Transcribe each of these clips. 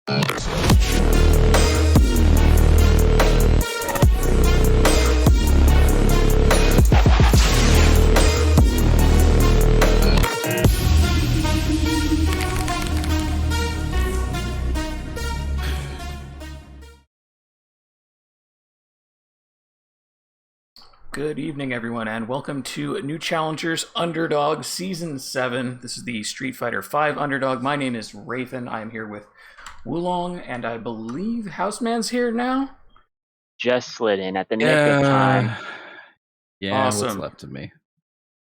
Good evening, everyone, and welcome to New Challengers Underdog Season 7. This is the Street Fighter V Underdog. My name is Rathan. I am here with Wulong, and I believe Houseman's here now? Just slid in at the nick of time. Yeah, Awesome. What's left of me.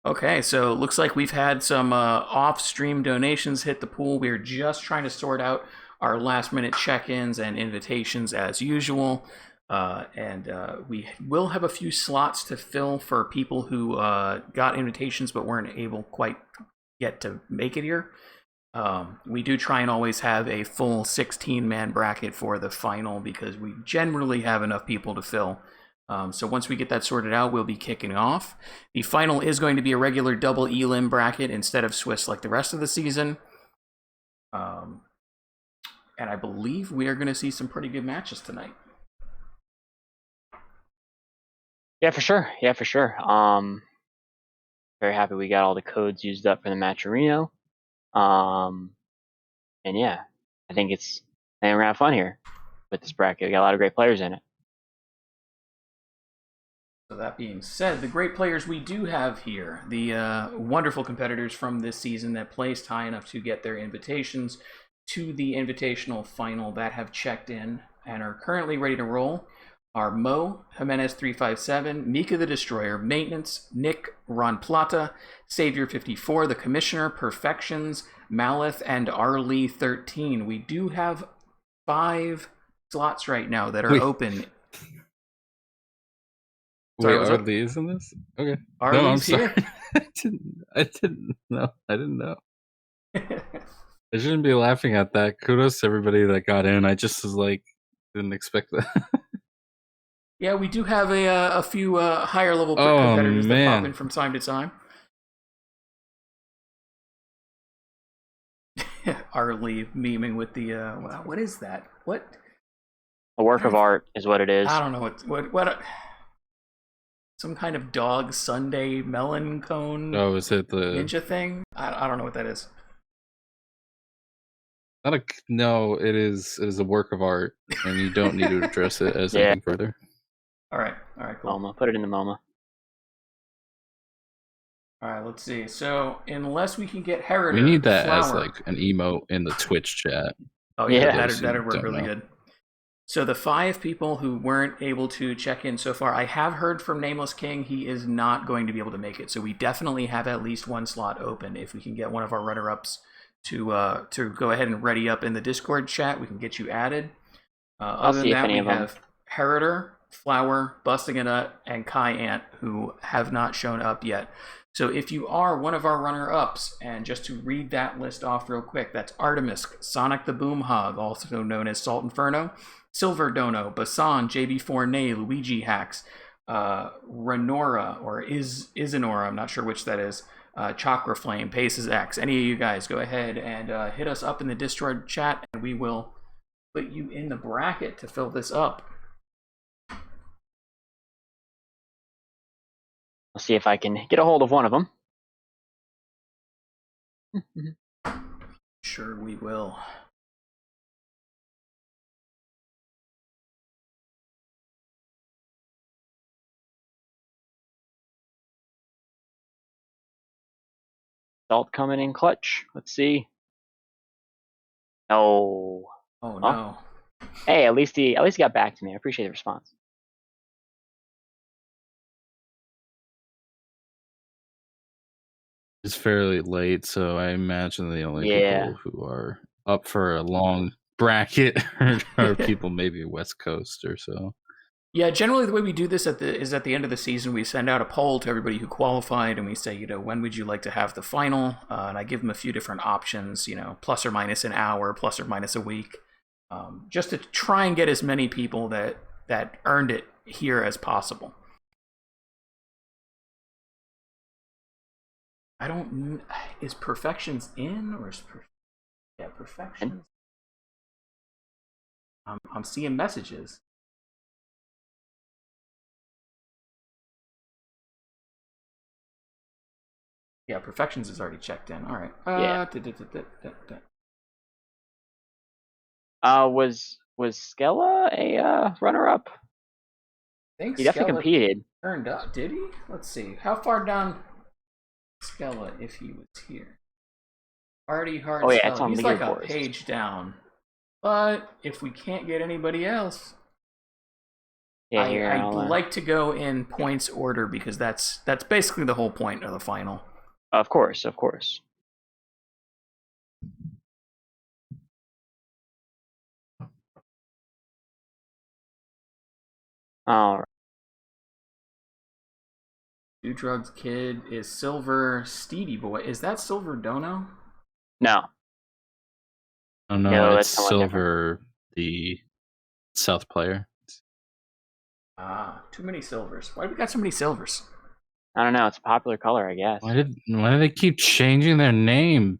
Okay, so it looks like we've had some off-stream donations hit the pool. We're just trying to sort out our last-minute check-ins and invitations as usual. We will have a few slots to fill for people who got invitations but weren't able quite yet to make it here. We do try and always have a full 16-man bracket for the final because we generally have enough people to fill. So once we get that sorted out, we'll be kicking off. The final is going to be a regular double elim bracket instead of Swiss like the rest of the season. And I believe we are going to see some pretty good matches tonight. Yeah, for sure. Very happy we got all the codes used up for the Matcherino. And yeah, I think we're gonna have fun here with this bracket. We got a lot of great players in it. So that being said, the great players we do have here, the wonderful competitors from this season that placed high enough to get their invitations to the invitational final that have checked in and are currently ready to roll, are Mo, Jimenez 357, Mika the Destroyer, Maintenance, Nick, Ron Plata, Savior 54, The Commissioner, Perfections, Malith, and Arlie 13. We do have 5 slots right now that are open. Sorry, wait, Arlie is in this? Okay. Arlie's no, I'm sorry. here. I didn't know. I shouldn't be laughing at that. Kudos to everybody that got in. I just was like, didn't expect that. Yeah, we do have a few higher level competitors that pop in from time to time. Arlie memeing with the what is that? What? A work of art is what it is. I don't know what some kind of dog sundae melon cone. Oh, is it the ninja thing? I don't know what that is. No, it is a work of art, and you don't need to address it as anything further. All right, cool. MoMA, put it in the MoMA. All right, let's see. So unless we can get Herod, we need that as like an emote in the Twitch chat. Oh yeah, that'd work really good. So the 5 people who weren't able to check in so far, I have heard from Nameless King. He is not going to be able to make it. So we definitely have at least one slot open. If we can get one of our runner-ups to go ahead and ready up in the Discord chat, we can get you added. Other than that, we have Heriter, Flower, Busting a Nut, and Kai Ant, who have not shown up yet. So if you are one of our runner-ups, and just to read that list off real quick, that's Artemis, Sonic the Boom Hog, also known as Salt Inferno, Silver Dono, Basan, JB4Nay, Luigi Hacks, Renora, or Isanora, I'm not sure which that is, Chakra Flame, Paces X. Any of you guys, go ahead and hit us up in the Discord chat, and we will put you in the bracket to fill this up. I'll see if I can get a hold of one of them. Sure, we will. Salt coming in clutch. Let's see. No. Oh no. Hey, at least he got back to me. I appreciate the response. It's fairly late, so I imagine the only people who are up for a long bracket are people maybe West Coast or so. Yeah, generally the way we do this is at the end of the season, we send out a poll to everybody who qualified, and we say, when would you like to have the final? And I give them a few different options, plus or minus an hour, plus or minus a week, just to try and get as many people that earned it here as possible. I don't. Is Perfections in or is Perfections? I'm seeing messages. Yeah, Perfections is already checked in. All right. Yeah. Was Skella a runner-up? I think He definitely competed. Turned up, did he? Let's see. How far down Skella if he was here? Hardy Hard Oh yeah, Skella. it's on He's like a leaderboards. page down. But if we can't get anybody else, yeah, I'd like to go in points order because that's basically the whole point of the final. Of course, of course. All right. Do Drugs Kid is Silver Steedy Boy. Is that Silver Dono? No. Oh no, it's Silver, the South player. Too many silvers. Why do we got so many silvers? I don't know. It's a popular color, I guess. Why do they keep changing their name?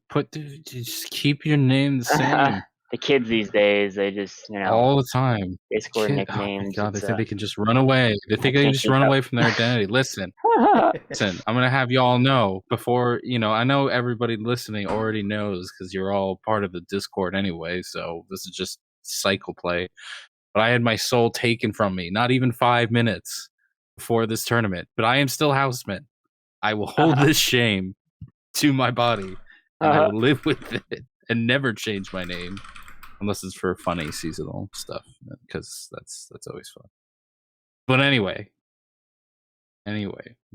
Just keep your name the same. The kids these days, they just all the time. They score nicknames. Oh my god, they think they can just run away. They think they can just run away from their identity. Listen, I'm gonna have y'all know before I know everybody listening already knows because you're all part of the Discord anyway. So this is just cycle play. But I had my soul taken from me, not even 5 minutes before this tournament. But I am still Houseman. I will hold this shame to my body, and I will live with it and never change my name. Unless it's for funny seasonal stuff, because that's always fun. But anyway,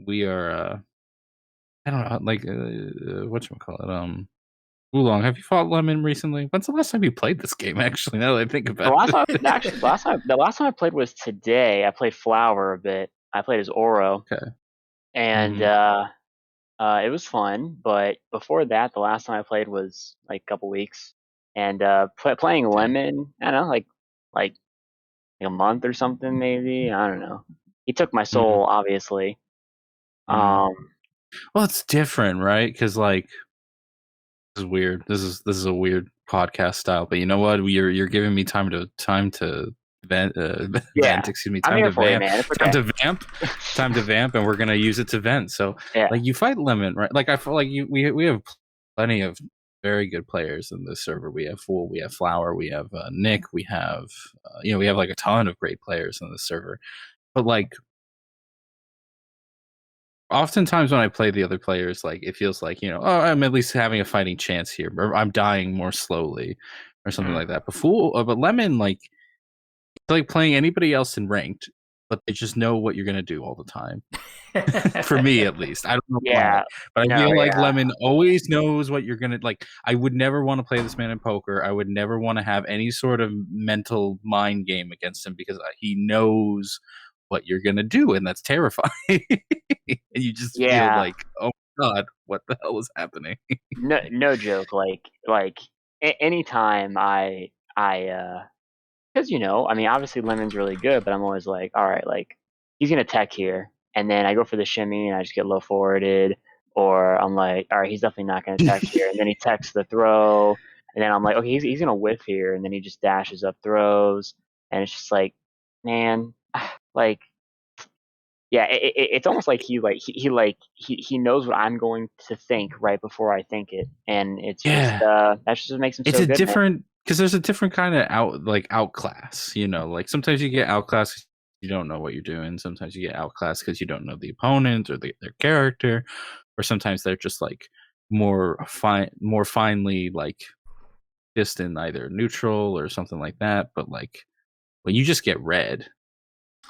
we are. I don't know, like whatchamacallit. Oolong, have you fought Lemon recently? When's the last time you played this game? Actually, now that I think about it, the last time I played was today. I played Flower a bit. I played as Oro. Okay. And it was fun, but before that, the last time I played was like a couple weeks. And playing Lemon, I don't know, like a month or something, maybe. I don't know. He took my soul, obviously. Well, it's different, right? Because like, this is weird. This is a weird podcast style, but you know what? You're giving me time to vent. Vent, excuse me. Time to vamp. Time to vamp. Time to vamp, and we're gonna use it to vent. So, like, you fight Lemon, right? Like, I feel like we have plenty of very good players in this server. We have Fool, we have Flower, we have Nick, we have we have like a ton of great players in this server. But like, oftentimes when I play the other players, like it feels like I'm at least having a fighting chance here, or I'm dying more slowly, or something like that. But Lemon, like, it's like playing anybody else in ranked, but they just know what you're gonna do all the time. For me, at least, I don't know why, but I feel like Lemon always knows what you're gonna like. I would never want to play this man in poker. I would never want to have any sort of mental mind game against him because he knows what you're gonna do, and that's terrifying. And you just feel like, oh my god, what the hell is happening? No joke. Like anytime because I mean, obviously Lemon's really good, but I'm always like, all right, like he's gonna tech here, and then I go for the shimmy and I just get low forwarded, or I'm like, all right, he's definitely not gonna tech here, and then he techs the throw, and then I'm like, okay, he's gonna whiff here, and then he just dashes up throws, and it's just like, man, like, yeah, it's almost like he knows what I'm going to think right before I think it, and it's just that just makes him so good. It's a different. Because there's a different kind of outclass, like sometimes you get outclassed because you don't know what you're doing. Sometimes you get outclassed because you don't know the opponent or their character, or sometimes they're just like more finely like distant, either neutral or something like that. But like when you just get red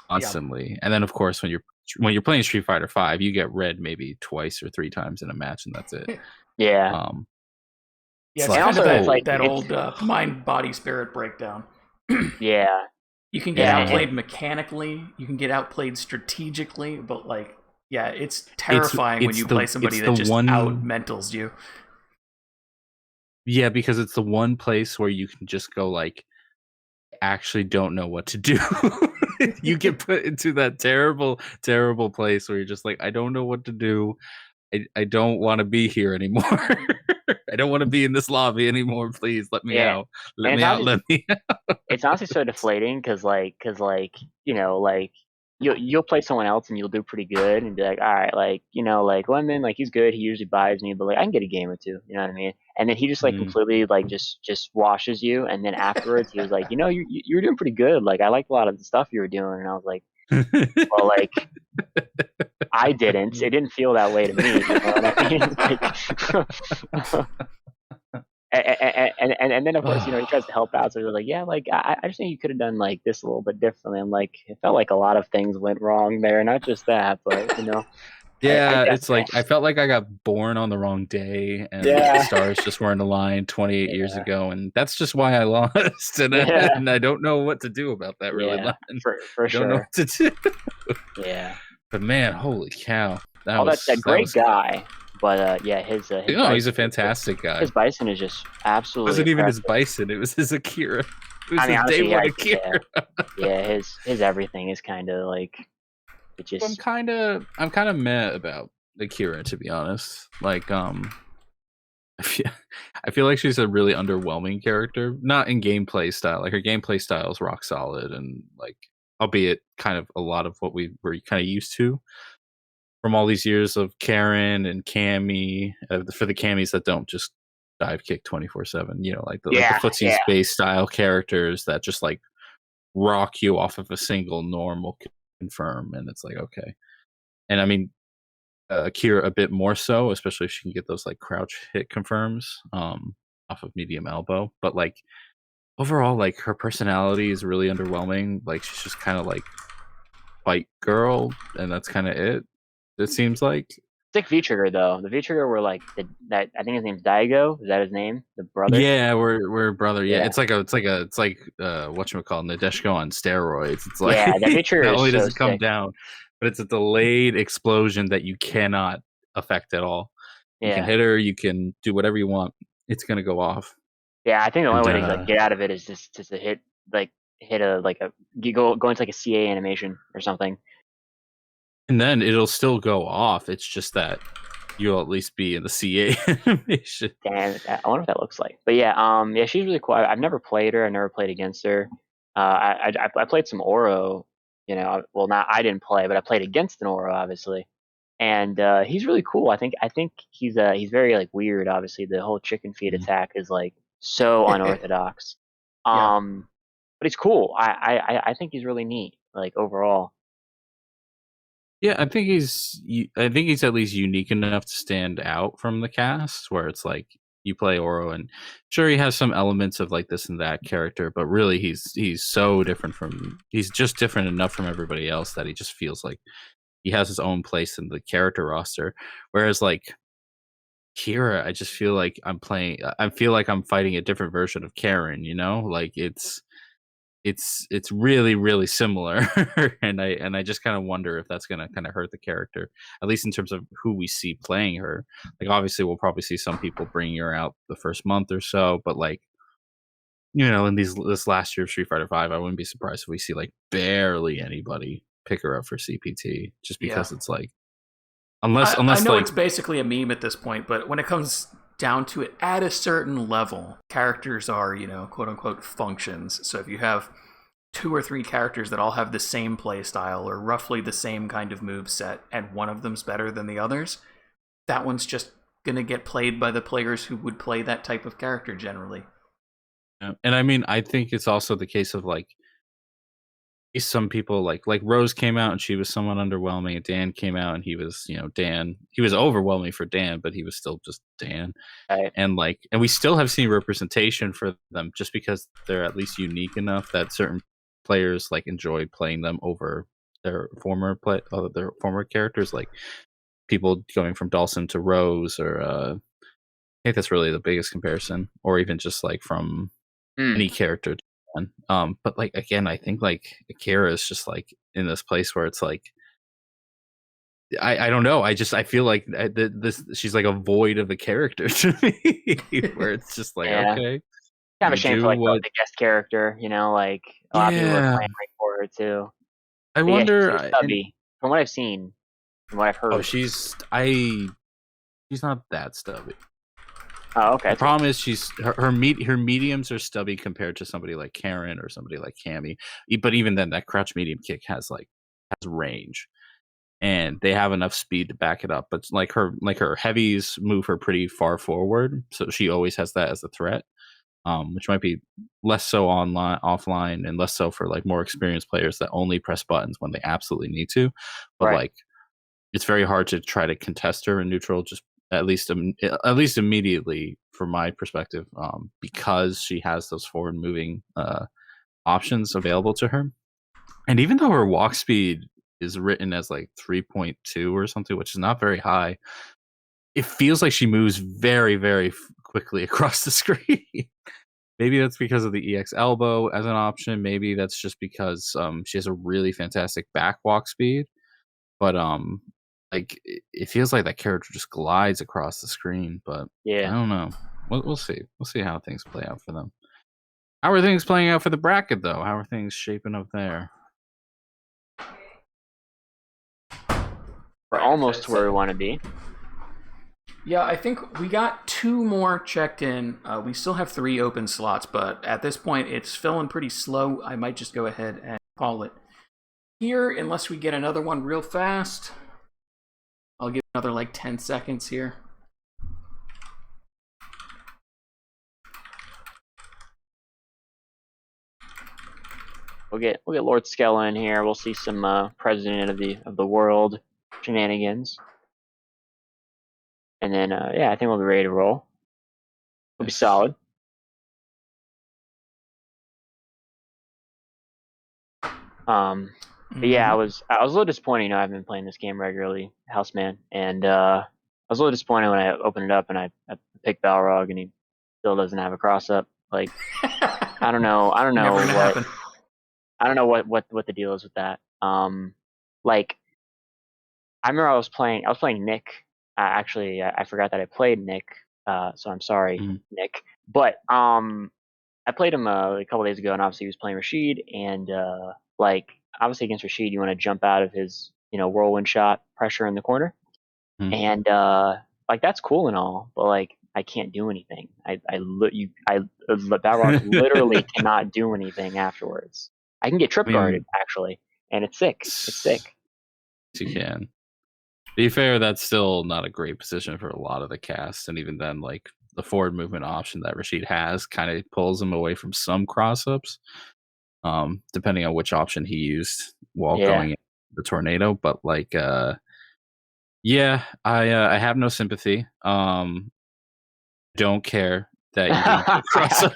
constantly, and then of course when you're playing Street Fighter 5, you get red maybe twice or 3 times in a match, and that's it. Yeah. Yeah, it's kind of that old mind, body, spirit breakdown. Yeah. You can get outplayed mechanically. You can get outplayed strategically. But, like, yeah, it's terrifying when you play somebody that just out-mentals you. Yeah, because it's the one place where you can just go, like, actually don't know what to do. You get put into that terrible, terrible place where you're just like, I don't know what to do. I don't want to be here anymore. I don't want to be in this lobby anymore. Please let me out. Let And me out. Let me out. It's honestly so deflating because you know, like you'll play someone else and you'll do pretty good and be like, all right, like, you know, like Lemon, like he's good, he usually buys me, but like I can get a game or two, you know what I mean? And then he just like completely like just washes you, and then afterwards he was like, you know, you were doing pretty good, like I liked a lot of the stuff you were doing, and I was like, well, like I didn't. It didn't feel that way to me. You know what I mean? Like, and then of course, you know, he tries to help out. So he's like, yeah, like I just think you could have done like this a little bit differently. And like it felt like a lot of things went wrong there, not just that, but you know. Yeah, it's like I felt like I got born on the wrong day, and the stars just weren't aligned 28 years ago, and that's just why I lost. And I don't know what to do about that. Really, for sure. Don't know what to do. Yeah, but man, holy cow! That great guy. But yeah, his he's a fantastic guy. His bison is just absolutely. It wasn't impressive. even his bison; it was his Akira. It was I mean, his honestly, day one Akira. Yeah, his everything is kind of like. It just. I'm kind of mad about Akira, to be honest. Like, I feel like she's a really underwhelming character. Not in gameplay style. Like her gameplay style is rock solid, and like, albeit kind of a lot of what we were kind of used to from all these years of Karen and Cammy, for the Cammies that don't just dive kick 24/7, you know, like the footsie space style characters that just like rock you off of a single normal confirm, and it's like, okay. And I mean, Akira a bit more so, especially if she can get those like crouch hit confirms off of medium elbow. But like overall, like her personality is really underwhelming. Like she's just kind of like fight girl, and that's kind of it. It seems like. Sick V Trigger though. The V Trigger were like that. I think his name's Daigo. Is that his name? The brother. Yeah, we're brother. Yeah, it's like whatchamacallit, Nadeshiko on steroids. It's like that V Trigger not only does so it come sick. down, but it's a delayed explosion that you cannot affect at all. You can hit her. You can do whatever you want. It's gonna go off. Yeah, I think the only way to like get out of it is just to hit go into like a CA animation or something. And then it'll still go off. It's just that you'll at least be in the CA animation. Damn, I wonder what that looks like. But yeah, she's really cool. I've never played her. I've never played against her. I played some Oro. You know, well, not I didn't play, but I played against an Oro, obviously. And he's really cool. I think he's very like weird. Obviously, the whole chicken feed attack is like so unorthodox. But he's cool. I think he's really neat. Like overall. Yeah, I think he's at least unique enough to stand out from the cast, where it's like you play Oro, and sure he has some elements of like this and that character, but really he's so different he's just different enough from everybody else that he just feels like he has his own place in the character roster. Whereas like Kira, I just feel like I'm fighting a different version of Karen, you know? Like it's really, really similar. and I just kind of wonder if that's gonna kind of hurt the character, at least in terms of who we see playing her. Like obviously we'll probably see some people bringing her out the first month or so, but like, you know, in this last year of Street Fighter V, I wouldn't be surprised if we see like barely anybody pick her up for CPT, just because it's like unless I know like, it's basically a meme at this point, but when it comes down to it, at a certain level, characters are, you know, quote unquote functions. So if you have 2 or 3 characters that all have the same play style or roughly the same kind of move set, and one of them's better than the others, that one's just gonna get played by the players who would play that type of character generally. And I mean, I think it's also the case of like some people like Rose came out and she was somewhat underwhelming. Dan came out and he was, you know, Dan. He was overwhelming for Dan, but he was still just Dan. Right. And we still have seen representation for them just because they're at least unique enough that certain players like enjoy playing them over their former characters, like people going from Dawson to Rose, or I think that's really the biggest comparison, or even just like from any character. But like again, I think like Akira is just like in this place where it's like I don't know. I feel like she's like a void of a character to me, where it's just like okay, kind of a shame for like the guest character, you know, like a lot of people are playing like for her too. I wonder. She's stubby. From what I've seen, from what I've heard. Oh, she's not that stubby. Oh, okay. The problem is her mediums are stubby compared to somebody like Karen or somebody like Cammy. But even then, that crouch medium kick has range, and they have enough speed to back it up. But like her heavies move her pretty far forward, so she always has that as a threat. Which might be less so offline, and less so for like more experienced players that only press buttons when they absolutely need to. But like, it's very hard to try to contest her in neutral, just at least immediately from my perspective, because she has those forward moving options available to her. And even though her walk speed is written as like 3.2 or something, which is not very high, it feels like she moves very, very quickly across the screen. Maybe that's because of the EX elbow as an option. Maybe that's just because she has a really fantastic back walk speed. But like it feels like that character just glides across the screen. But yeah, I don't know. We'll see. We'll see how things play out for them. How are things playing out for the bracket, though? How are things shaping up there? we're almost where we want to be. Yeah, I think we got 2 more checked in. We still have 3 open slots, but at this point, it's filling pretty slow. I might just go ahead and call it here, unless we get another one real fast. I'll give another like 10 seconds here. We'll get Lord Skella in here. We'll see some president of the world shenanigans. And then, I think we'll be ready to roll. We'll be solid. But yeah, I was a little disappointed. I've been playing this game regularly, Houseman, and I was a little disappointed when I opened it up and I picked Balrog and he still doesn't have a cross up. Like, I don't know what the deal is with that. Like, I remember I was playing Nick. Actually, I forgot that I played Nick. So I'm sorry, Nick. But I played him a couple days ago, and obviously he was playing Rashid. And like, obviously against Rashid, you want to jump out of his whirlwind shot pressure in the corner, and like that's cool and all, but like I can't do anything. Balrog literally cannot do anything afterwards. I can get trip guarded actually, and it's sick. It's sick. You can. To be fair, that's still not a great position for a lot of the cast, and even then, like the forward movement option that Rashid has kind of pulls him away from some cross-ups, depending on which option he used while going in the tornado. But like, I have no sympathy. Don't care that you didn't cross-up.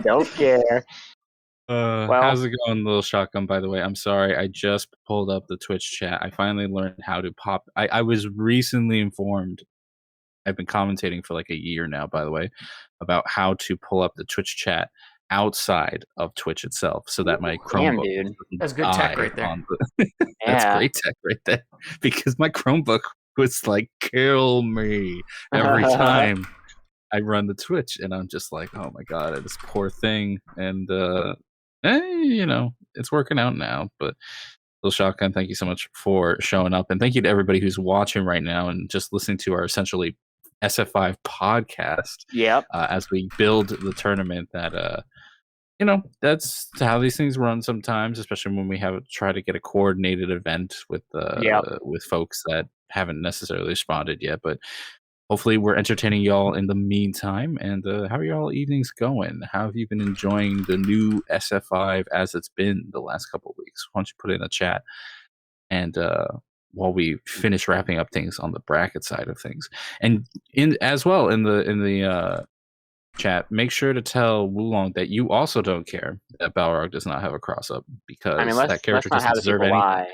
Don't care. How's it going, Little Shotgun, by the way? I'm sorry, I just pulled up the Twitch chat. I finally learned how to pop. I was recently informed. I've been commentating for like a year now, by the way, about how to pull up the Twitch chat outside of Twitch itself, so that my Chromebook. Damn, dude. That's good tech right there. That's great tech right there, because my Chromebook was like, kill me every time I run the Twitch, and I'm just like, oh my god, this poor thing. And it's working out now. But Little Shotgun, thank you so much for showing up, and thank you to everybody who's watching right now and just listening to our essentially SF5 podcast. Yep. As we build the tournament, that that's how these things run sometimes, especially when we try to get a coordinated event with folks that haven't necessarily responded yet. But hopefully we're entertaining y'all in the meantime. And how are y'all evenings going? How have you been enjoying the new SF5 as it's been the last couple of weeks? Why don't you put it in the chat? And while we finish wrapping up things on the bracket side of things, and in the chat, make sure to tell Wulong that you also don't care that Balrog does not have a cross up, because that character doesn't deserve anything.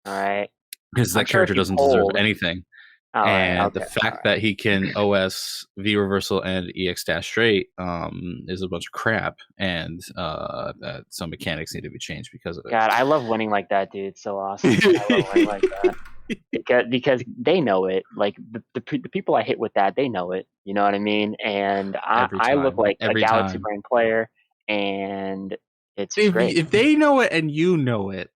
All right. Because that character doesn't deserve anything. The fact that he can OS V reversal and EX dash straight is a bunch of crap, and that some mechanics need to be changed because of it. God, I love winning like that, dude. It's so awesome. I love winning like that. Because they know it. Like the people I hit with that, they know it. You know what I mean? And I look like a Galaxy Brain player, and it's great. If they know it and you know it,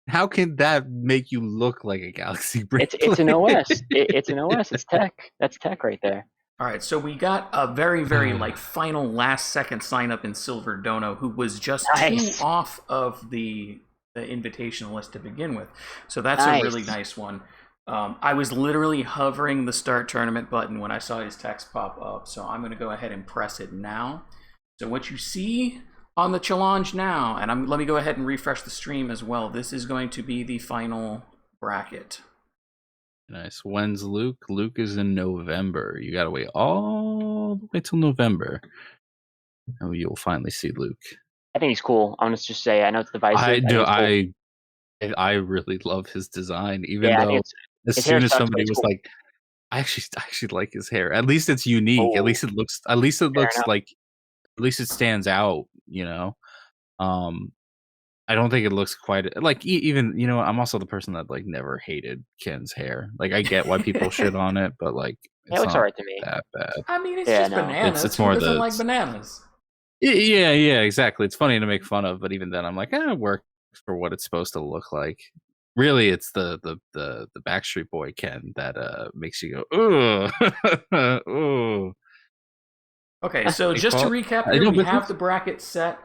how can that make you look like a Galaxy Brain? It's an OS. It's an OS. It's tech. That's tech right there. All right, so we got a very, very final last second sign up in Silver Dono, who was just Nice. 2 off of the invitation list to begin with. So that's a really nice one. I was literally hovering the start tournament button when I saw his text pop up, so I'm going to go ahead and press it now. So what you see on the challenge now, and let me go ahead and refresh the stream as well. This is going to be the final bracket. Nice. When's Luke? Luke is in November. You gotta wait all the way till November. And you'll finally see Luke. I think he's cool. I'm gonna just say, I know it's divisive. I really love his design, even though as soon as somebody was like, I actually like his hair. At least it's unique. Oh, at least it looks like, at least it stands out, you know. I don't think it looks quite like even, you know, I'm also the person that like never hated Ken's hair. Like I get why people shit on it, but like it looks alright to me. That bad. I mean, it's just bananas. It's more Who doesn't like bananas? Yeah, exactly. It's funny to make fun of, but even then I'm like, it works for what it's supposed to look like. Really, it's the Backstreet Boy Ken that makes you go, ugh. Ooh. Okay, so just to recap here, we have the bracket set.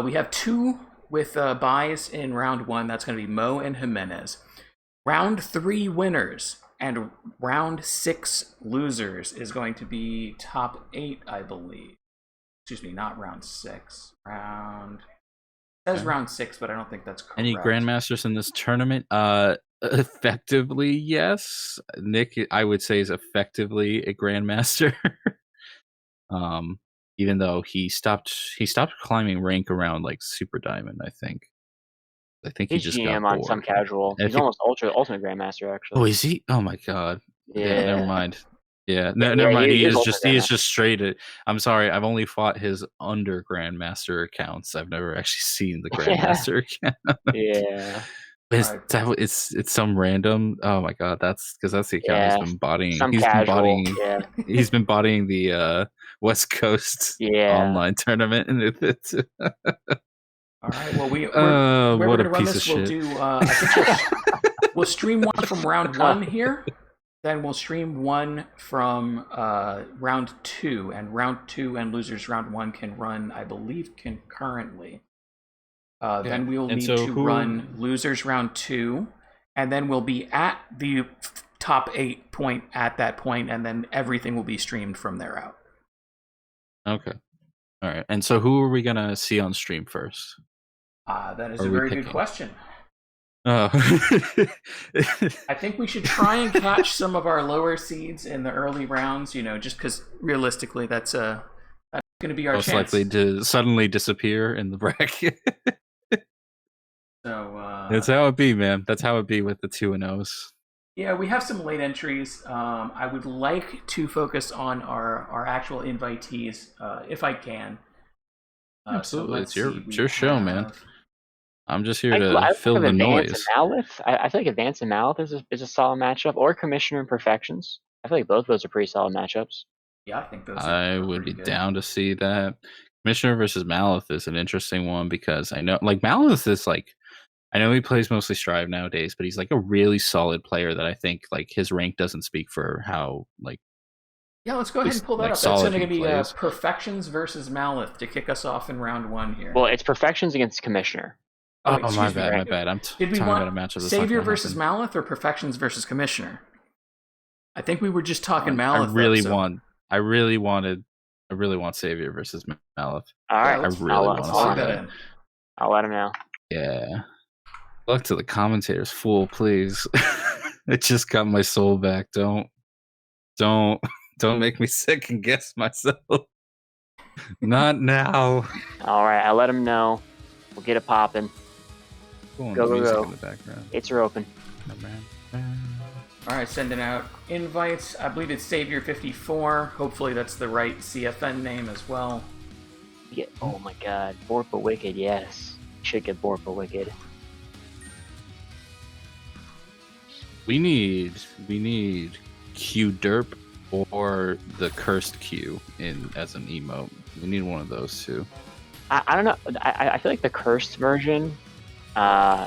We have 2 with buys in round 1. That's going to be Mo and Jimenez. Round 3 winners and round 6 losers is going to be top 8, I believe. Excuse me, not round 6. It says round 6, but I don't think that's correct. Any grandmasters in this tournament? Effectively, yes. Nick, I would say, is effectively a grandmaster. Even though he stopped climbing rank around like Super Diamond, I think he just got bored. On some casual. He's almost ultimate grandmaster, actually. Oh, is he? Oh my god. Yeah. Never mind. Yeah, never mind. He is just straight. I'm sorry. I've only fought his under grandmaster accounts. I've never actually seen the grandmaster account. Yeah. It's some random. Oh my god, that's the account he's been bodying. He's been bodying the West Coast online tournament, and it's. All right. Well, we're what going to a run piece this. of We'll shit. do. I think we'll stream one from round 1 here. Then we'll stream one from round 2, and round 2 and losers round 1 can run, I believe, concurrently. Then we'll need to run losers round 2, and then we'll be at the top 8 point at that point, and then everything will be streamed from there out. Okay. All right. And so who are we going to see on stream first? That is a very good question. Oh. I think we should try and catch some of our lower seeds in the early rounds, you know, just because realistically that's going to be our most chance. Likely to suddenly disappear in the bracket. So that's how it be, man. That's how it be with the 2-0s. Yeah, we have some late entries. I would like to focus on our actual invitees, if I can. Absolutely, so it's your show, man. I'm just here to fill the noise. I feel like Advance and Malith is a solid matchup, or Commissioner and Perfections. I feel like both of those are pretty solid matchups. Yeah, I think those. I would be down to see that. Commissioner versus Malith is an interesting one because I know, like, Malith is like, I know he plays mostly Strive nowadays, but he's like a really solid player that I think like his rank doesn't speak for how like. Yeah, let's go ahead and pull that up. That's going to be Perfections versus Malith to kick us off in round 1 here. Well, it's Perfections against Commissioner. Oh, my bad. I'm talking about a matchup. Savior versus Malith or Perfections versus Commissioner? I think we were just talking Malith. I really want Savior versus Malith. All right, I really want to see that. I'll let him know. Yeah. Look to the commentators, fool, please. It just got my soul back. Don't make me second guess myself. Not now. All right, I'll let him know. We'll get it popping. Go. In the background. Gates are open. All right, sending out invites. I believe it's Savior 54. Hopefully that's the right CFN name as well. Yeah. Oh my God, Borpa Wicked. Yes, should get Borpa Wicked. We need Q Derp or the Cursed Q as an emote. We need one of those two. I don't know. I feel like the Cursed version. By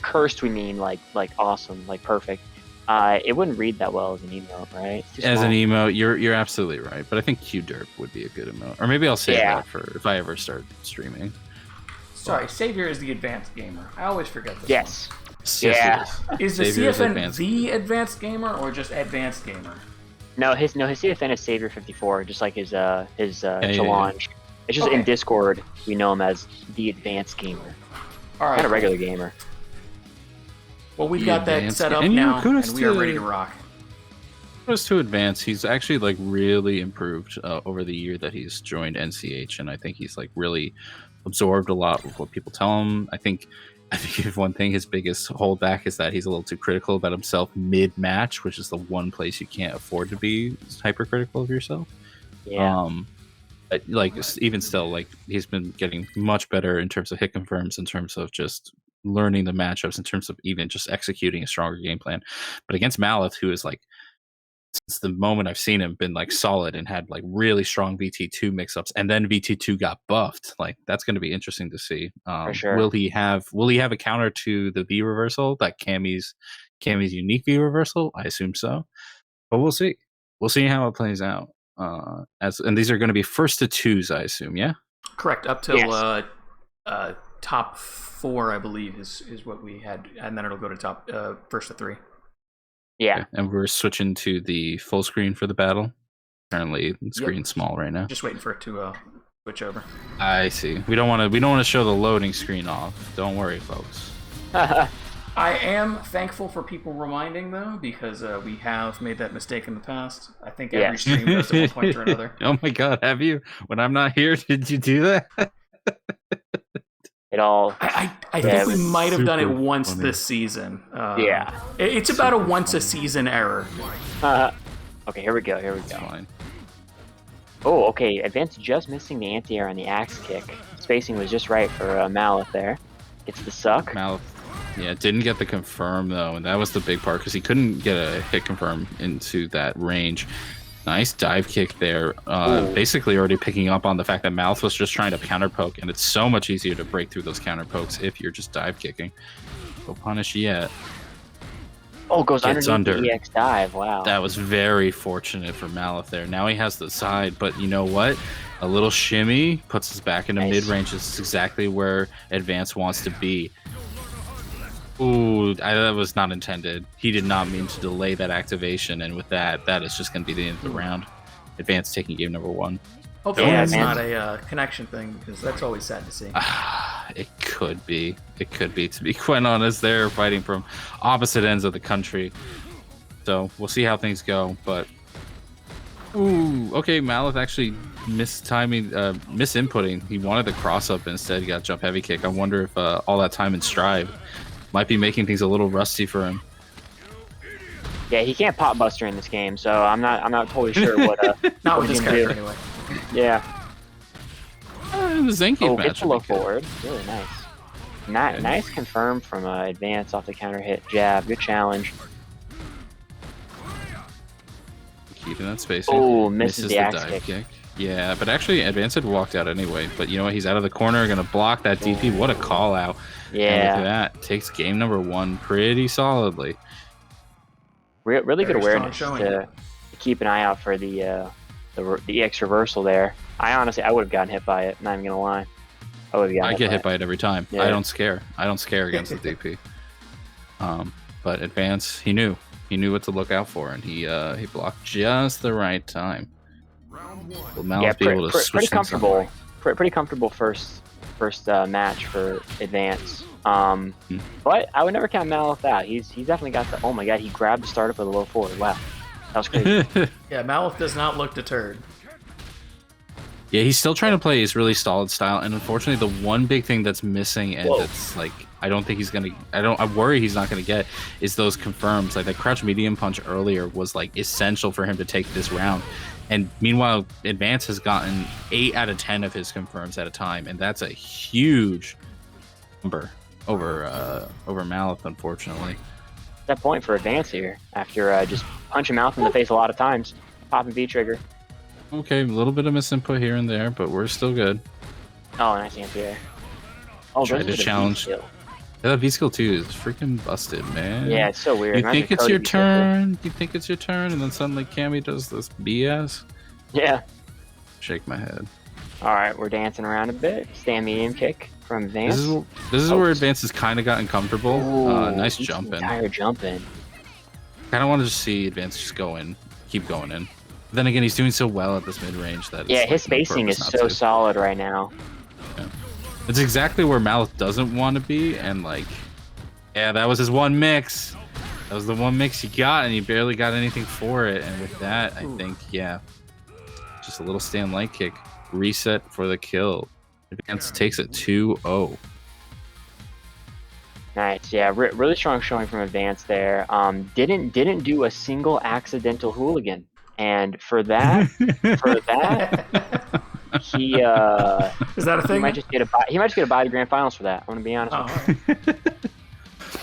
cursed we mean like awesome, like perfect. It wouldn't read that well as an emote, right? As an emote, you're absolutely right. But I think Q-derp would be a good emote. Or maybe I'll save that for if I ever start streaming. Sorry, Savior is the advanced gamer. I always forget this. Yes. Yes, is the CFN the advanced gamer or just advanced gamer? No, his CFN is Savior 54, just like his challenge. Yeah. It's just in Discord we know him as the advanced gamer. All right, not a regular gamer. Well, we've got that set up now, and we are ready to rock. Kudos to Advance. He's actually like really improved over the year that he's joined NCH, and I think he's like really absorbed a lot of what people tell him. I think if one thing, his biggest holdback is that he's a little too critical about himself mid-match, which is the one place you can't afford to be hypercritical of yourself. Yeah. But like even still, like he's been getting much better in terms of hit confirms, in terms of just learning the matchups, in terms of even just executing a stronger game plan. But against Malith, who is like, since the moment I've seen him, been like solid and had like really strong VT2 mix-ups, and then VT2 got buffed. Like that's going to be interesting to see. For sure. Will he have a counter to the V reversal, that Cammy's unique V reversal? I assume so, but we'll see. We'll see how it plays out. And these are going to be first to twos, I assume. Yeah. Correct. Up till top 4, I believe, is what we had, and then it'll go to top first to 3. Yeah. Okay. And we're switching to the full screen for the battle. Apparently, the screen's small right now. Just waiting for it to switch over. I see. We don't want to show the loading screen off. Don't worry, folks. I am thankful for people reminding, though, because we have made that mistake in the past. I think every stream does at one point or another. Oh my god, have you? When I'm not here, did you do that? It all. I think we might have done it once this season. It's about a once a season error. Okay, here we go. Fine. Oh, okay. Advance just missing the anti-air on the axe kick. Spacing was just right for Malith there. Gets the suck. Malith, didn't get the confirm though, and that was the big part because he couldn't get a hit confirm into that range. Nice dive kick there. Basically already picking up on the fact that Malith was just trying to counter poke, and it's so much easier to break through those counter pokes if you're just dive kicking. Go punish yet. Oh, goes underneath the EX dive. Wow. That was very fortunate for Malith there. Now he has the side, but you know what? A little shimmy puts us back into mid-range. This is exactly where Advance wants to be. Ooh, that was not intended. He did not mean to delay that activation, and with that is just going to be the end of the round. Advance taking game number 1. Hopefully it's not a connection thing, because that's always sad to see. It could be. It could be. To be quite honest, they're fighting from opposite ends of the country. So we'll see how things go. But ooh, okay, Malith actually misinputting. He wanted the cross up, instead he got jump heavy kick. I wonder if all that time in stride might be making things a little rusty for him. Yeah, he can't pop buster in this game, so I'm not totally sure what. Not what with this character anyway. Yeah. The Zenki match. Gets a low forward. Really nice. Nice confirm from Advance off the counter hit jab. Good challenge. Keeping that space. Oh, misses the axe kick. Yeah, but actually Advance had walked out anyway. But you know what? He's out of the corner, going to block that DP. What a call out. Yeah. And look at that. Takes game number 1 pretty solidly. Really good awareness to keep an eye out for the EX reversal there. I would have gotten hit by it, not even going to lie. I get hit by it every time. Yeah. I don't scare against the DP. But Advance, he knew what to look out for, and he blocked just the right time. Will Malith be able to switch pretty comfortable first match for Advance. But I would never count Malith out. He's definitely got the. Oh my god, he grabbed the startup with a low forward. Wow, that was crazy. Yeah, Malith does not look deterred. Yeah, he's still trying to play his really solid style, and unfortunately, the one big thing that's missing, and that's like, I worry he's not gonna get, is those confirms. Like that crouch medium punch earlier was like essential for him to take this round. And meanwhile, Advance has gotten 8 out of 10 of his confirms at a time, and that's a huge number over Malith, unfortunately. That point for Advance here, after just punching Malith in the face a lot of times, popping V trigger. Okay, a little bit of misinput here and there, but we're still good. Oh, nice anti-air. Oh, tried to challenge. that V-Skill 2 is freaking busted, man. Yeah, it's so weird. You think it's your turn? You think it's your turn, and then suddenly Cammy does this BS? Yeah. Shake my head. All right, we're dancing around a bit. Stand medium kick from Advance. This is where Advance has kind of gotten comfortable. Nice jumping. Entire jumping. Kind of want to just see Advance just go in, keep going in. But then again, he's doing so well at this mid range that his spacing is so solid right now. Yeah. It's exactly where Mouth doesn't want to be, and like, yeah, that was his one mix. That was the one mix he got, and he barely got anything for it. And with that, I think, yeah, just a little stand light kick, reset for the kill. Advance takes it 2-0. Nice, yeah, really strong showing from Advance there. Didn't do a single accidental hooligan, and for that, he is that a thing? He might just get a body grand finals for that. I'm gonna be honest with you.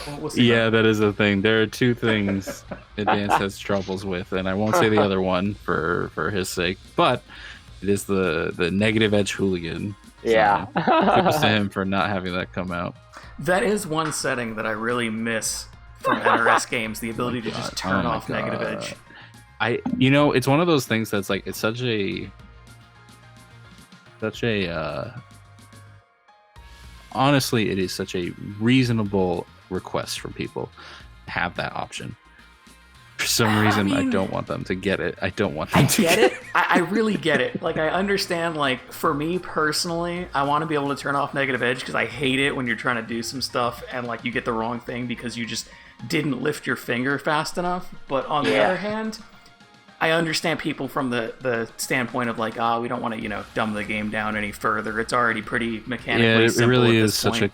Well, we'll see that is a thing. There are two things Advance has troubles with, and I won't say the other one for his sake, but it is the negative edge hooligan. Yeah. So, kudos to him for not having that come out. That is one setting that I really miss from NRS games, the ability to just turn off negative edge. It's one of those things that's like, it's such a honestly, it is such a reasonable request for people to have that option. For some reason, I don't want them to get it. I don't want them to get it. I really get it. Like, I understand, like, for me personally, I want to be able to turn off negative edge because I hate it when you're trying to do some stuff and, like, you get the wrong thing because you just didn't lift your finger fast enough. But on the other hand, I understand people from the standpoint of, like, we don't want to, dumb the game down any further. It's already pretty mechanically simple. It really at is this point.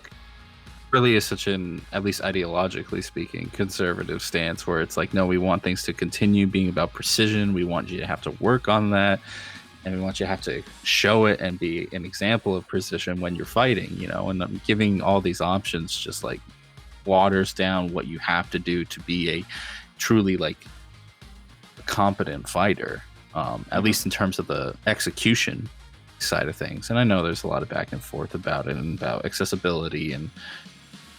such an, at least ideologically speaking, conservative stance where it's like, no, we want things to continue being about precision. We want you to have to work on that, and we want you to have to show it and be an example of precision when you're fighting, and giving all these options just like waters down what you have to do to be a truly like competent fighter, at least in terms of the execution side of things. And I know there's a lot of back and forth about it and about accessibility and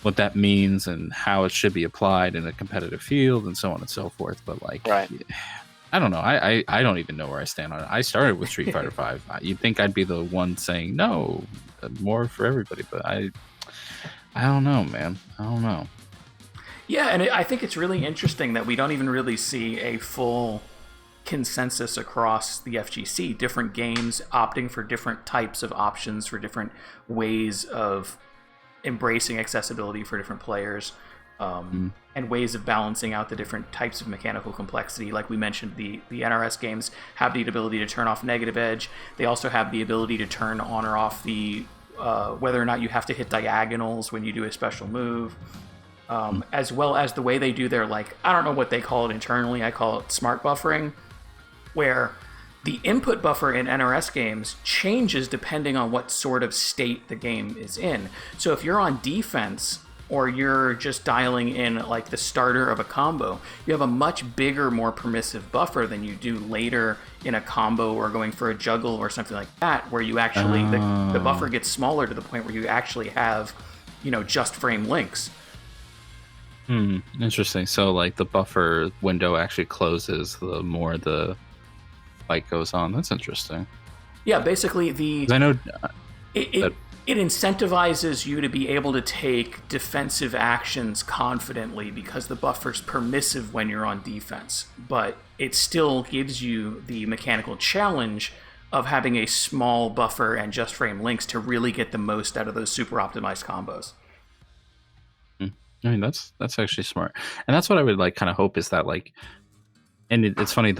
what that means and how it should be applied in a competitive field and so on and so forth. But like, right. I don't know. I don't even know where I stand on it. I started with Street Fighter 5. You'd think I'd be the one saying no, more for everybody, but I don't know, man. I don't know. Yeah, and I think it's really interesting that we don't even really see a full consensus across the FGC. Different games opting for different types of options for different ways of embracing accessibility for different players, and ways of balancing out the different types of mechanical complexity. Like we mentioned, the NRS games have the ability to turn off negative edge. They also have the ability to turn on or off the whether or not you have to hit diagonals when you do a special move. As well as the way they do their, like, I don't know what they call it internally, I call it smart buffering, where the input buffer in NRS games changes depending on what sort of state the game is in. So if you're on defense, or you're just dialing in like the starter of a combo, you have a much bigger, more permissive buffer than you do later in a combo or going for a juggle or something like that, where you actually, the buffer gets smaller to the point where you actually have, just frame links. Interesting. So like the buffer window actually closes the more the fight goes on. That's interesting. Yeah, basically I know it incentivizes you to be able to take defensive actions confidently because the buffer's permissive when you're on defense, but it still gives you the mechanical challenge of having a small buffer and just frame links to really get the most out of those super optimized combos. I mean, that's actually smart, and that's what I would like kind of hope is that like, and it's funny,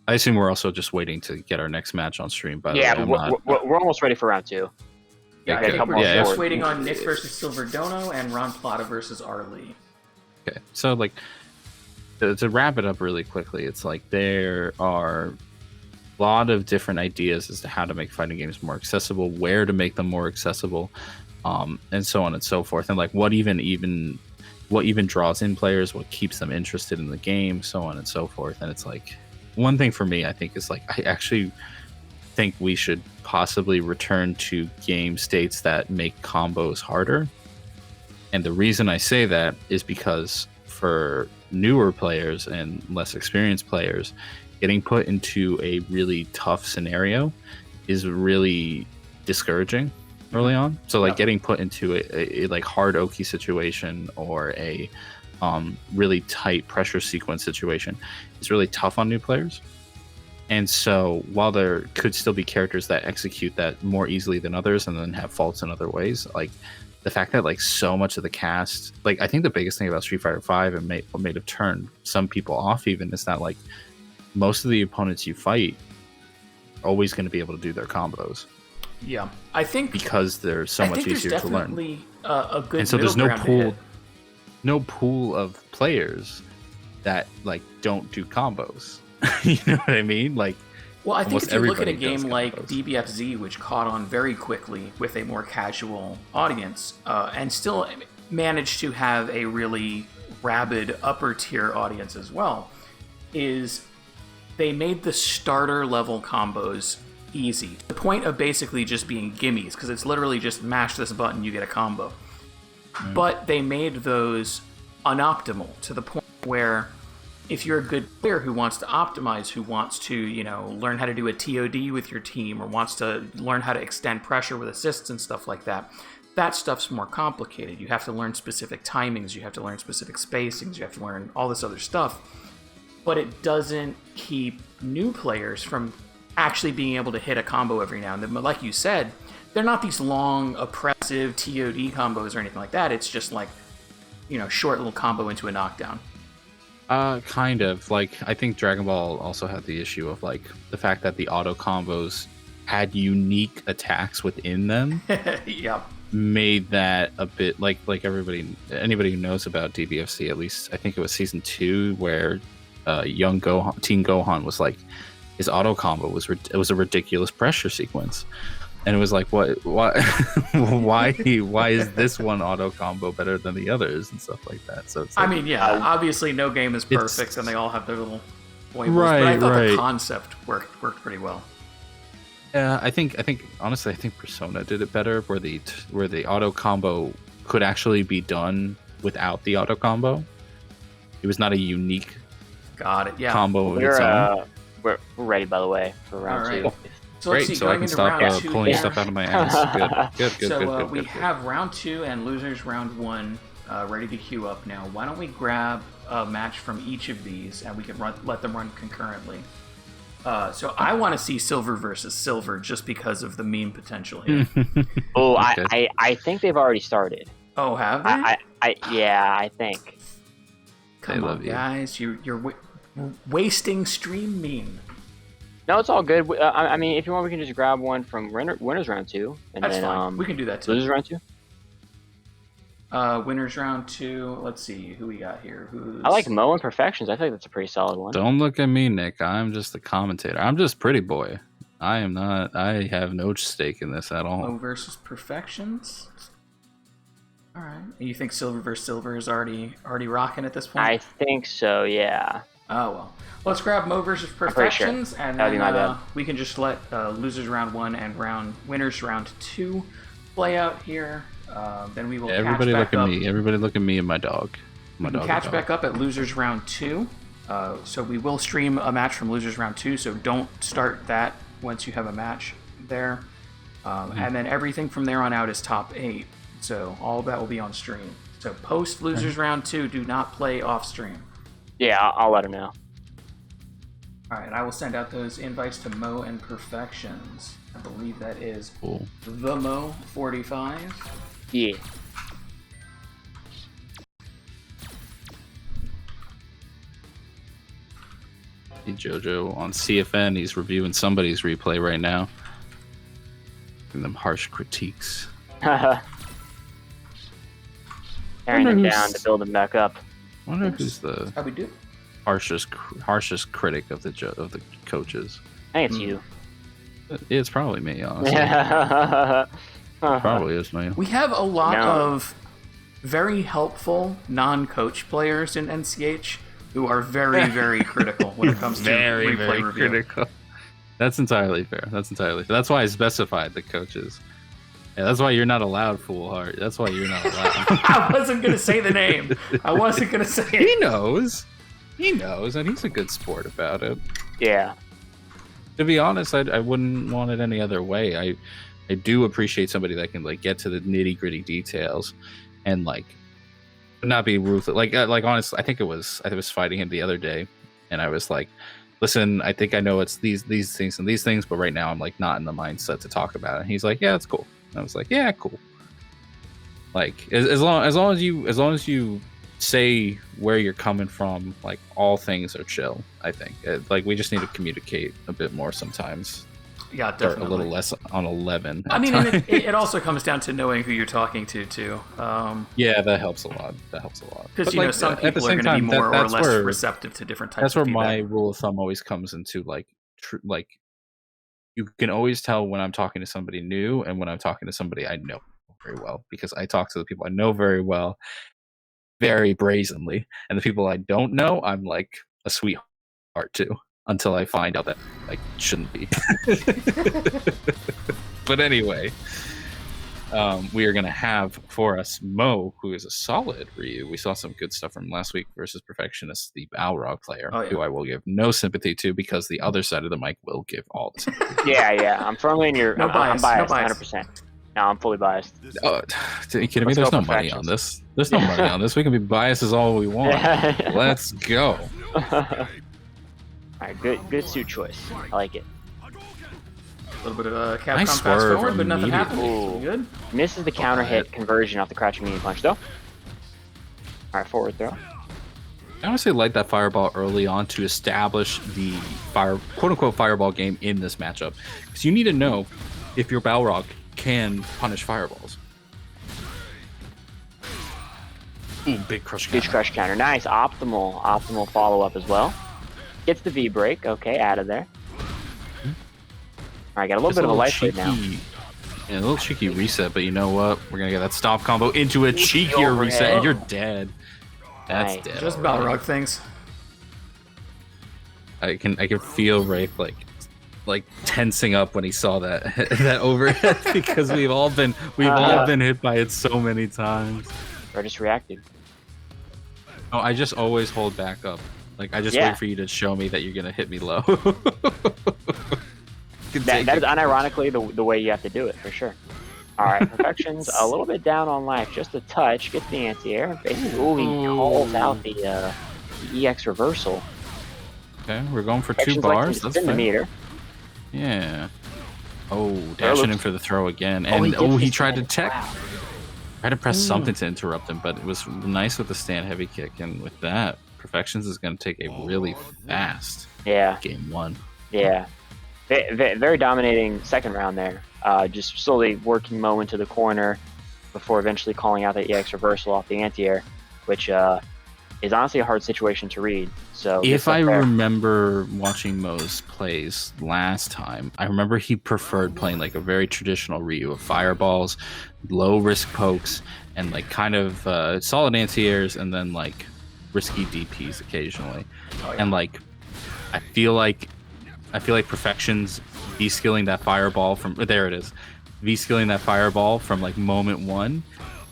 I assume we're also just waiting to get our next match on stream. By the way, we're almost ready for round 2. Yeah, we're just waiting on Nick versus Silver Dono and Ron Plata versus Arlie. Okay, so like to wrap it up really quickly, it's like there are a lot of different ideas as to how to make fighting games more accessible, where to make them more accessible, and so on and so forth, and like what even draws in players, what keeps them interested in the game, so on and so forth. And it's like, one thing for me, I think, is like, I actually think we should possibly return to game states that make combos harder. And the reason I say that is because for newer players and less experienced players, getting put into a really tough scenario is really discouraging early on. So like getting put into a like hard Oki situation or a really tight pressure sequence situation is really tough on new players. And so while there could still be characters that execute that more easily than others and then have faults in other ways, like the fact that like so much of the cast, like I think the biggest thing about Street Fighter V and what may have turned some people off even is that like most of the opponents you fight are always going to be able to do their combos. Yeah, I think because they're so much easier to learn. A good and so there's no pool of players that like don't do combos. You know what I mean? Like, well, I think if you look at a game like DBFZ, which caught on very quickly with a more casual audience, and still managed to have a really rabid upper tier audience as well, is they made the starter level combos easy. The point of basically just being gimmies, because it's literally just mash this button, you get a combo. But they made those unoptimal to the point where if you're a good player who wants to optimize, who wants to, you know, learn how to do a TOD with your team, or wants to learn how to extend pressure with assists and stuff like that, that stuff's more complicated. You have to learn specific timings, you have to learn specific spacings, you have to learn all this other stuff. But it doesn't keep new players from actually being able to hit a combo every now and then. But like you said, they're not these long, oppressive TOD combos or anything like that. It's just like, you know, short little combo into a knockdown. Kind of. Like, I think Dragon Ball also had the issue of, like, the fact that the auto combos had unique attacks within them. Yep. Made that a bit, like anybody who knows about DBFC, at least, I think it was Season 2, where young Gohan, Teen Gohan was, like, his auto combo was a ridiculous pressure sequence. And it was like, why is this one auto combo better than the others and stuff like that? So it's like, I mean, yeah, obviously no game is perfect, and they all have their little foibles. Right, but I thought the concept worked pretty well. Yeah, I think honestly, I think Persona did it better, where the auto combo could actually be done without the auto combo. It was not a unique combo of its own. We're ready, by the way, for round two. So great, so I can stop pulling stuff out of my ass. Good. So we have round 2 and losers round 1 ready to queue up now. Why don't we grab a match from each of these, and we can let them run concurrently. So I want to see Silver versus Silver just because of the meme potential here. Okay. I think they've already started. Oh, have they? I think. Come on, guys. You're wasting stream meme. No, it's all good. I mean, if you want, we can just grab one from winners round 2, and that's then fine. We can do that too. Losers round 2. Winners round 2. Let's see who we got here. I like Mo and Perfections. I think that's a pretty solid one. Don't look at me, Nick. I'm just the commentator. I'm just Pretty Boy. I am not. I have no stake in this at all. Mo versus Perfections. All right. You think Silver versus Silver is already rocking at this point? I think so. Yeah. Oh well. Let's grab Mo versus Perfections, sure. and then we can just let losers round 1 and winners round 2 play out here. Then we will. Everybody look at me. Everybody look at me and my dog. Catch back up at losers round 2. So we will stream a match from losers round 2. So don't start that once you have a match there. And then everything from there on out is top 8. So all of that will be on stream. So post losers round 2, do not play off stream. Yeah, I'll let him know. All right, I will send out those invites to Mo and Perfections. I believe that is the Mo 45. Yeah. Hey, Jojo on CFN. He's reviewing somebody's replay right now. Giving them harsh critiques. Tearing them down to build them back up. I wonder who's the How we do? harshest critic of the coaches. I think it's you. It's probably me, honestly. Probably is me. We have a lot of very helpful non-coach players in NCH who are very, very critical when it comes to replay review. Critical. That's entirely fair. That's why I specified the coaches. Yeah, that's why you're not allowed, Foolheart. That's why you're not allowed. I wasn't gonna say the name. I wasn't gonna say it. He knows. He knows, and he's a good sport about it. Yeah. To be honest, I wouldn't want it any other way. I do appreciate somebody that can like get to the nitty gritty details, and like not be ruthless. Like honestly, I was fighting him the other day, and I was like, listen, I think I know it's these things and these things, but right now I'm like not in the mindset to talk about it. And he's like, yeah, that's cool. And I was like, yeah, cool. Like as long as you say where you're coming from, like all things are chill. I think like we just need to communicate a bit more sometimes. Yeah, definitely. Or a little less on 11. I mean, and it also comes down to knowing who you're talking to too. Yeah, that helps a lot. Because you know, some people are going to be more or less receptive to different types. That's where of feedback. my rule of thumb always comes into like you can always tell when I'm talking to somebody new and when I'm talking to somebody I know very well, because I talk to the people I know very well, very brazenly, and the people I don't know, I'm like a sweetheart to, until I find out that I shouldn't be. But anyway, we are going to have for us Mo, who is a solid Ryu. We saw some good stuff from last week versus Perfectionist, the Balrog player, who I will give no sympathy to, because the other side of the mic will give all the sympathy. Yeah. I'm firmly in your... I'm biased, 100%. No, I'm fully biased. Oh, are you kidding me? There's no money on this. There's no money on this. We can be biased as all we want. Let's go. All right, good suit choice. I like it. A little bit of Capcom fast forward, but nothing happened. Good. Misses the counter hit conversion off the crouching medium punch, though. All right, forward throw. I honestly like that fireball early on to establish the quote-unquote fireball game in this matchup, because you need to know if your Balrog can punish fireballs. Ooh, big crush counter. Huge crush counter. Nice. Optimal follow-up as well. Gets the V-break. Okay, out of there. Alright, got a little bit of a life lead now. Yeah, a little cheeky reset, but you know what? We're going to get that stomp combo into a cheekier reset, and you're dead. That's dead. Just Balrog things. I can feel Wraith like tensing up when he saw that overhead, because we've all been hit by it so many times. Or just reacted. Oh, I just always hold back up. Like I just wait for you to show me that you're gonna hit me low. That is unironically the way you have to do it, for sure. All right, Perfection's a little bit down on life, just a touch. Gets the anti-air. Ooh, he calls out the EX reversal. Okay, we're going for 2 bars. That's in the meter. Yeah. Oh, dashing in for the throw again. And he tried to tech. Wow. Tried to press something to interrupt him, but it was nice with the stand heavy kick. And with that, Perfections is going to take a really fast game 1. Yeah. Very dominating second round there. Just slowly working Mo into the corner before eventually calling out the EX reversal off the anti-air, which is honestly a hard situation to read. So if I remember watching Mo's plays last time, I remember he preferred playing like a very traditional Ryu of fireballs, low risk pokes, and like kind of solid anti-airs, and then like risky DPs occasionally. And like I feel like Perfection's V-skilling that fireball from V-skilling that fireball from like moment 1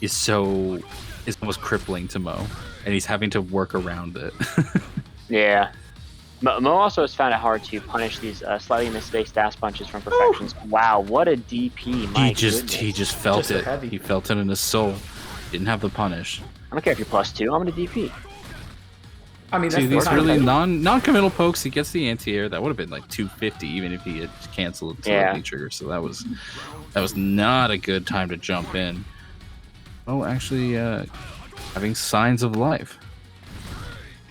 is almost crippling to Mo, and he's having to work around it. Yeah. Mo also has found it hard to punish these slightly misspaced dash punches from Perfections. Wow, what a DP! He just felt it. He felt it in his soul. Didn't have the punish. I don't care if you're +2. I'm gonna DP. I mean, these really non-committal pokes. He gets the anti-air. That would have been like 250 even if he had canceled the trigger. So that was not a good time to jump in. Oh, actually, having signs of life.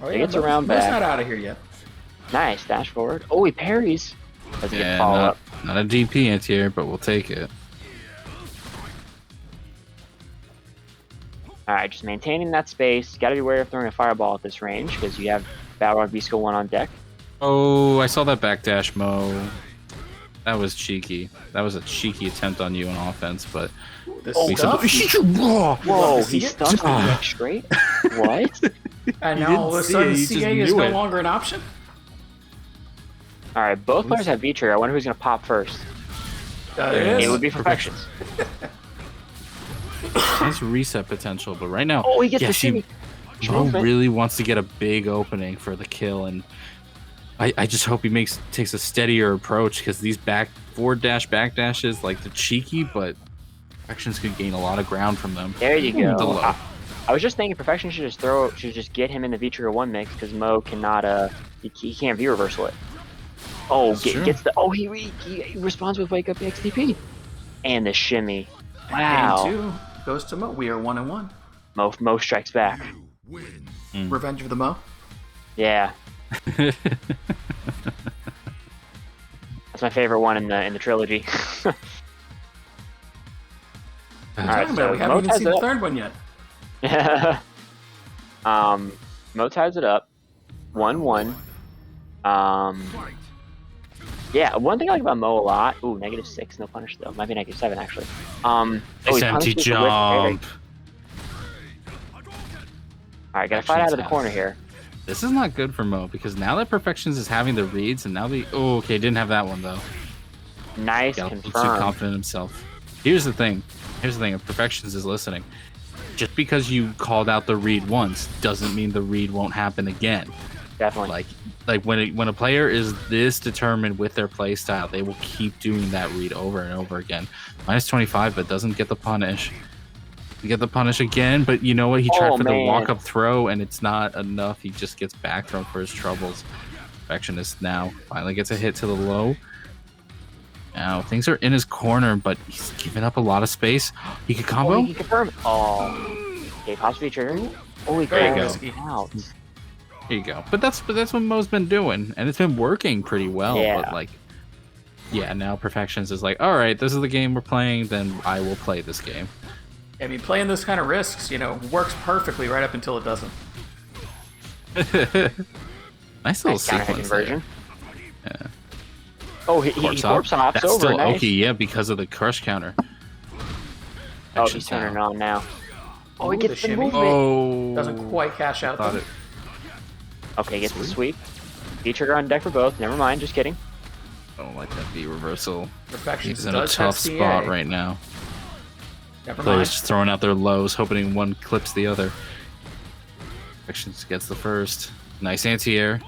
He gets around back. That's not out of here yet. Nice dash forward. Oh, he parries. Doesn't get follow up. Not a DP anti-air, but we'll take it. Alright, just maintaining that space. Gotta be wary of throwing a fireball at this range, because you have Balrog V-Skill 1 on deck. Oh, I saw that backdash, Mo. That was cheeky. That was a cheeky attempt on you on offense, but... Whoa, he stunned me straight? What? And now all of a sudden CA is no longer an option? Alright, both players have V-Trigger. I wonder who's gonna pop first. It would be Perfections. has reset potential, but right now, Oh, he gets the shimmy. Mo really wants to get a big opening for the kill, and I just hope he takes a steadier approach, because these forward dash, back dashes, like, they're cheeky, but Perfections could gain a lot of ground from them. There you go. I was just thinking Perfection should just get him in the V-Trigger 1 mix, because Mo cannot, he can't V-reversal it. Oh, gets the, oh, he responds with Wake Up XTP. And the shimmy. Wow. Game 2 goes to Mo. We are 1-1. Mo strikes back. Revenge of the Mo? Yeah. That's my favorite one in the trilogy. Alright, so we haven't even seen the third one yet. Mo ties it up. 1-1. Yeah, one thing I like about Mo a lot. Ooh, -6, no punish though. Might be -7 actually. Nice empty jump. Alright, gotta fight out of the corner here. This is not good for Mo, because now that Perfections is having the reads, and now oh, okay, didn't have that one though. Nice, confirmed. Too confident in himself. Here's the thing. If Perfections is listening, just because you called out the read once doesn't mean the read won't happen again. Definitely. Like when a player is this determined with their play style, they will keep doing that read over and over again. -25, but doesn't get the punish. You get the punish again, but you know what? He tried for the walk-up throw, and it's not enough. He just gets back thrown for his troubles. Perfectionist now finally gets a hit to the low. Now things are in his corner, but he's giving up a lot of space. He could combo. Oh, he can confirm. Oh, okay, pops feature. Oh, he goes out. There you go. But that's what Mo's been doing, and it's been working pretty well. Yeah. But like, yeah, now Perfections is like, all right, this is the game we're playing. Then I will play this game. I mean, playing those kind of risks, works perfectly right up until it doesn't. Nice little sequence version. Yeah. Oh, he corpse hops That's over. Still nice. okay, yeah, because of the crush counter. Oh, he's turning it on now. Oh, he gets the movement. Oh, doesn't quite cash out though. Okay, gets the sweep. V-trigger on deck for both. Never mind, just kidding. I don't like that V reversal. Perfections He's in a tough spot right now. Never Players just throwing out their lows, hoping one clips the other. Perfections gets the first. Nice anti-air.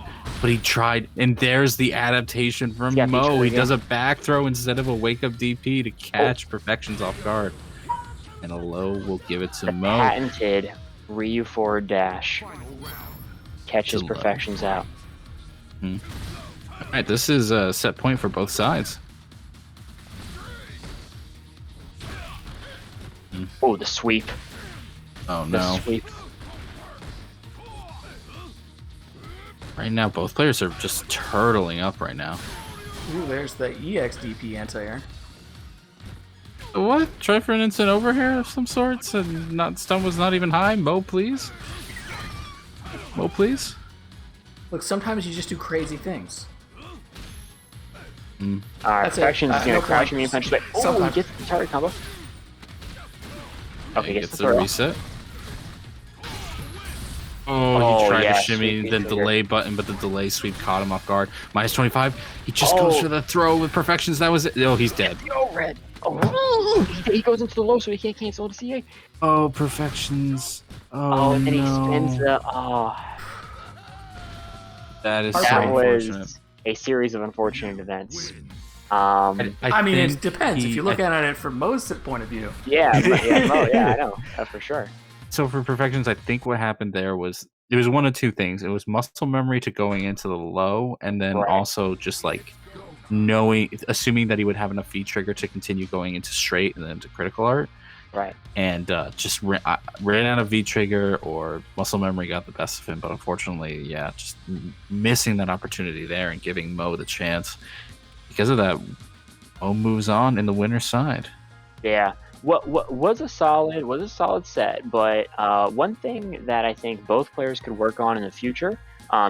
But he tried, and there's the adaptation from Mo. He does a back throw instead of a wake-up DP to catch Perfections off guard. And a low will give it to Mo. Patented Ryu forward dash. Catches Perfections out. Alright, this is a set point for both sides. Oh, the sweep. Oh no. The sweep. Right now, both players are just turtling up right now. Ooh, there's the EXDP anti-air. What? Try for an instant overhair of some sorts, and stun was not even high. Mo, please. Mo, please. Look, sometimes you just do crazy things. Alright, Perfections is gonna crash me and punch back. Oh, he gets the target combo. Okay, gets the reset. Oh, he tried to shimmy the delay button, but the delay sweep caught him off guard. -25. He just goes for the throw with Perfections. That was it. Oh, he's dead. Red. Oh, he goes into the low, so he can't cancel the CA. Oh, Perfections. Oh, and then he spins the. Oh. That is so unfortunate. Was a series of unfortunate events. I mean, it depends. If you look at it from Mo's point of view. Yeah, I know. That's for sure. So for Perfections, I think what happened there was one of two things. It was muscle memory to going into the low, and then also just like assuming that he would have enough V-trigger to continue going into straight and then to critical art. Right. And just ran out of V-trigger, or muscle memory got the best of him. But unfortunately, yeah, just missing that opportunity there and giving Mo the chance. Because of that, Mo moves on in the winner's side. Yeah. What was a solid set, but one thing that I think both players could work on in the future,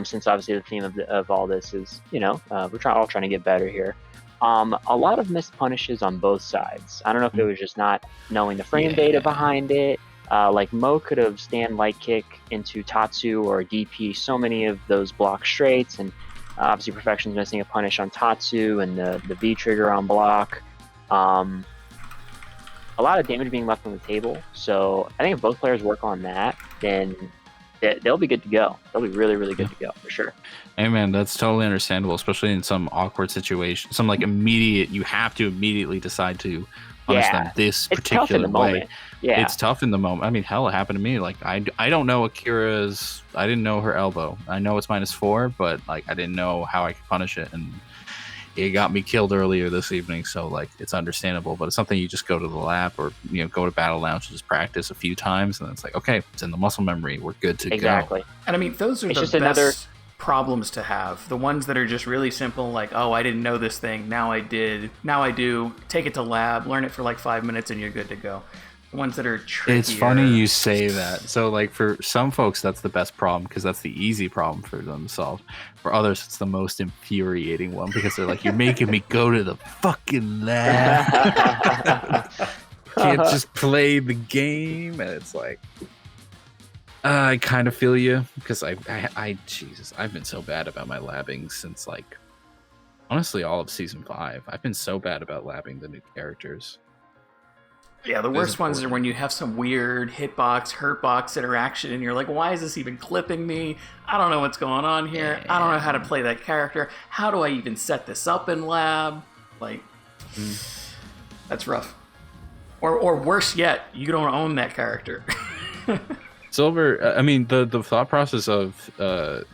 since obviously the theme of all this is, we're all trying to get better here. A lot of missed punishes on both sides. I don't know if it was just not knowing the frame data behind it. Like Mo could have stand light kick into Tatsu or DP so many of those block straights, and obviously Perfection's missing a punish on Tatsu and the V trigger on block. a lot of damage being left on the table. So I think if both players work on that, then they'll be good to go. They'll be really, really good to go for sure. Hey man, that's totally understandable, especially in some awkward situation. Some like immediate, you have to immediately decide to punish them this particular tough in the way. Moment. Yeah, it's tough in the moment. I mean, hell, it happened to me. Like I don't know Akira's. I didn't know her elbow. I know it's -4, but like I didn't know how I could punish it, and it got me killed earlier this evening. So like it's understandable, but it's something you just go to the lab or go to Battle Lounge and just practice a few times, and it's like, okay, it's in the muscle memory. We're good to go. And I mean, those are the best problems to have. The ones that are just really simple, like, oh, I didn't know this thing, now I did, now I do. Take it to lab, learn it for like 5 minutes, and you're good to go. The ones that are trickier. It's funny you say that. So like for some folks, that's the best problem because that's the easy problem for them to solve. For others, it's the most infuriating one because they're like, you're making me go to the fucking lab. Can't just play the game. And it's like, I kind of feel you because Jesus, I've been so bad about my labbing since like, honestly, all of season 5. I've been so bad about labbing the new characters. Yeah, the worst ones are when you have some weird hitbox, hurtbox interaction, and you're like, why is this even clipping me? I don't know what's going on here. I don't know how to play that character. How do I even set this up in lab? Like, that's rough. Or worse yet, you don't own that character. Silver, I mean, the thought process of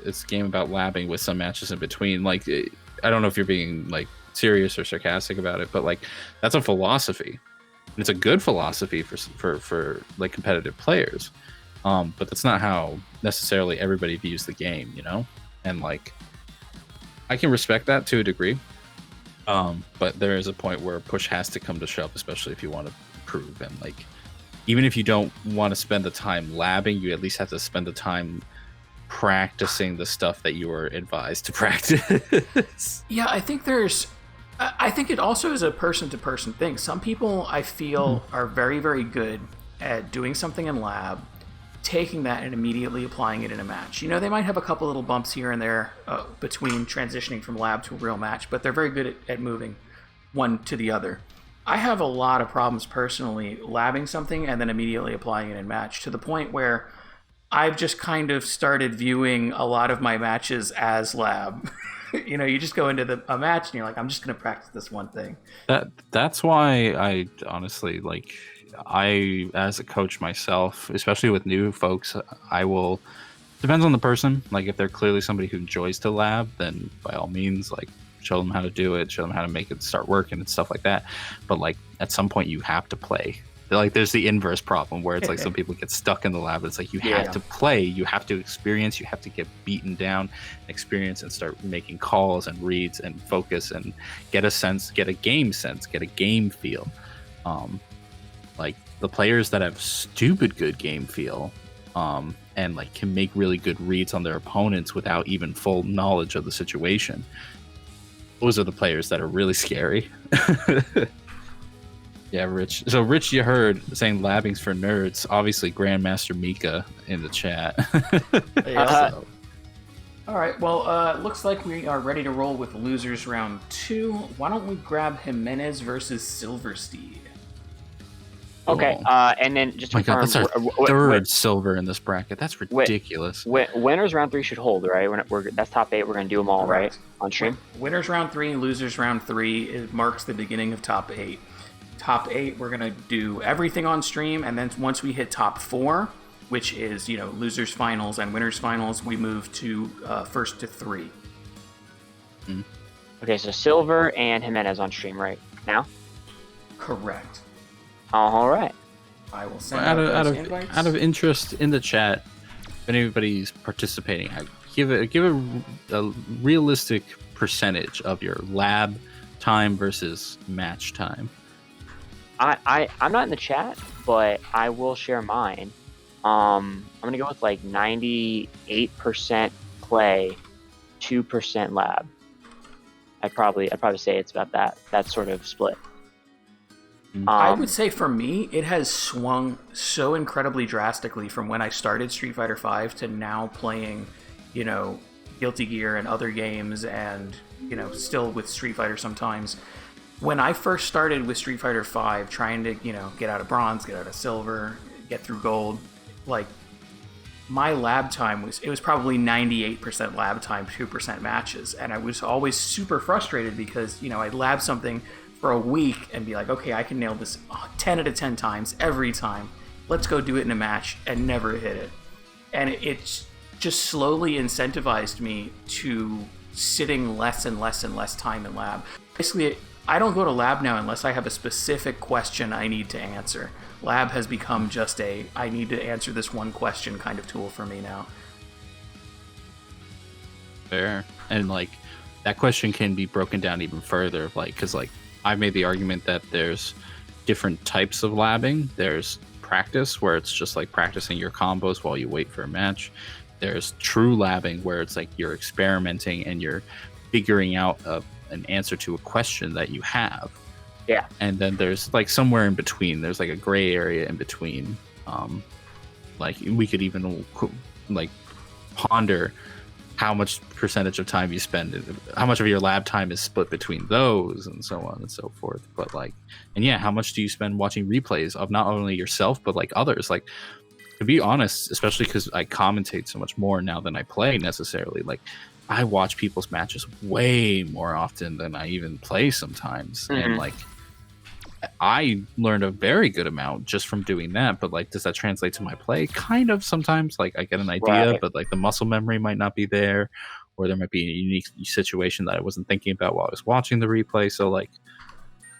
this game about labbing with some matches in between, like, I don't know if you're being, like, serious or sarcastic about it, but, like, that's a philosophy. It's a good philosophy for like competitive players, but that's not how necessarily everybody views the game, And like, I can respect that to a degree, but there is a point where push has to come to shove, especially if you want to improve. And like, even if you don't want to spend the time labbing, you at least have to spend the time practicing the stuff that you were advised to practice. Yeah, I think it also is a person-to-person thing. Some people, I feel, are very, very good at doing something in lab, taking that and immediately applying it in a match. They might have a couple little bumps here and there between transitioning from lab to a real match, but they're very good at moving one to the other. I have a lot of problems personally labbing something and then immediately applying it in match, to the point where I've just kind of started viewing a lot of my matches as lab. You just go into a match and you're like, I'm just going to practice this one thing. That's why I honestly, like, I, as a coach myself, especially with new folks, I will, depends on the person. Like, if they're clearly somebody who enjoys to lab, then by all means, like, show them how to do it, show them how to make it start working and stuff like that. But like, at some point you have to play. Like, there's the inverse problem where it's like some people get stuck in the lab. It's like you have to play, you have to experience, you have to get beaten down, experience, and start making calls and reads and focus and get a sense, get a game sense, get a game feel. Like, the players that have stupid good game feel and like can make really good reads on their opponents without even full knowledge of the situation, those are the players that are really scary. Yeah, Rich. So, Rich, you heard saying labbing's for nerds. Obviously, Grandmaster Mika in the chat. All right. Well, looks like we are ready to roll with losers round 2. Why don't we grab Jimenez versus Silversteed? Okay. And then just to confirm, that's our third silver in this bracket. That's ridiculous. Winners round 3 should hold, right? That's top 8. We're gonna do them all, right, on stream. Winners round 3 and losers round 3. It marks the beginning of top 8. Top 8, we're gonna do everything on stream, and then once we hit top 4, which is losers finals and winners finals, we move to first to 3. Okay, so Silver and Jimenez on stream right now. Correct. All right. I will send out invites. Out of interest in the chat, if anybody's participating, give a realistic percentage of your lab time versus match time. I'm not in the chat, but I will share mine. I'm gonna go with like 98% play, 2% lab. I'd probably say it's about that sort of split. I would say for me, it has swung so incredibly drastically from when I started Street Fighter V to now playing, Guilty Gear and other games, and still with Street Fighter sometimes. when I first started with Street Fighter V, trying to, get out of bronze, get out of silver, get through gold, like, my lab time was probably 98% lab time, 2% matches. And I was always super frustrated because, I'd lab something for a week and be like, okay, I can nail this 10 out of 10 times every time. Let's go do it in a match, and never hit it. And it just slowly incentivized me to sitting less and less and less time in lab. Basically, I don't go to lab now unless I have a specific question I need to answer. Lab has become just I need to answer this one question kind of tool for me now. Fair. And like that question can be broken down even further, like, because like I've made the argument that there's different types of labbing. There's practice, where it's just like practicing your combos while you wait for a match. There's true labbing, where it's like you're experimenting and you're figuring out an answer to a question that you have. Yeah. And then there's like somewhere in between. There's like a gray area in between. Like we could even like ponder how much percentage of time you spend, how much of your lab time is split between those, and so on and so forth. But like, and yeah, how much do you spend watching replays of not only yourself but like others? Like, to be honest, especially because I commentate so much more now than I play necessarily, like I watch people's matches way more often than I even play sometimes. Mm-hmm. And like I learned a very good amount just from doing that. But like, does that translate to my play? Kind of sometimes. Like I get an idea, right, but like the muscle memory might not be there, or there might be a unique situation that I wasn't thinking about while I was watching the replay. So like,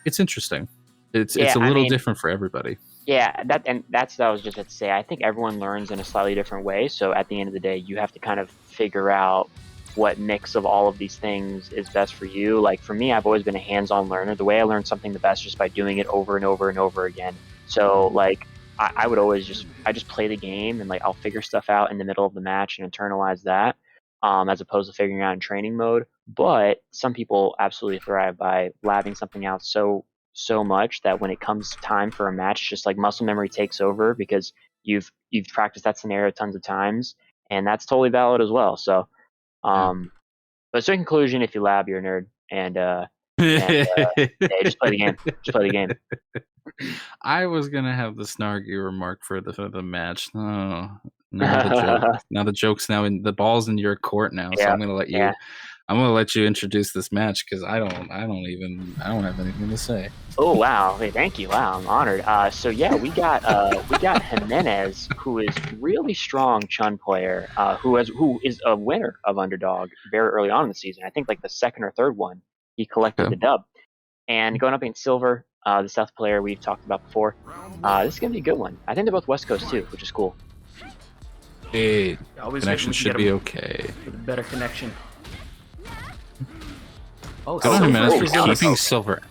it's interesting. It's a little different for everybody. Yeah, that's what I was just about to say. I think everyone learns in a slightly different way. So at the end of the day, you have to kind of figure out what mix of all of these things is best for you. Like for me, I've always been a hands-on learner. The way I learn something the best is just by doing it over and over and over again. So like I would always just play the game, and like I'll figure stuff out in the middle of the match and internalize that, as opposed to figuring out in training mode. But some people absolutely thrive by labbing something out so much that when it comes time for a match, just like muscle memory takes over because you've practiced that scenario tons of times, and that's totally valid as well. So but so in conclusion, if you lab, you're a nerd, and yeah, just play the game. Just play the game. I was gonna have the snarky remark for the match. Oh, now the joke. Now the joke's now in the ball's in your court now. So I'm gonna let you. Yeah. I'm gonna let you introduce this match because I don't have anything to say. Oh wow! Hey, thank you. Wow, I'm honored. So yeah, we got Jimenez, who is really strong Chun player, who is a winner of Underdog very early on in the season. I think like the second or third one he collected the dub, and going up against Silver, the South player we've talked about before. This is gonna be a good one. I think they're both West Coast too, which is cool. Hey, connection should be okay. Better connection. Oh, keeping Silver.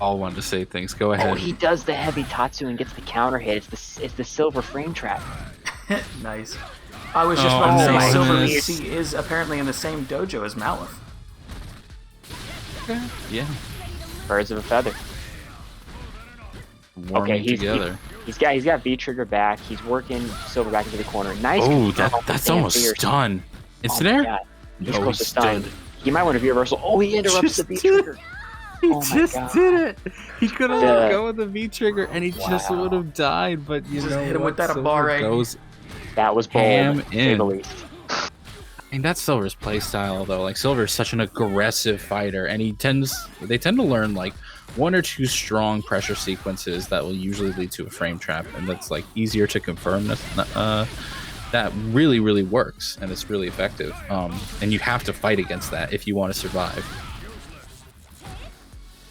All wanted to say things. Go ahead. Oh, he does the heavy Tatsu and gets the counter hit. It's the Silver frame trap. Nice. I was just about to say Silver is apparently in the same dojo as Malif. Yeah. Birds of a feather. Warming together. He's got V trigger back. He's working Silver back into the corner. Nice. Oh, that's almost done. It's there. He's close to stun. He might want to be reversal. Oh, he interrupts the V trigger. He just did it. He could have let go of the V trigger, and he just would have died. But you know, hit him with that Abare. That was bold. I mean, that's Silver's playstyle, though. Like Silver is such an aggressive fighter, and they tend to learn like one or two strong pressure sequences that will usually lead to a frame trap, and that's like easier to confirm. That really, really works, and it's really effective. And you have to fight against that if you want to survive.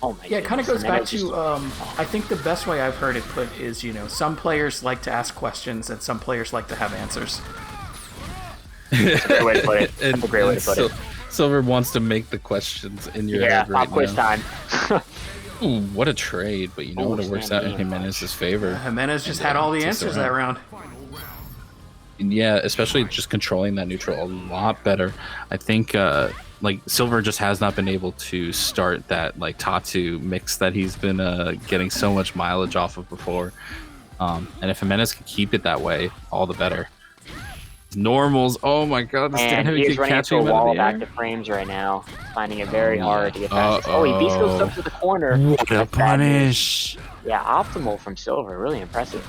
Oh my it kind of goes back to, I think the best way I've heard it put is, some players like to ask questions and some players like to have answers. That's a great way to put it. That's a great way to put it. Silver wants to make the questions in your head right now. Quiz time. Ooh, what a trade, but you know what, it works out in Jimenez's favor. Jimenez just had all the answers that round. Yeah, especially just controlling that neutral a lot better. I think like Silver just has not been able to start that like Tatsu mix that he's been getting so much mileage off of before. And if Jimenez can keep it that way, all the better. normals. Oh my god, this And heavy he's kick running into catching a him out wall of of the air. active frames right now, finding it very hard to get Uh-oh. past this. Oh, he beast goes up to the corner. What a That's bad punish! news. Yeah, optimal from Silver. Really impressive.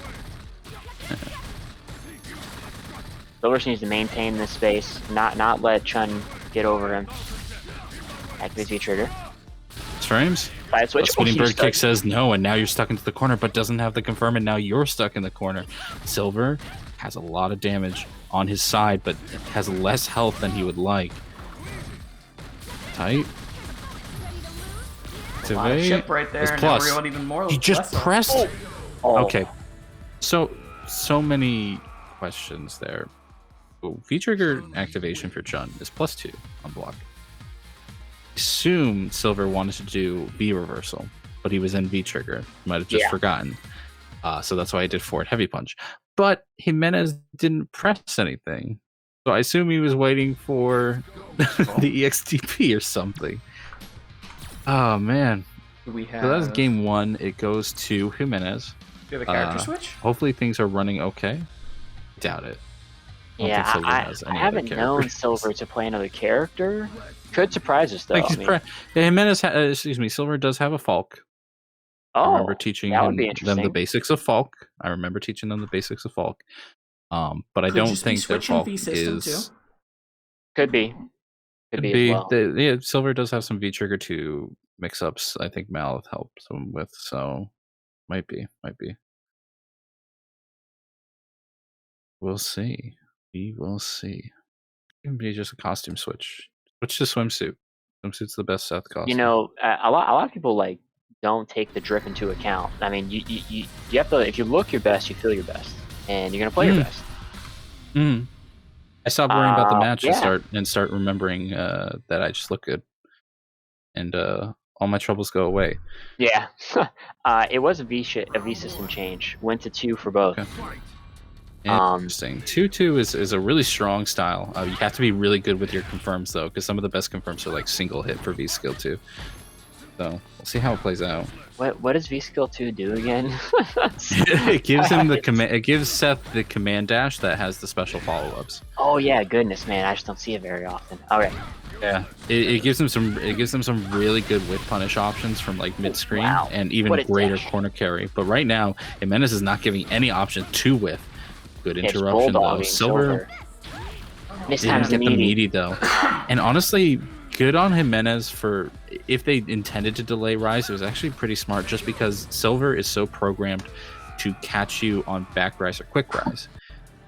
Silver needs to maintain this space, not let Chun get over him. Activate V-trigger. Frames? Side switch. Spinning bird kick says no, and now you're stuck into the corner, but doesn't have the confirm, and now you're stuck in the corner. Silver has a lot of damage on his side, but has less health than he would like. Tight. Chip right there, and plus. everyone even more. He just pressed. Oh. Okay. So many questions there. V-trigger activation for Chun is +2 on block. Assume Silver wanted to do V reversal, but he was in V-trigger. Might have just forgotten. So that's why I did forward heavy punch. But Jimenez didn't press anything. So I assume he was waiting for the EXTP or something. Oh, man. We have... So that's game 1. It goes to Jimenez. Do you have a character switch? Hopefully things are running okay. Doubt it. Yeah, I haven't known Silver to play another character. Could surprise us, though. Jimenez, Silver does have a Falk. I remember teaching them the basics of Falk. But I don't think their Falk is... Could be. Could be as well. Silver does have some V-Trigger 2 mix-ups. I think Malith helps him with, so might be. We'll see. We will see. It can be just a costume switch. Switch to swimsuit. Swimsuit's the best Seth costume. You know, a lot of people don't take the drip into account. I mean, you have to. If you look your best, you feel your best, and you're gonna play your best. I stopped worrying about the match and start remembering that I just look good, and all my troubles go away. Yeah, it was a V system change. Went to 2 for both. Okay. Interesting. 2-2 is a really strong style. You have to be really good with your confirms though, because some of the best confirms are like single hit for V skill 2. So we'll see how it plays out. What does V skill 2 do again? It gives him the command. It gives Seth the command dash that has the special follow ups. Oh yeah, goodness man, I just don't see it very often. Okay. Yeah, it gives him some. It gives him some really good whip punish options from like mid screen and even greater corner carry. But right now, Jimenez is not giving any option to whip. Good interruption though. Silver didn't get the meaty though, and honestly, good on Jimenez for if they intended to delay rise. It was actually pretty smart, just because Silver is so programmed to catch you on back rise or quick rise.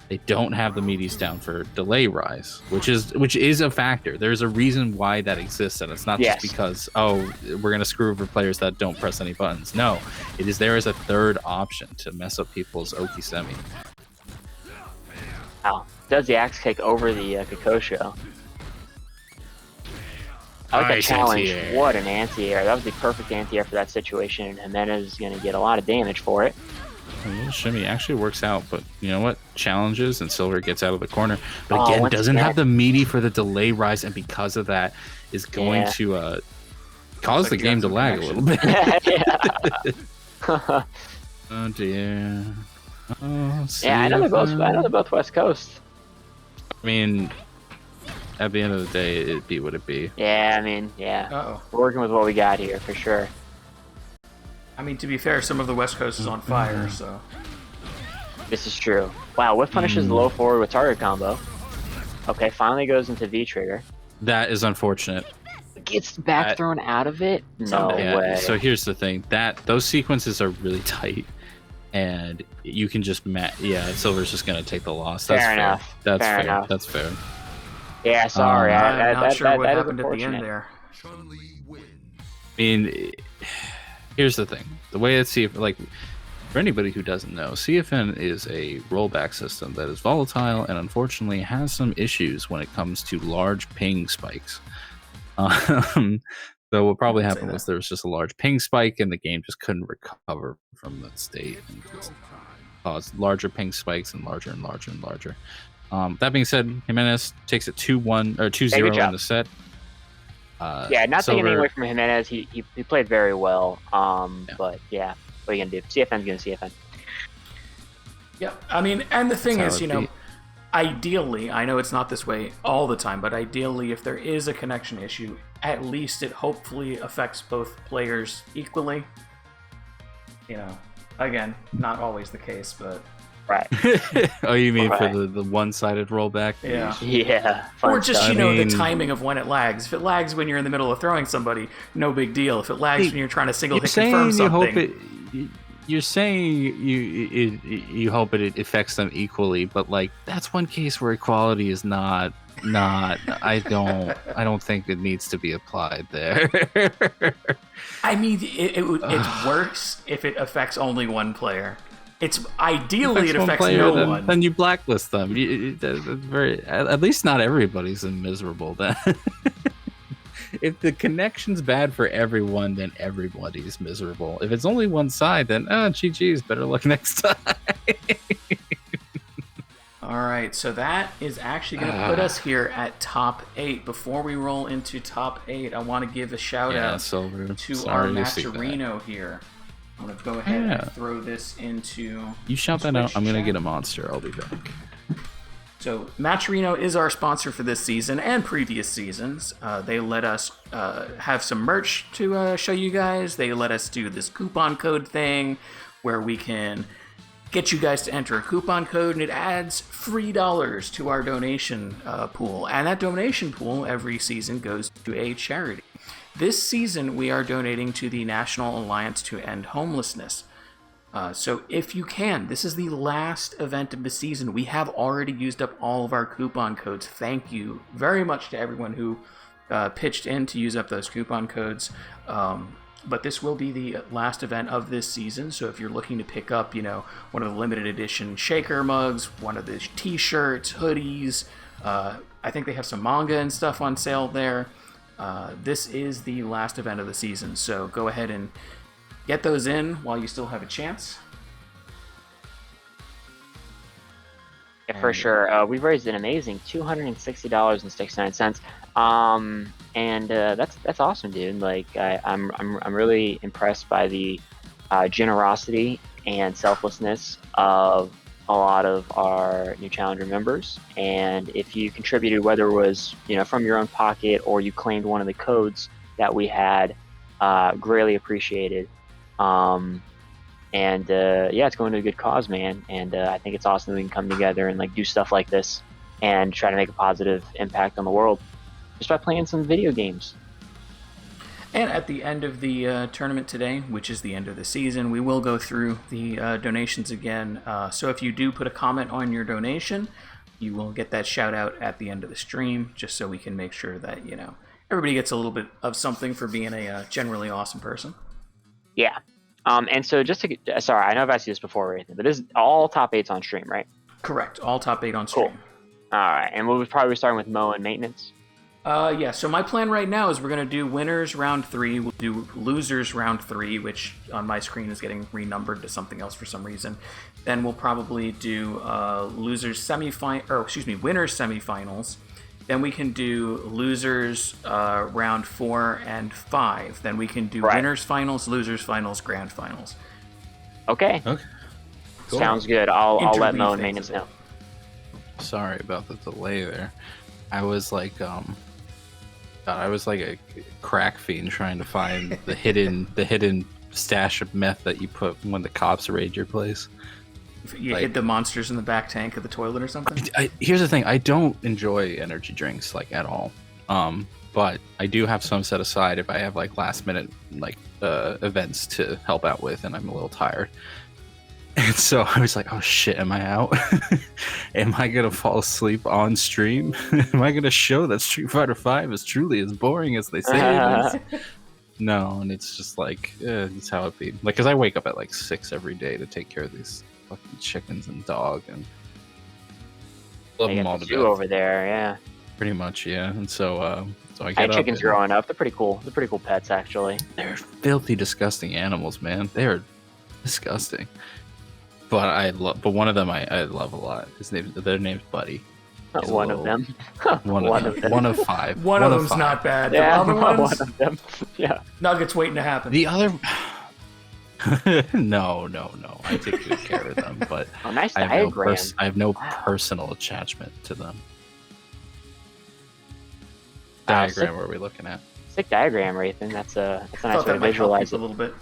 They don't have the meaties down for delay rise, which is a factor. There's a reason why that exists, and it's not just because we're gonna screw over players that don't press any buttons. No, it is there as a third option to mess up people's Oki semi. Wow. Does the axe kick over the Kokosho. I like that challenge. Anti-air. What an anti-air. That was the perfect anti-air for that situation, and Jimenez is going to get a lot of damage for it. Shimmy actually works out, but you know what? Challenges, and Silver gets out of the corner. But again, doesn't have the meaty for the delay rise, and because of that, is going to cause the game to lag a little bit. Oh dear. I know they're both West Coast. I mean, at the end of the day, it'd be what it be. Yeah, I mean, we're working with what we got here for sure. I mean, to be fair, some of the West Coast is on fire, so. This is true. Wow, whiff punishes the low forward with target combo. Okay, finally goes into V trigger. That is unfortunate. Gets back thrown out of it? No way. So here's the thing: those sequences are really tight. And you can just Silver's just gonna take the loss. That's fair enough. That's fair enough. That's fair. Yeah, sorry. I'm not sure what happened at the end there. I mean, here's the thing: the way it's for anybody who doesn't know, CFN is a rollback system that is volatile and unfortunately has some issues when it comes to large ping spikes. So what probably happened was there was just a large ping spike and the game just couldn't recover from that state and just caused larger ping spikes and larger and larger and larger. That being said, Jimenez takes it 2-1 or 2-0 in the set. Not taking anything away from Jimenez. He played very well. But what are you gonna do? CFN's gonna CFN. Yeah, I mean, and the thing is, ideally, I know it's not this way all the time, but ideally, if there is a connection issue, at least it hopefully affects both players equally. You know, again, not always the case, but... Right. Oh, you mean for the one-sided rollback? Yeah. Yeah. Or just, the timing of when it lags. If it lags when you're in the middle of throwing somebody, no big deal. If it lags when you're trying to single hit confirm something... You're saying you hope it affects them equally, but like that's one case where equality is not. I don't think it needs to be applied there. I mean, it's worse if it affects only one player. It's ideally it affects no one. Then you blacklist them. At least not everybody's miserable then. If the connection's bad for everyone, then everybody's miserable. If it's only one side, then GG's, better luck next time. All right, so that is actually going to put us here at top 8. Before we roll into top 8, I want to give a shout out to our Matcherino here. I'm going to go ahead and throw this into... You shout that out. I'm going to get a monster. I'll be back. So Matcherino is our sponsor for this season and previous seasons. They let us have some merch to show you guys. They let us do this coupon code thing where we can get you guys to enter a coupon code, and it adds $3 to our donation pool. And that donation pool every season goes to a charity. This season, we are donating to the National Alliance to End Homelessness. So if you can, this is the last event of the season. We have already used up all of our coupon codes. Thank you very much to everyone who pitched in to use up those coupon codes. But this will be the last event of this season. So if you're looking to pick up, one of the limited edition shaker mugs, one of the t-shirts, hoodies, I think they have some manga and stuff on sale there. This is the last event of the season. So go ahead and get those in while you still have a chance. Yeah, for sure. We've raised an amazing $260.69. And that's awesome, dude. Like I'm really impressed by the generosity and selflessness of a lot of our new Challenger members. And if you contributed, whether it was from your own pocket or you claimed one of the codes that we had, greatly appreciated. It's going to a good cause, man. And I think it's awesome that we can come together and do stuff like this and try to make a positive impact on the world just by playing some video games. And at the end of the tournament today, which is the end of the season, we will go through the donations again. So if you do put a comment on your donation, you will get that shout out at the end of the stream, just so we can make sure that everybody gets a little bit of something for being a generally awesome person. Yeah. And so sorry, I know I've asked you this before or anything, but this is all top 8's on stream, right? Correct. All top 8 on stream. Cool. All right. And we'll probably be starting with Mo and maintenance. Yeah, so my plan right now is we're going to do winners round 3, we'll do losers round 3, which on my screen is getting renumbered to something else for some reason. Then we'll probably do winners semifinals. Then we can do losers round 4 and 5. Then we can do winners finals, losers finals, grand finals. Okay. Cool. Sounds good. I'll let Mo and maintenance know. Sorry about the delay there. I was like a crack fiend trying to find the hidden stash of meth that you put when the cops raid your place. You hid the monsters in the back tank of the toilet or something? Here's the thing. I don't enjoy energy drinks at all. But I do have some set aside if I have last minute events to help out with and I'm a little tired. And so I was like, oh shit, am I out? Am I going to fall asleep on stream? Am I going to show that Street Fighter V is truly as boring as they say it is? No, and it's just it's how it be. Because I wake up at 6 every day to take care of these fucking chickens and dog and love them all to death. Over there, yeah. Pretty much, yeah. And so I get up. Chickens growing up. They're pretty cool. They're pretty cool pets, actually. They're filthy, disgusting animals, man. They are disgusting. But one of them I love a lot. Their name's Buddy. One of them. One of 5. One of them's not bad. Yeah, the other ones, one of them. Yeah. Nuggets waiting to happen. The other No. I take good care of them, but nice I diagram. have no personal attachment to them. Diagram, what are we looking at? Sick diagram, Rathan. That's a nice way to might help visualize a little bit.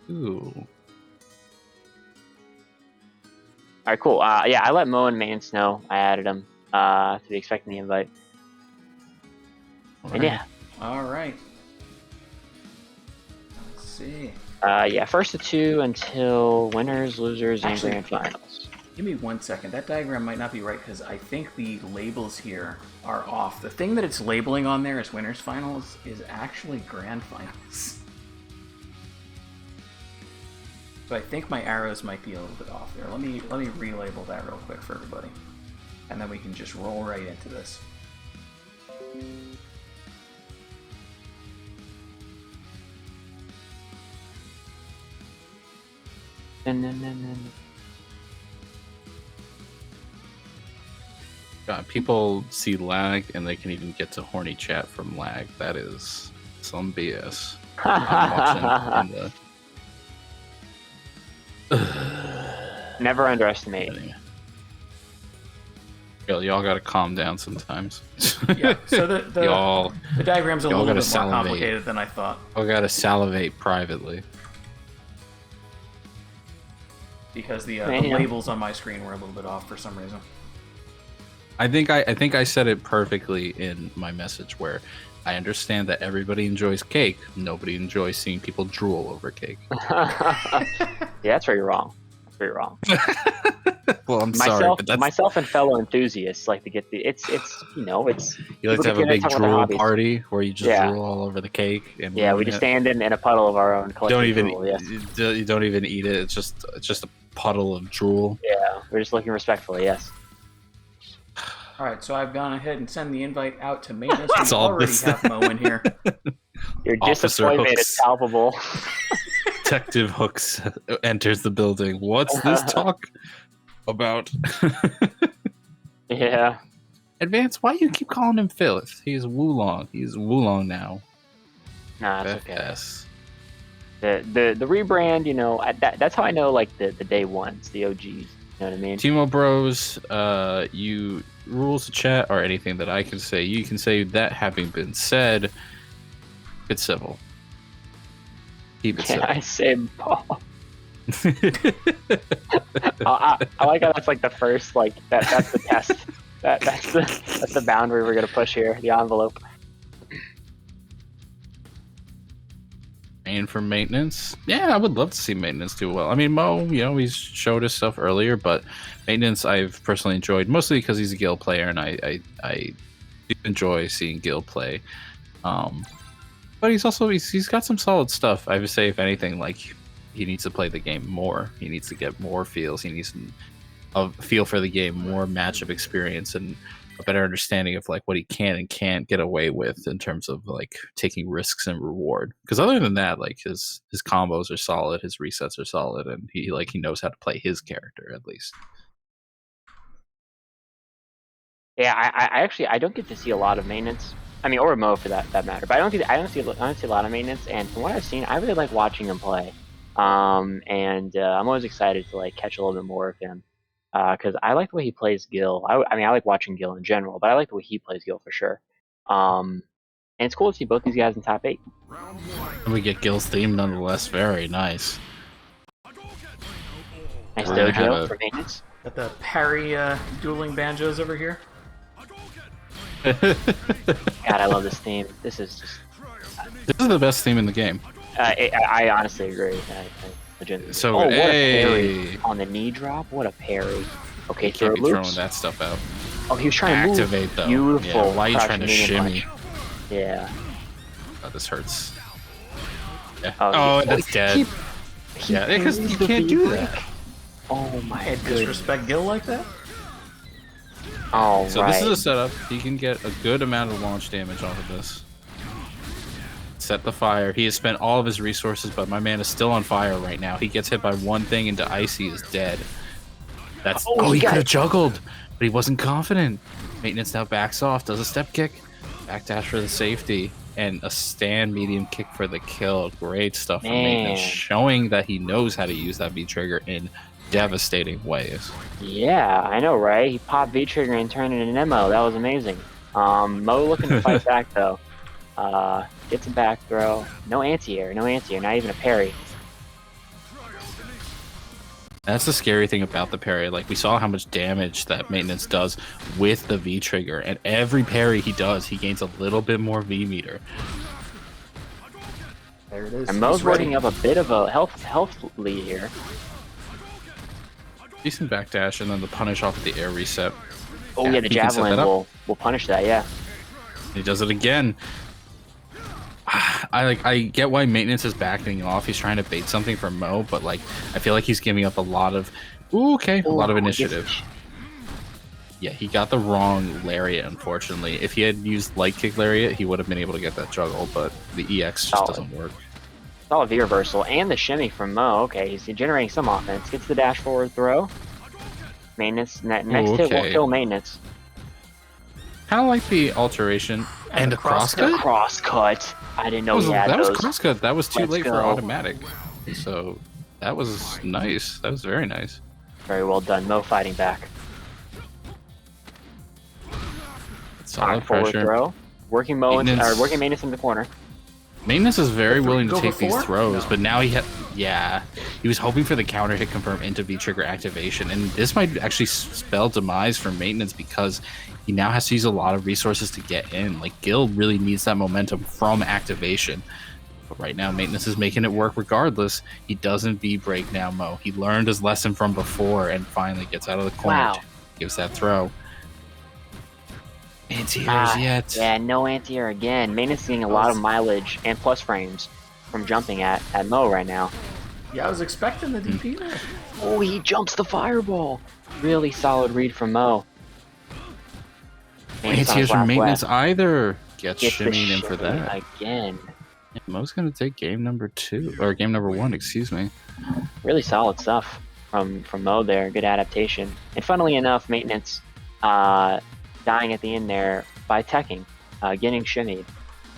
Ooh. All right, cool. Yeah, I let Mo and Maintenance know. I added them to be expecting the invite. And yeah. All right. Let's see. Yeah, first of 2 until winners, losers, and grand finals. Give me 1 second. That diagram might not be right because I think the labels here are off. The thing that it's labeling on there as winners finals is actually grand finals. So I think my arrows might be a little bit off there. Let me relabel that real quick for everybody, and then we can just roll right into this. God, people see lag and they can even get to horny chat from lag. That is some BS. I'm watching in the... Never underestimate. Y'all gotta calm down sometimes. Yeah, so the diagram's a little bit more salivate. complicated than I thought. Y'all gotta salivate privately. Because the labels on my screen were a little bit off for some reason. I think I said it perfectly in my message where I understand that everybody enjoys cake. Nobody enjoys seeing people drool over cake. Yeah, that's where you're wrong. That's where you're wrong. Well, I'm sorry, but myself and fellow enthusiasts like to get the it's you like to have a big drool party where you just drool all over the cake. And yeah, we just stand in a puddle of our own collective drool. Yes. You don't even eat it. It's just a puddle of drool. Yeah, we're just looking respectfully. Yes. All right, so I've gone ahead and sent the invite out to maintenance. We already have Mo in here. Your disappointment is palpable. Detective Hooks enters the building. What's this talk about? Yeah. Advance, why you keep calling him Phyllis? He's Wulong. He's Wulong now. Nah, it's okay. The rebrand, that's how I know like the day ones, the OGs. You know what I mean? Timo Bros, you rules of chat or anything that I can say. You can say that having been said, it's civil. Keep it civil. I say Paul? I like how that's like the first, like that's the test. That's the boundary we're gonna push here, the envelope. And for maintenance, yeah, I would love to see maintenance do well. I mean, Mo, he's showed his stuff earlier, but maintenance I've personally enjoyed mostly because he's a guild player, and I do enjoy seeing guild play. But he's got some solid stuff. I would say, if anything, like he needs to play the game more. He needs to get more feels. He needs a feel for the game, more matchup experience, and a better understanding of like what he can and can't get away with in terms of like taking risks and reward. Because other than that, like his combos are solid, his resets are solid, and he knows how to play his character at least. Yeah, I don't get to see a lot of maintenance. I mean, or Mo for that matter. But I don't see a lot of maintenance. And from what I've seen, I really like watching him play. And I'm always excited to like catch a little bit more of him. Because I like the way he plays Gil. I mean, I like watching Gil in general, but I like the way he plays Gil for sure. And it's cool to see both these guys in top 8. And we get Gil's theme nonetheless. Very nice. Nice dojo for maintenance. Got the parry dueling banjos over here. God, I love this theme. This is the best theme in the game. I honestly agree. So, what a parry on the knee drop. What a parry. Okay, you can't be throwing that stuff out. Oh, he was trying to activate move. Though. Beautiful. Yeah, why are you trying to shimmy? Punch. Yeah. Oh, this hurts. Yeah. Oh, that's dead. Yeah, because you can't do that. Oh my god. Disrespect Gil like that? Oh, so this is a setup. He can get a good amount of launch damage off of this. Set the fire. He has spent all of his resources, but my man is still on fire right now. He gets hit by one thing into Icy is dead. That's he could have juggled, but he wasn't confident. Maintenance now backs off, does a step kick, backdash for the safety. and a stand medium kick for the kill. Great stuff from Maintenance, showing that he knows how to use that V-trigger in devastating ways. Yeah, I know, right? He popped V-trigger and turned it into an MO. That was amazing. Mo looking to fight back, though. Gets a back throw. No anti-air, not even a parry. That's the scary thing about the parry. Like, we saw how much damage that Maintenance does with the V-trigger, and every parry he does, he gains a little bit more V-meter. There it is. And Mo's working up a bit of a health lead here. Decent backdash, and then the punish off of the air reset. Oh yeah, the javelin will punish that, yeah. He does it again. I get why Maintenance is backing off. He's trying to bait something from Mo, but like I feel like he's giving up a lot of a lot of initiative. Yeah, he got the wrong lariat, unfortunately. If he had used light kick lariat, he would have been able to get that juggle, but the EX just doesn't work. Solid V reversal and the shimmy from Mo. Okay, he's generating some offense. Gets the dash forward throw. Maintenance next hit will kill Maintenance. Kind of like the alteration and a crosscut. Crosscut. I didn't know he had that those. Was crosscut. That was too late for automatic. So that was nice. That was very nice. Very well done. Mo fighting back. Solid forward pressure. Throw. Working Maintenance in the corner. Maintenance is very willing to take these throws, but now he was hoping for the counter hit confirm into V-trigger activation, and this might actually spell demise for Maintenance because he now has to use a lot of resources to get in. Like, Gil really needs that momentum from activation. But right now, Maintenance is making it work regardless. He doesn't V-break now, Mo. He learned his lesson from before and finally gets out of the corner. Gives that throw. Anti-airs yet. Yeah, no anti-air again. Maintenance getting a lot of mileage and plus frames from jumping at Mo right now. Yeah, I was expecting the DP there. Oh, he jumps the fireball. Really solid read from Mo. Anti-airs from Maintenance either. Gets shimmied in for that. Again. Yeah, Mo's going to take game number 1, excuse me. Really solid stuff from Mo there. Good adaptation. And funnily enough, Maintenance dying at the end there by teching, getting shimmied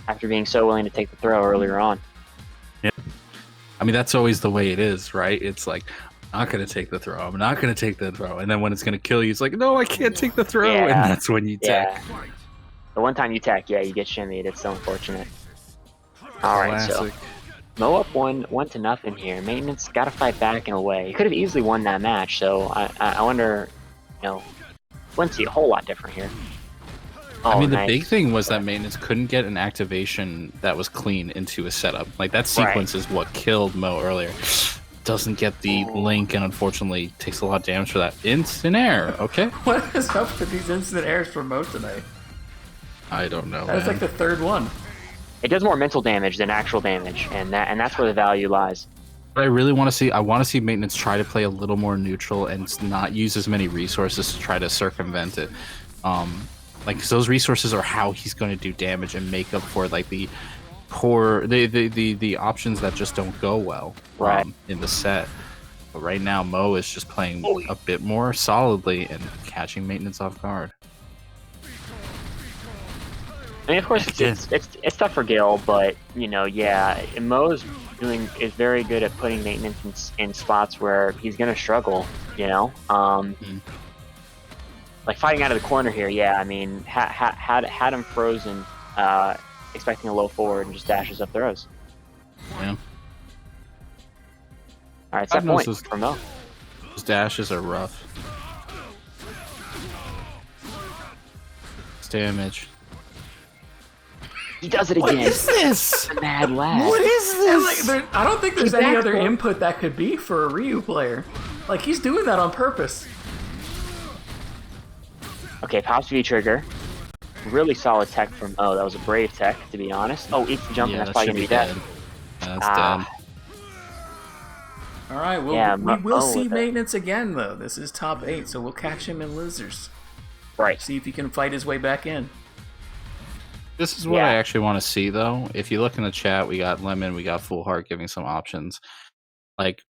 after being so willing to take the throw earlier on. Yeah. I mean, that's always the way it is, right? It's like, I'm not going to take the throw. I'm not going to take the throw. And then when it's going to kill you, it's like, no, I can't take the throw. Yeah. And that's when you tech. The one time you tech, you get shimmied. It's so unfortunate. All right, so Mo up 1-0 here. Maintenance got to fight back in a way. He could have easily won that match. So I wonder, wouldn't see a whole lot different here. I mean, the big thing was that Maintenance couldn't get an activation that was clean into a setup. Like, that sequence is what killed Mo earlier. Doesn't get the link, and unfortunately takes a lot of damage for that. Instant air, okay? What is up with these instant airs for Mo tonight? I don't know. That's like the third one. It does more mental damage than actual damage, and that's where the value lies. But I really want to see Maintenance try to play a little more neutral and not use as many resources to try to circumvent it. Like, cause those resources are how he's going to do damage and make up for like the options that just don't go well in the set. But right now, Mo is just playing a bit more solidly and catching Maintenance off guard. I mean, of course, it's tough for Gil, but Mo is very good at putting Maintenance in spots where he's gonna struggle. Like fighting out of the corner here. Yeah, I mean, had him frozen, expecting a low forward and just dashes up throws. Yeah. All right, set point from Mo. Those dashes are rough. It's damage. He does it again. What is this? A mad lad. What is this? Like, I don't think there's any other input that could be for a Ryu player. Like, he's doing that on purpose. Okay, pops V-trigger. Really solid tech from... Oh, that was a brave tech, to be honest. Oh, eats the jump, and that's probably going to be dead. Yeah, that's dead. All right, we will see Maintenance again, though. This is top 8, so we'll catch him in Lizards. Right. See if he can fight his way back in. This is what I actually want to see, though. If you look in the chat, we got Lemon, we got Full Heart giving some options. Like,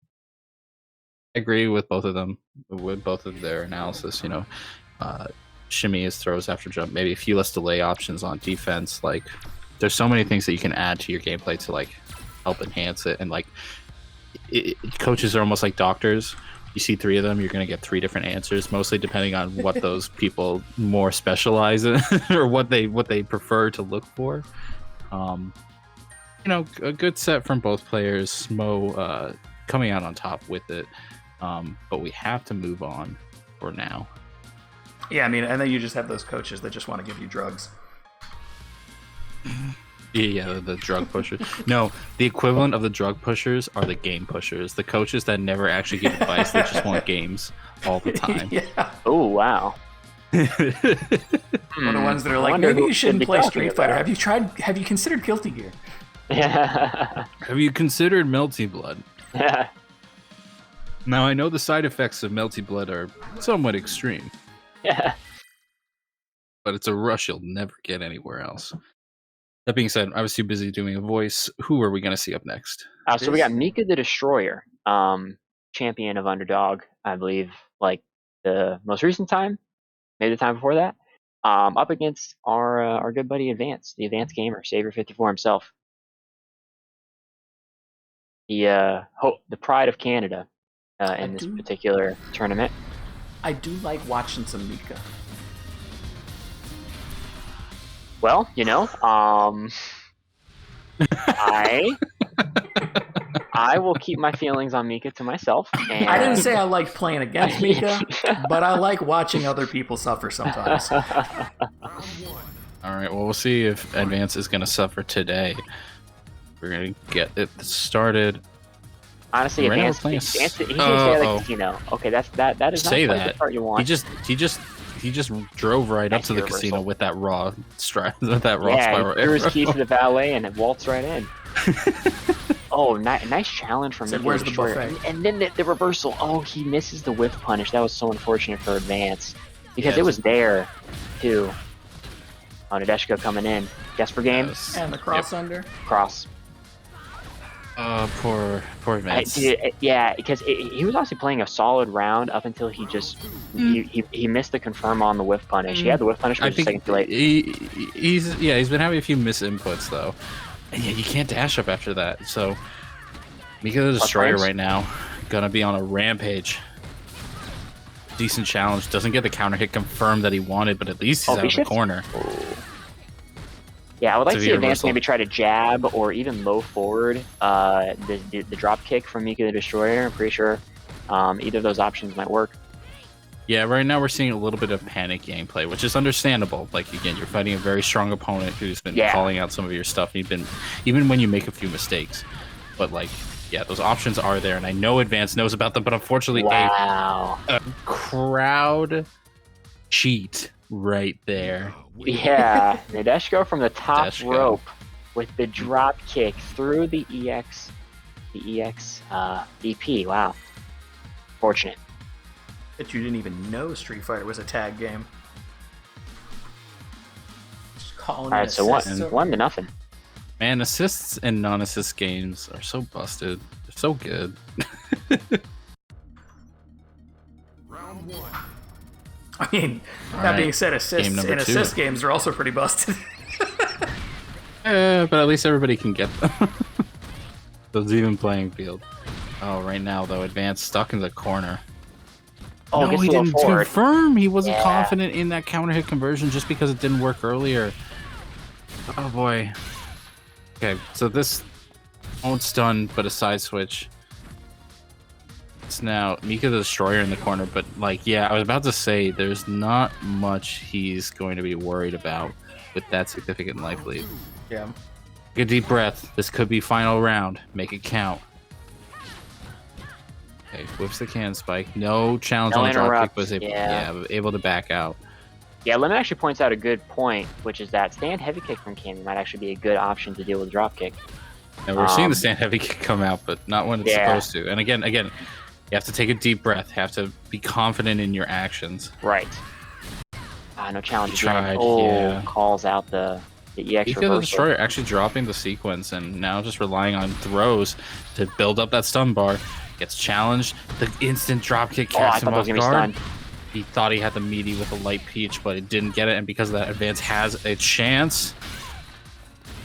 I agree with both of them, with both of their analysis. Shimmy his throws after jump, maybe a few less delay options on defense. Like, there's so many things that you can add to your gameplay to like help enhance it, and like coaches are almost like doctors. You see 3 of them, you're going to get 3 different answers, mostly depending on what those people more specialize in or what they prefer to look for. You know, a good set from both players. Smo coming out on top with it, but we have to move on for now. Yeah, I mean, and then you just have those coaches that just want to give you drugs. Yeah, the drug pushers. No, the equivalent of the drug pushers are the game pushers. The coaches that never actually give advice, they just want games all the time. Yeah. Oh, wow. One of the ones that are like, maybe you shouldn't play Street Fighter. Have you considered Guilty Gear? Yeah. Have you considered Melty Blood? Yeah. Now, I know the side effects of Melty Blood are somewhat extreme. Yeah. But it's a rush you'll never get anywhere else. That being said, I was too busy doing a voice. Who are we going to see up next? So we got Mika the Destroyer, champion of Underdog, I believe, like the most recent time, maybe the time before that, up against our good buddy Advance, the Advance gamer, Savior 54 himself. The pride of Canada in this particular tournament. I do like watching some Mika. Well, you know, I will keep my feelings on Mika to myself. And... I didn't say I liked playing against Mika, but I like watching other people suffer sometimes. All right, well, we'll see if Advance is going to suffer today. We're going to get it started. Honestly, Advance, he can stay at the casino. Okay, that is not say the part you want. He just drove right up to the casino with that raw spiral. Yeah, he threw his keys to the valet and it waltzed right in. Oh, nice challenge from Mika. Where's the buffet? And then the reversal. Oh, he misses the whiff punish. That was so unfortunate for Advance because it was there too. Oh, Nadeshiko coming in. Desperate game. Yes. And the cross under. Cross. Poor Advance. Yeah, because he was honestly playing a solid round up until he just he missed the confirm on the whiff punish. He had the whiff punish, but just a second too late. He's been having a few misinputs though, and yeah, you can't dash up after that. So Mika the Destroyer right now gonna be on a rampage. Decent challenge. Doesn't get the counter hit confirmed that he wanted, but at least he's out of the corner. Yeah, I would like to see Advance maybe try to jab or even low forward the drop kick from Mika the Destroyer. I'm pretty sure either of those options might work. Yeah, right now we're seeing a little bit of panic gameplay, which is understandable. Like, again, you're fighting a very strong opponent who's been calling out some of your stuff, even when you make a few mistakes. But, like, yeah, those options are there, and I know Advance knows about them, but unfortunately, a crowd cheat right there. Yeah, Nadeshiko from the top rope with the drop kick through the EX EP. Wow, fortunate. That you didn't even know Street Fighter was a tag game. Just calling. All right, so 1-0. Man, assists and non-assist games are so busted. They're so good. Round 1. I mean, that being said, assists and assist games are also pretty busted. But at least everybody can get them. So it's even playing field. Oh, right now, though, Advance stuck in the corner. Oh, no, he didn't confirm. He wasn't confident in that counter hit conversion just because it didn't work earlier. Oh, boy. Okay, so this won't stun, but a side switch. It's now Mika the Destroyer in the corner, but like, yeah, I was about to say there's not much he's going to be worried about with that significant life lead. Yeah. Take a deep breath. This could be final round. Make it count. Okay, whips the can spike. No challenge on the dropkick, was able to back out. Yeah, Lemon actually points out a good point, which is that stand heavy kick from Cammy might actually be a good option to deal with dropkick. And we're seeing the stand heavy kick come out, but not when it's supposed to. And again, you have to take a deep breath. You have to be confident in your actions. Right. No challenge again. Calls out the EX reversal. The Destroyer actually dropping the sequence and now just relying on throws to build up that stun bar. Gets challenged. The instant dropkick catches him off guard. He thought he had the meaty with a light peach, but it didn't get it. And because of that, Advance has a chance.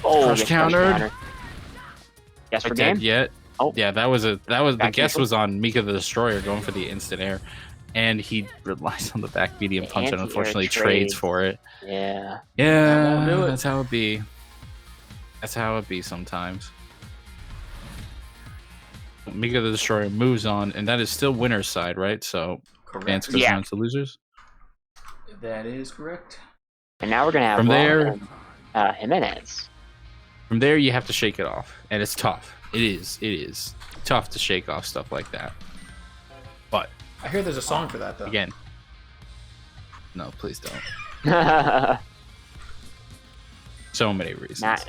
Oh, Crush countered. Guess for game? Yet. Oh. Yeah, that was the guess neutral? was on Mika the Destroyer going for the instant air. And he relies on the back medium punch and unfortunately trades for it. Yeah. Yeah, That won't do it. That's how it be. That's how it be sometimes. Mika the Destroyer moves on, and that is still winner's side, right? So advance goes down to losers. That is correct. And now we're gonna have from there Jimenez. From there, you have to shake it off, and it's tough. It is tough to shake off stuff like that. But I hear there's a song for that though. Again, no, please don't. So many reasons.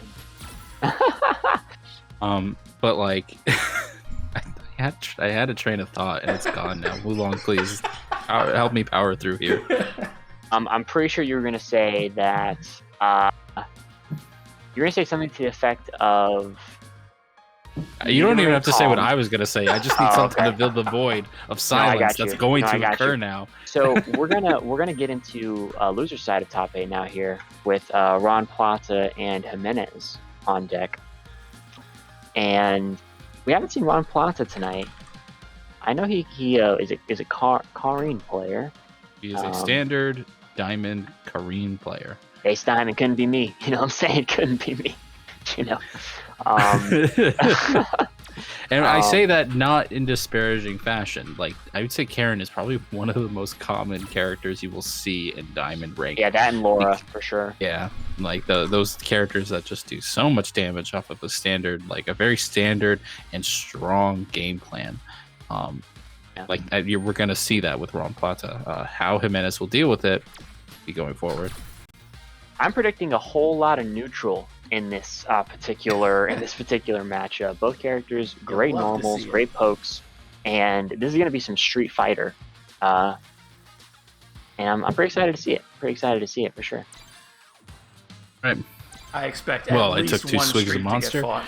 But like, I had a train of thought, and it's gone now. Wulong, please help me power through here. I'm pretty sure you were gonna say that. You're gonna say something to the effect of. You don't even have to say what I was gonna say. I just need something to fill the void of silence that's going to occur now. So we're gonna get into loser side of top 8 now here with Ron Plata and Jimenez on deck, and we haven't seen Ron Plata tonight. I know he is a Kareen player. He is a standard diamond Kareen player. Ace diamond couldn't be me. You know what I'm saying? Couldn't be me. You know. And I say that not in disparaging fashion. Like, I would say Karen is probably one of the most common characters you will see in Diamond rank. Yeah, that and Laura for sure. Yeah, like those characters that just do so much damage off of a standard, like a very standard and strong game plan. We're gonna see that with Ron Plata. How Jimenez will deal with it be going forward. I'm predicting a whole lot of neutral in this particular matchup. Both characters, great normals, great pokes, and this is going to be some Street Fighter. And I'm pretty excited to see it. Pretty excited to see it for sure. Right. I expect well, at least I took 2 one swigs of streak Monster. to get fought.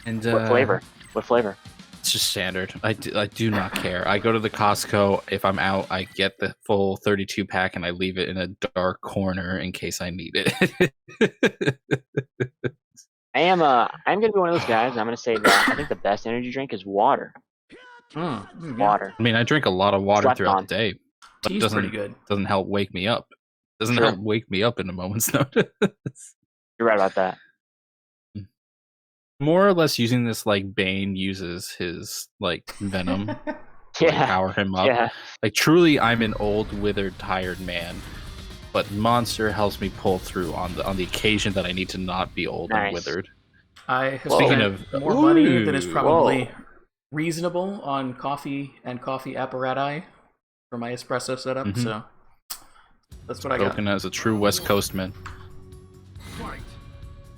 And what flavor? What flavor? It's just standard. I do not care. I go to the Costco. If I'm out, I get the full 32 pack and I leave it in a dark corner in case I need it. I'm gonna be one of those guys. I'm gonna say that I think the best energy drink is water. Water. I mean, I drink a lot of water throughout the day. But Tea's pretty good. Doesn't help wake me up. Doesn't help wake me up in a moment's notice. You're right about that. More or less using this like Bane uses his like venom to power him up. Yeah. Like truly I'm an old, withered, tired man. But Monster helps me pull through on the occasion that I need to not be old and withered. I have spent more money than is probably reasonable on coffee and coffee apparatus for my espresso setup, so that's what I got. Spoken as a true West Coast man.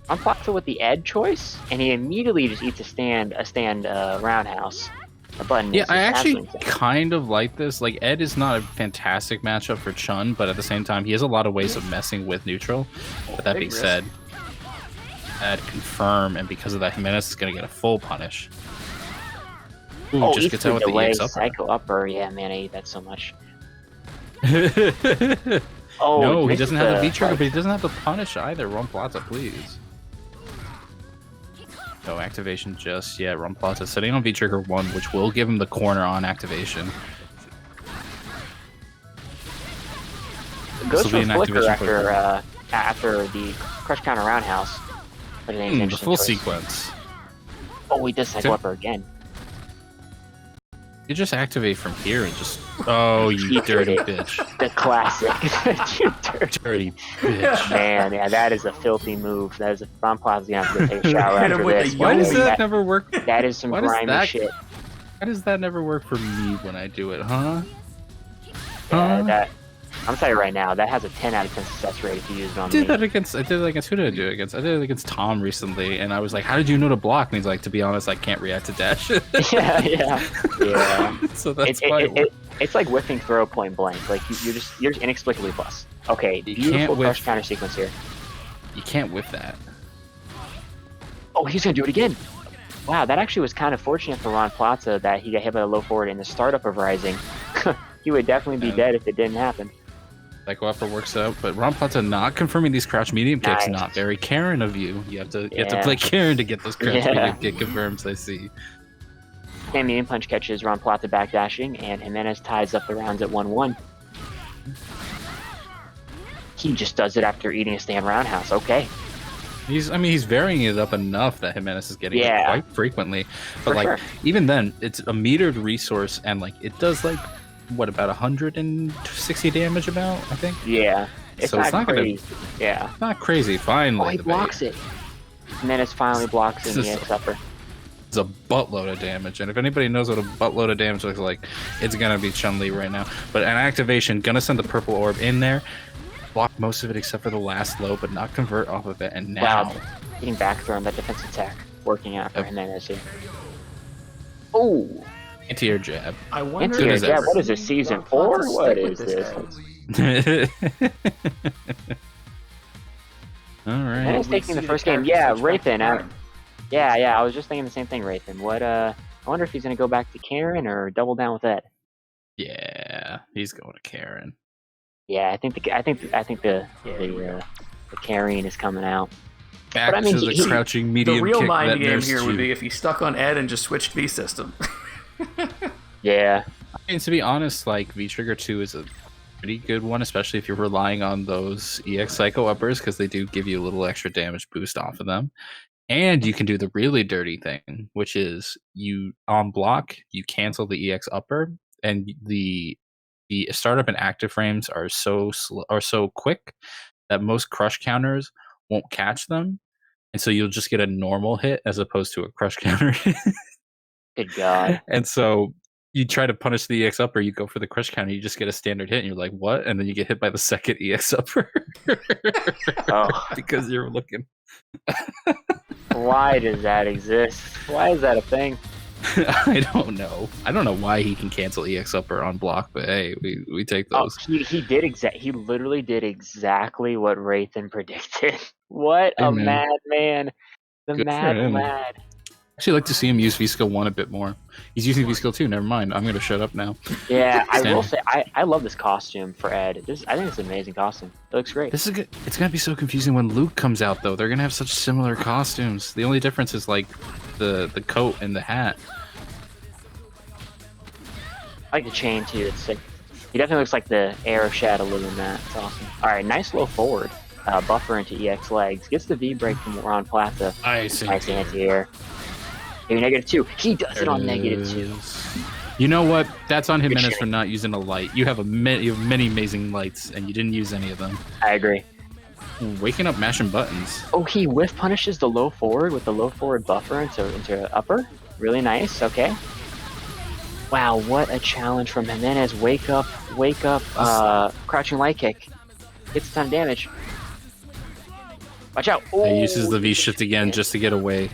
I'm Plata with the Ed choice, and he immediately just eats a stand roundhouse. A button. Yeah, I actually kind of like this. Like, Ed is not a fantastic matchup for Chun, but at the same time, he has a lot of ways of messing with neutral. But that being said, Ed confirm, and because of that, Jimenez is going to get a full punish. Ooh, just gets out with the EX upper. Psycho upper. Yeah, man, I eat that so much. No, he doesn't have the V trigger, but he doesn't have the punish either. Ron Plata, please. No activation just yet. Ron Plata sitting on V trigger 1, which will give him the corner on activation. Goes for flicker after the crush counter roundhouse. The full sequence. Oh, he does Psycho upper again. You just activate from here and just... Oh, you dirty bitch. The classic. You dirty bitch. Man, yeah, that is a filthy move. That is a... Ron Plata's gonna have to take a shower after this. Why does that never work? That is some grimy shit. Why does that never work for me when I do it, huh? Yeah, I'm telling you right now, that has a 10 out of 10 success rate if you use it on me. I did that against, who did I do it against? I did it against Tom recently, and I was like, how did you know to block? And he's like, to be honest, I can't react to dash. yeah. So that's why it's like whipping throw point blank. Like, you're inexplicably plus. Okay, beautiful crush counter sequence here. You can't whiff that. Oh, he's gonna do it again. Wow, that actually was kind of fortunate for Ron Plata that he got hit by the low forward in the startup of Rising. He would definitely be dead if it didn't happen. Psycho upper works out, but Ron Plata not confirming these crouch medium kicks. Not very Karen of you. You have to play Karen to get those crouch medium kick confirms. I see. Same medium punch catches Ron Plata backdashing, and Jimenez ties up the rounds at 1-1. He just does it after eating a stand roundhouse. Okay. He's varying it up enough that Jimenez is getting it quite frequently. But even then, it's a metered resource, and it does what, about 160 damage about, I think? Yeah. It's not crazy. Not crazy. Finally. Oh, he blocks it. Jimenez finally blocks it in the EX upper. It's a buttload of damage, and if anybody knows what a buttload of damage looks like, it's gonna be Chun-Li right now. But an activation, gonna send the purple orb in there, block most of it except for the last low, but not convert off of it, and now... Getting back thrown, that defensive attack working out for Jimenez here. Oh! Anti-air jab. I wonder Anti-air jab, what is this, season 4? What is this? Alright. Jimenez taking the first game. Yeah, Rathan. I was just thinking the same thing, Rathan. I wonder if he's gonna go back to Karen or double down with Ed. Yeah, he's going to Karen. Yeah, I think the Karen is coming out. Back to the crouching medium. The real kick mind game here would be if he stuck on Ed and just switched V system. Yeah. I mean, to be honest, V-Trigger 2 is a pretty good one, especially if you're relying on those EX Psycho uppers, because they do give you a little extra damage boost off of them. And you can do the really dirty thing, which is you on block, you cancel the EX upper, and the startup and active frames are so quick that most crush counters won't catch them, and so you'll just get a normal hit as opposed to a crush counter. Good God. And so you try to punish the EX upper, you go for the crush counter, you just get a standard hit, and you're like, what? And then you get hit by the second EX upper. Because you're looking. Why does that exist? Why is that a thing? I don't know. I don't know why he can cancel EX upper on block, but hey, we take those. He literally did exactly what Rathan predicted. What a madman. The mad lad. Actually like to see him use V-Skill 1 a bit more. He's using V-Skill 2, never mind. I'm gonna shut up now. Yeah, I will say I love this costume for Ed. I think it's an amazing costume. It looks great. This is good. It's gonna be so confusing when Luke comes out though. They're gonna have such similar costumes. The only difference is the coat and the hat. I like the chain too, it's sick. He definitely looks like the Air of Shadow living that. It's awesome. Alright, nice low forward. Buffer into EX legs. Gets the V break from Ron Plata. Nice anti-air. Maybe -2. He does it on -2. You know what? That's on Jimenez for not using a light. You have many amazing lights, and you didn't use any of them. I agree. Waking up, mashing buttons. Oh, he whiff punishes the low forward with the low forward buffer into upper. Really nice. Okay. Wow, what a challenge from Jimenez. Wake up, crouching light kick. Gets a ton of damage. Watch out. Oh, he uses the V-shift again just to get away.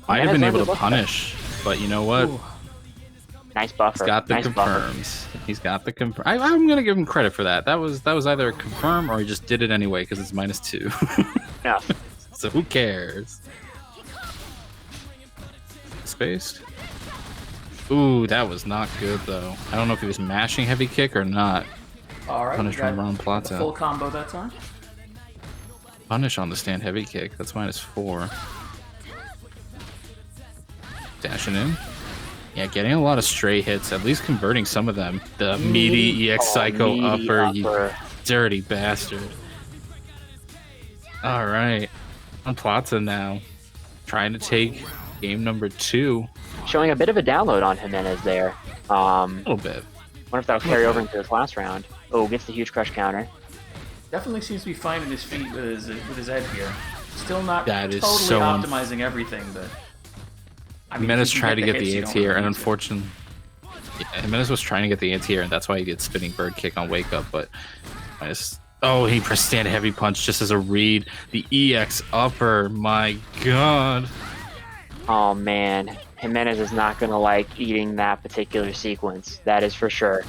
Might have been able to punish, but you know what? Ooh. Nice buffer. He's got the confirms. He's got the confirm. I'm gonna give him credit for that. That was either a confirm or he just did it anyway because it's -2. Yeah. So who cares? Spaced. Ooh, that was not good though. I don't know if he was mashing heavy kick or not. All right. Punish from Ron Plata. Full combo that time. Punish on the stand heavy kick. That's -4. Dashing in. Yeah, getting a lot of stray hits, at least converting some of them. The meaty EX Psycho upper, you dirty bastard. Alright. On Plata now. Trying to take game number 2. Showing a bit of a download on Jimenez there. A little bit. Wonder if that'll carry over into this last round. Oh, gets the huge crush counter. Definitely seems to be finding his feet with his head here. Still not totally so optimizing everything, but... Jimenez tried to get the anti-air, and unfortunately... Yeah, Jimenez was trying to get the anti-air, and that's why he gets spinning bird kick on wake up, but... Oh, he pressed stand heavy punch just as a read. The EX upper, my god. Oh man, Jimenez is not going to like eating that particular sequence. That is for sure.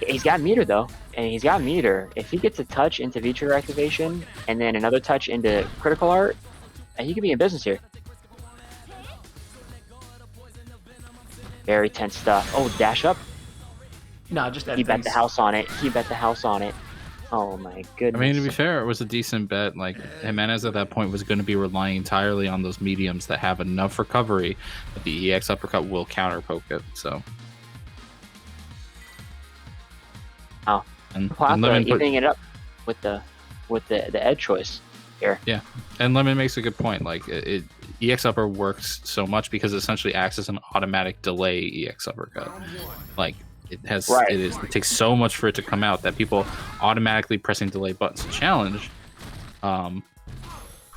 He's got meter though, and he's got meter. If he gets a touch into V-Trigger activation, and then another touch into critical art, he could be in business here. Very tense stuff. Oh, dash up. No, just he bet the house on it. He bet the house on it. Oh my goodness. I mean, to be fair, it was a decent bet. Like, Jimenez at that point was going to be relying entirely on those mediums that have enough recovery that the EX uppercut will counter poke it. So. Oh. And Lemon evening it up with the edge choice here. Yeah, and Lemon makes a good point. Like, EX upper works so much because it essentially acts as an automatic delay EX uppercut. Like, it takes so much for it to come out that people automatically pressing delay buttons to challenge gonna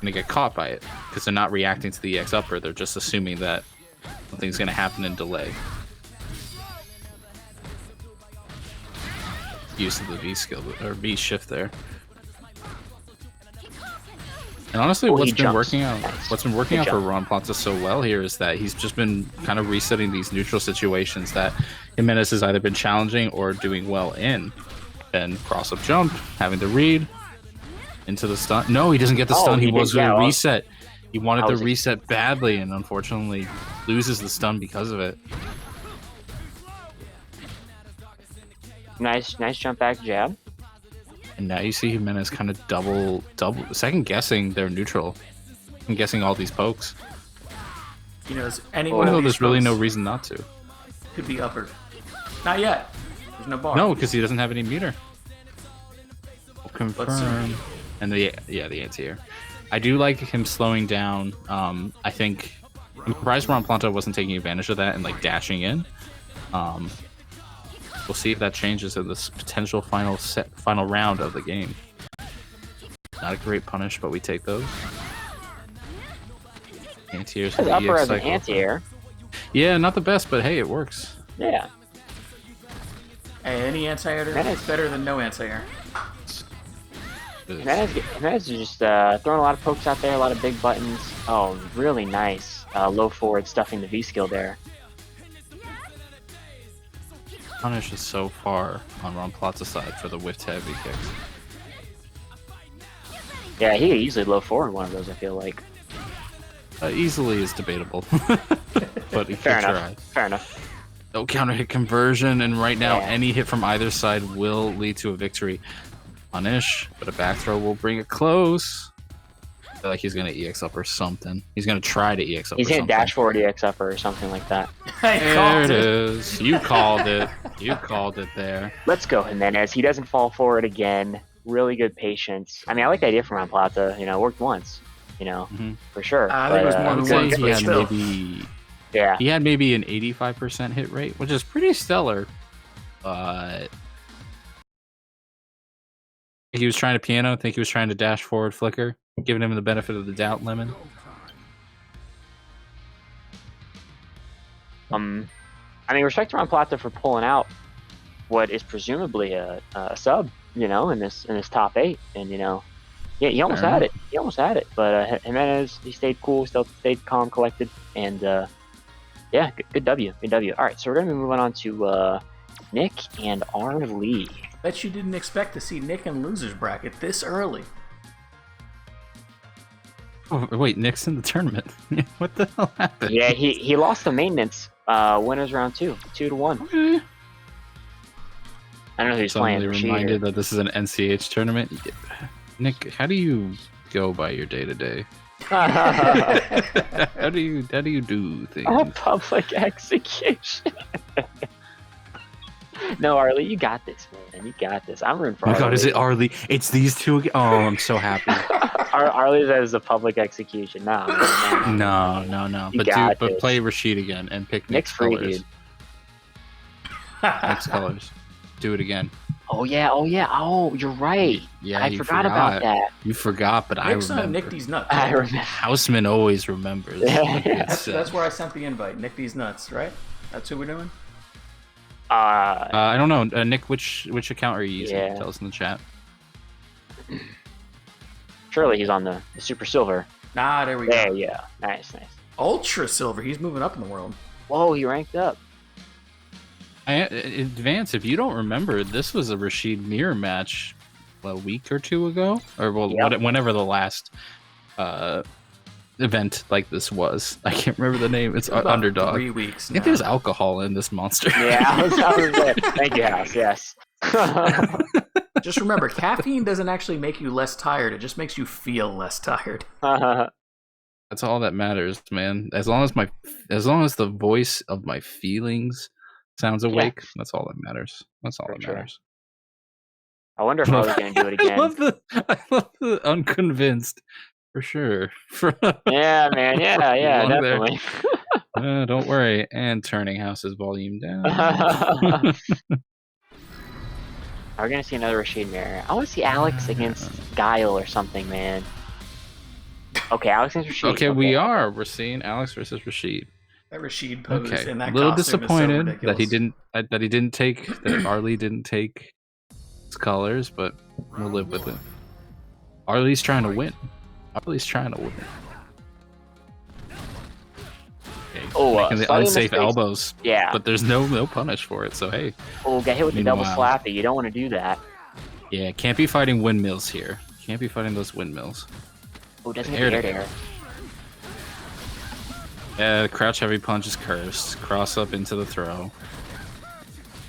get caught by it because they're not reacting to the EX upper. They're just assuming that something's gonna happen in delay. Use of the V skill or V shift there. And honestly, what's been working out for Ron Plata so well here is that he's just been kind of resetting these neutral situations that Jimenez has either been challenging or doing well in. And cross up jump, having to read into the stun. No, he doesn't get the stun. He was going to reset. He wanted to reset badly and unfortunately loses the stun because of it. Nice jump back jab. And now you see Jimenez kind of double second guessing their neutral. I'm guessing all these pokes. You know, anyone there's really no reason not to. Could be upper. Not yet. There's no bar. No, because he doesn't have any meter. We'll confirm. And the anti-air. I do like him slowing down. I'm surprised Ron Planta wasn't taking advantage of that and like dashing in. We'll see if that changes in this potential final round of the game. Not a great punish, but we take those. Anti-airs for the upper EX as an anti-air. Yeah, not the best, but hey, it works. Yeah. Hey, any anti-air is better than no anti-air. Jimenez is just throwing a lot of pokes out there, a lot of big buttons. Oh, really nice. Low forward stuffing the V skill there. Punish is so far on Ron Plata's side for the whiffed heavy kicks. Yeah, he could easily low forward one of those, I feel like. Easily is debatable. But he Fair could enough. try. Fair enough. No counter hit conversion, and right now any hit from either side will lead to a victory. Punish, but a back throw will bring it close. I feel like he's gonna EX up or something. He's gonna try to EX up. He's gonna dash forward EX up or something like that. There it is. You called it. You called it there. Let's go, Jimenez. He doesn't fall forward again. Really good patience. I mean, I like the idea from Ron Plata. You know, it worked once. You know, for sure. I think it was more than once, but still. He had maybe an 85% hit rate, which is pretty stellar. But he was trying to piano. I think he was trying to dash forward flicker, giving him the benefit of the doubt. Lemon. I mean, respect to Ron Plata for pulling out what is presumably a sub, you know, in this top 8, and you know, yeah, he almost had it. He almost had it, but Jimenez, he stayed cool, still stayed calm, collected, and yeah, good W, good W. All right, so we're gonna be moving on to Nick and R. Lee. Bet you didn't expect to see Nick in losers bracket this early. Oh wait, Nick's in the tournament. What the hell happened? Yeah, he lost the maintenance winners round 2-1. Okay. I don't know who he's playing. Reminded that this is an NCH tournament. Nick, how do you go by your day to day? How do you do things? A public execution. No, Arlie, you got this, man. You got this. I'm rooting for Oh my Arlie. god, is it Arlie? It's these two again. Oh, I'm so happy. Arlie's as a public execution. No. No. But play Rashid again and pick Nick's colors. Nick's colors. Do it again. Oh yeah. Oh, you're right. Yeah, I forgot about that. You forgot, but Nick's I remember. on Nick These Nuts. I remember. Houseman always remembers. That's where I sent the invite. Nick These Nuts, right? That's who we're doing? I don't know. Nick, which account are you using? Yeah. Tell us in the chat. Surely he's on the Super Silver. Nah, there we go. There, yeah. Nice. Ultra Silver. He's moving up in the world. Whoa, he ranked up. Advance, if you don't remember, this was a Rashid mirror match a week or two ago, or whenever the last event like this was. I can't remember the name. It's Underdog. 3 weeks. I think there's alcohol in this monster. Yeah, thank you, House. Yes. Just remember, caffeine doesn't actually make you less tired. It just makes you feel less tired. That's all that matters, man. As long as the voice of my feelings sounds awake, that's all that matters. That's all that matters. I wonder if I was going to do it again. I love the unconvinced, for sure. Yeah, man. Yeah, definitely. Don't worry. And turning House's volume down. We're going to see another Rashid mirror. I want to see Alex against Guile or something, man. Okay, Alex against Rashid. Okay, we're seeing Alex versus Rashid. That Rashid pose in that a little costume disappointed is so ridiculous. that Arlie didn't take his colors, but we'll live with it. Arlie's trying to win. Making the unsafe elbows. Yeah. But there's no punish for it, so hey. Oh, get hit with the double slappy. You don't want to do that. Yeah, can't be fighting windmills here. Can't be fighting those windmills. Oh, doesn't get air to air. Yeah, the crouch heavy punch is cursed. Cross up into the throw.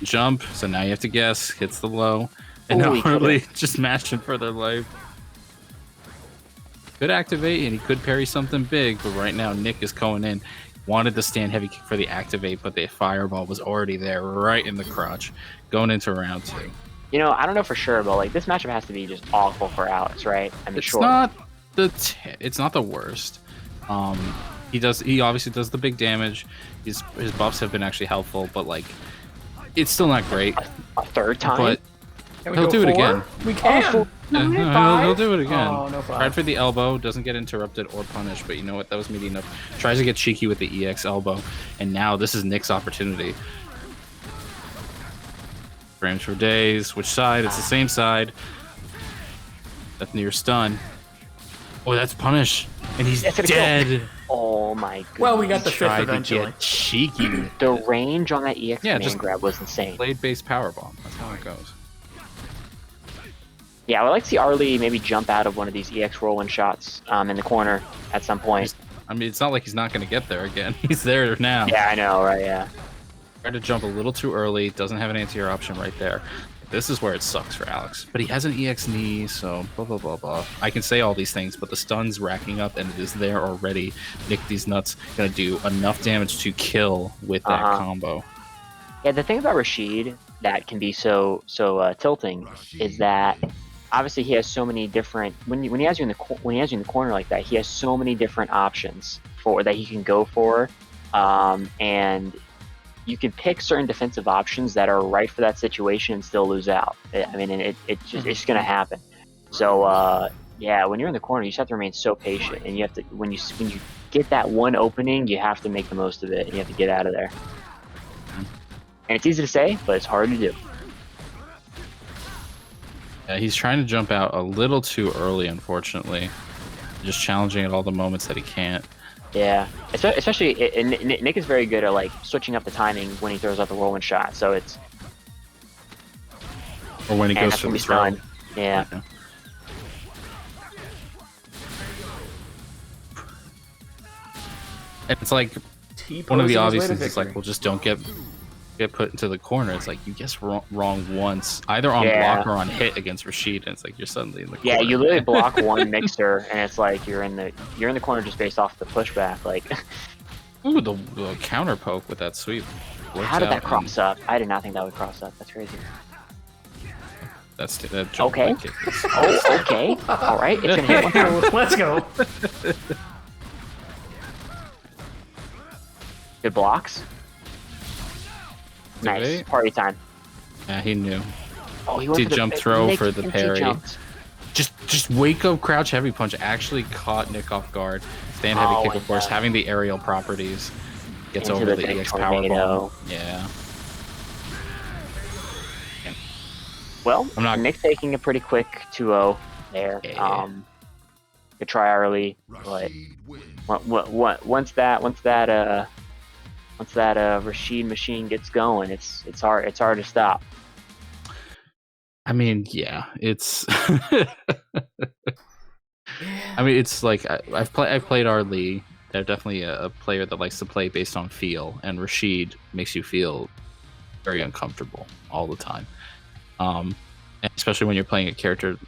Jump, so now you have to guess. Hits the low. And now Arlie just mashing for their life. Could activate and he could parry something big, but right now Nick is going in. Wanted to stand heavy kick for the activate, but the fireball was already there, right in the crotch, going into round 2. You know, I don't know for sure, but like this matchup has to be just awful for Alex, right? I mean, it's not the worst. He obviously does the big damage. His buffs have been actually helpful, but like it's still not great. A third time, but he'll do it again. We can. He'll do it again. Oh, no Tried for the elbow, doesn't get interrupted or punished, but you know what? That was meaty enough. Tries to get cheeky with the EX elbow, and now this is Nick's opportunity. Frames for days. Which side? It's the same side. That's near stun. Oh, that's punish, and he's dead. Oh my god. Well, we got the fifth eventually. To get cheeky with the range on that EX just grab was insane. Blade-based powerbomb. That's how it goes. Yeah, I would like to see Arlie maybe jump out of one of these EX roll-in shots in the corner at some point. I mean, it's not like he's not going to get there again. He's there now. Yeah, I know, right? Yeah. Tried to jump a little too early. Doesn't have an anti-air option right there. This is where it sucks for Alex. But he has an EX knee, so blah, blah, blah, blah. I can say all these things, but the stun's racking up, and it is there already. Nick these nuts going to do enough damage to kill with that combo. Yeah, the thing about Rashid that can be so tilting is that obviously he has so many different when he has you in the corner like that, he has so many different options for that he can go for, and you can pick certain defensive options that are right for that situation and still lose out. I mean, it's just going to happen. So yeah, when you're in the corner, you just have to remain so patient, and you have to when you get that one opening, you have to make the most of it, and you have to get out of there. And it's easy to say, but it's hard to do. Yeah, he's trying to jump out a little too early, unfortunately. Just challenging at all the moments that he can't. Yeah, especially Nick is very good at like switching up the timing when he throws out the whirlwind shot. So it's or when he goes for the throw. Yeah. And it's like one of the obvious things is like, well, just don't get put into the corner. It's like you guess wrong once, either on block or on hit against Rashid, and it's like you're suddenly in the corner. Yeah, you literally block one mixer, and it's like you're in the corner just based off the pushback. Like, ooh, the counter poke with that sweep. How did that cross up? I did not think that would cross up. That's crazy. That's that jump. Okay. Oh, okay. All right. It's gonna hit one time. Let's go. Good blocks. Nice. Party time. Yeah, he knew. Oh, he went to jump throw for the parry. Just wake up crouch heavy punch actually caught Nick off guard. Stand heavy kick, of course, having the aerial properties. Gets over the EX powerbomb. Yeah. Well, Nick taking a pretty quick 2-0 there. Could try early, but once that Rashid machine gets going, it's hard to stop. I mean, yeah, it's I mean, it's like I've played Arlie. They're definitely a player that likes to play based on feel, and Rashid makes you feel very uncomfortable all the time. And especially when you're playing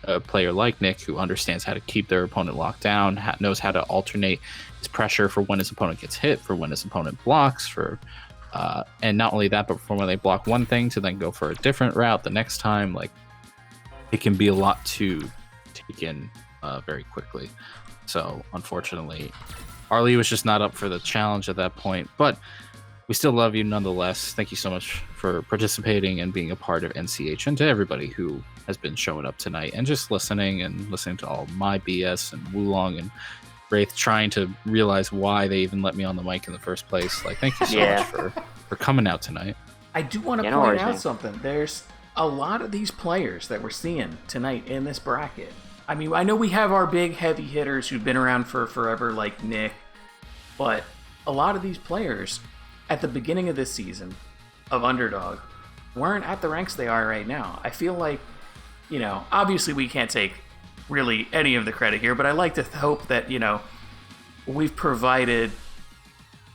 a player like Nick, who understands how to keep their opponent locked down, knows how to alternate his pressure for when his opponent gets hit, for when his opponent blocks, and not only that, but for when they block one thing to then go for a different route the next time. Like, it can be a lot to take in very quickly. So unfortunately, Arlie was just not up for the challenge at that point, but we still love you nonetheless. Thank you so much for participating and being a part of NCH, and to everybody who has been showing up tonight and just listening to all my BS and Wulong and Wraith trying to realize why they even let me on the mic in the first place. Like, thank you so much for coming out tonight. I do want to point out something. There's a lot of these players that we're seeing tonight in this bracket. I mean, I know we have our big heavy hitters who've been around for forever, like Nick, but a lot of these players at the beginning of this season of Underdog weren't at the ranks they are right now. I feel like, obviously we can't take really any of the credit here, but I like to hope that, we've provided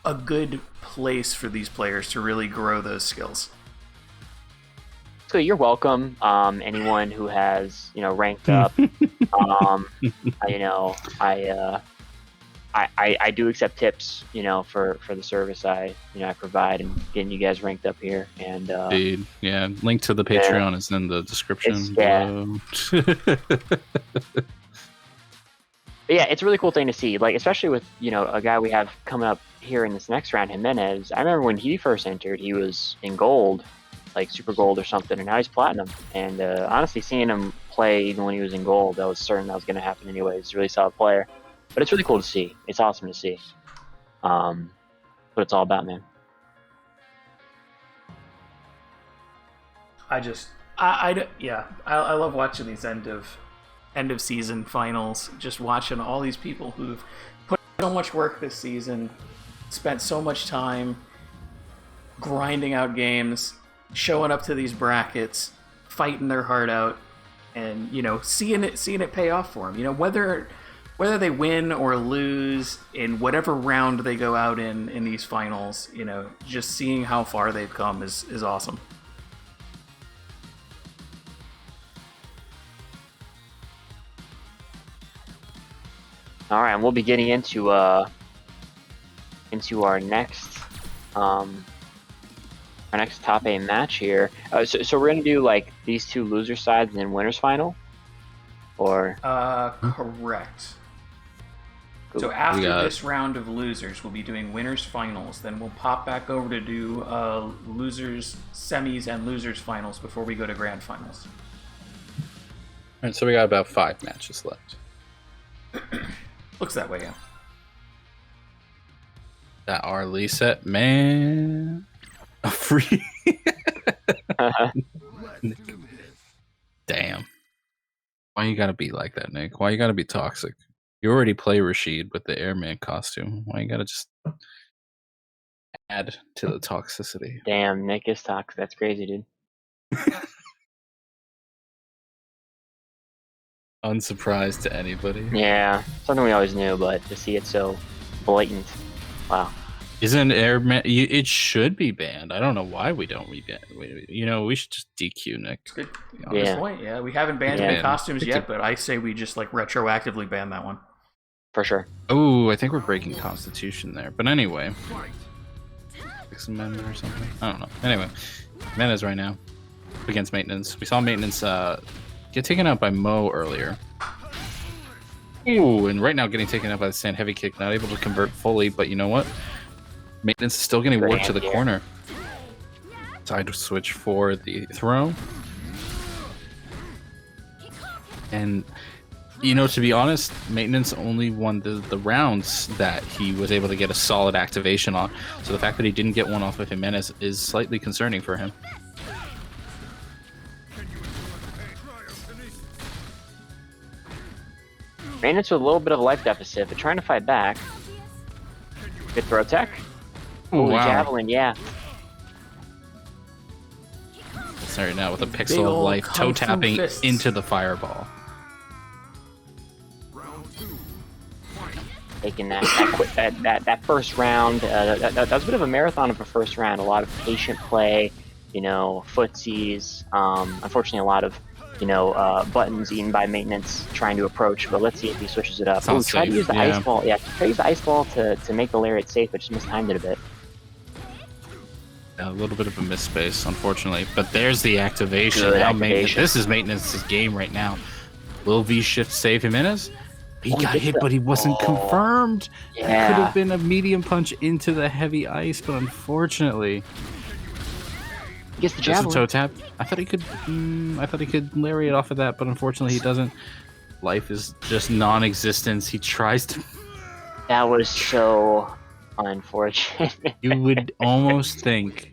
a good place for these players to really grow those skills. So you're welcome. Anyone who has, ranked up, I do accept tips, for the service I provide and getting you guys ranked up here. And indeed, yeah, link to the Patreon is in the description. Yeah, it's a really cool thing to see. Like, especially with a guy we have coming up here in this next round, Jimenez. I remember when he first entered, he was in gold, like super gold or something, and now he's platinum. And honestly, seeing him play even when he was in gold, I was certain that was going to happen anyway. He's a really solid player. But it's really cool to see. It's awesome to see. What it's all about, man. I love watching these end of season finals. Just watching all these people who've put so much work this season, spent so much time grinding out games, showing up to these brackets, fighting their heart out, and seeing it pay off for them. Whether they win or lose in whatever round they go out in these finals, just seeing how far they've come is awesome. All right, and we'll be getting into our next top 8 match here. So we're gonna do like these two loser sides and then winners final, or correct. So after this round of losers, we'll be doing winners finals. Then we'll pop back over to do losers semis and losers finals before we go to grand finals. All right, so we got about 5 matches left. Looks that way, yeah. That Arlie set, man. A free. Damn. Why you gotta be like that, Nick? Why you gotta be toxic? You already play Rashid with the airman costume. Why you gotta just add to the toxicity? Damn, Nick is toxic. That's crazy, dude. Unsurprised to anybody. Yeah, something we always knew, but to see it so blatant, wow. Isn't airman? It should be banned. I don't know why we don't re-ban. We should just DQ Nick. Good point. Yeah, we haven't banned him in costumes yet, but I say we just retroactively ban that one. For sure. Oh, I think we're breaking Constitution there. But anyway, Sixth Amendment or something. I don't know. Anyway, Jimenez right now against Maintenance. We saw Maintenance get taken out by Mo earlier. Ooh, and right now getting taken out by the Sand Heavy Kick. Not able to convert fully, but you know what? Maintenance is still getting worked to the corner. Side switch for the throw. And, to be honest, Maintenance only won the rounds that he was able to get a solid activation on. So the fact that he didn't get one off of Jimenez is slightly concerning for him. Maintenance with a little bit of a life deficit, but trying to fight back. Good throw tech. Oh, wow. Javelin, yeah. Sorry, now with a pixel of life, toe tapping into the fireball. taking that first round. That was a bit of a marathon of a first round. A lot of patient play, you know, footsies. Unfortunately, a lot of, you know, buttons eaten by maintenance trying to approach. But let's see if he switches it up. Ooh, try to use the ice ball. Yeah, try to use the ice ball to make the lariat safe, but just mistimed it a bit. A little bit of a miss-space, unfortunately. But there's the activation. Now this is maintenance's game right now. Will V-shift save Jimenez? He got hit, but he wasn't confirmed. Yeah. That could have been a medium punch into the heavy ice, but unfortunately, he gets the javelin. Toe tap. I thought he could lariat off of that, but unfortunately he doesn't. Life is just non-existence. He tries to. That was so unfortunate. You would almost think.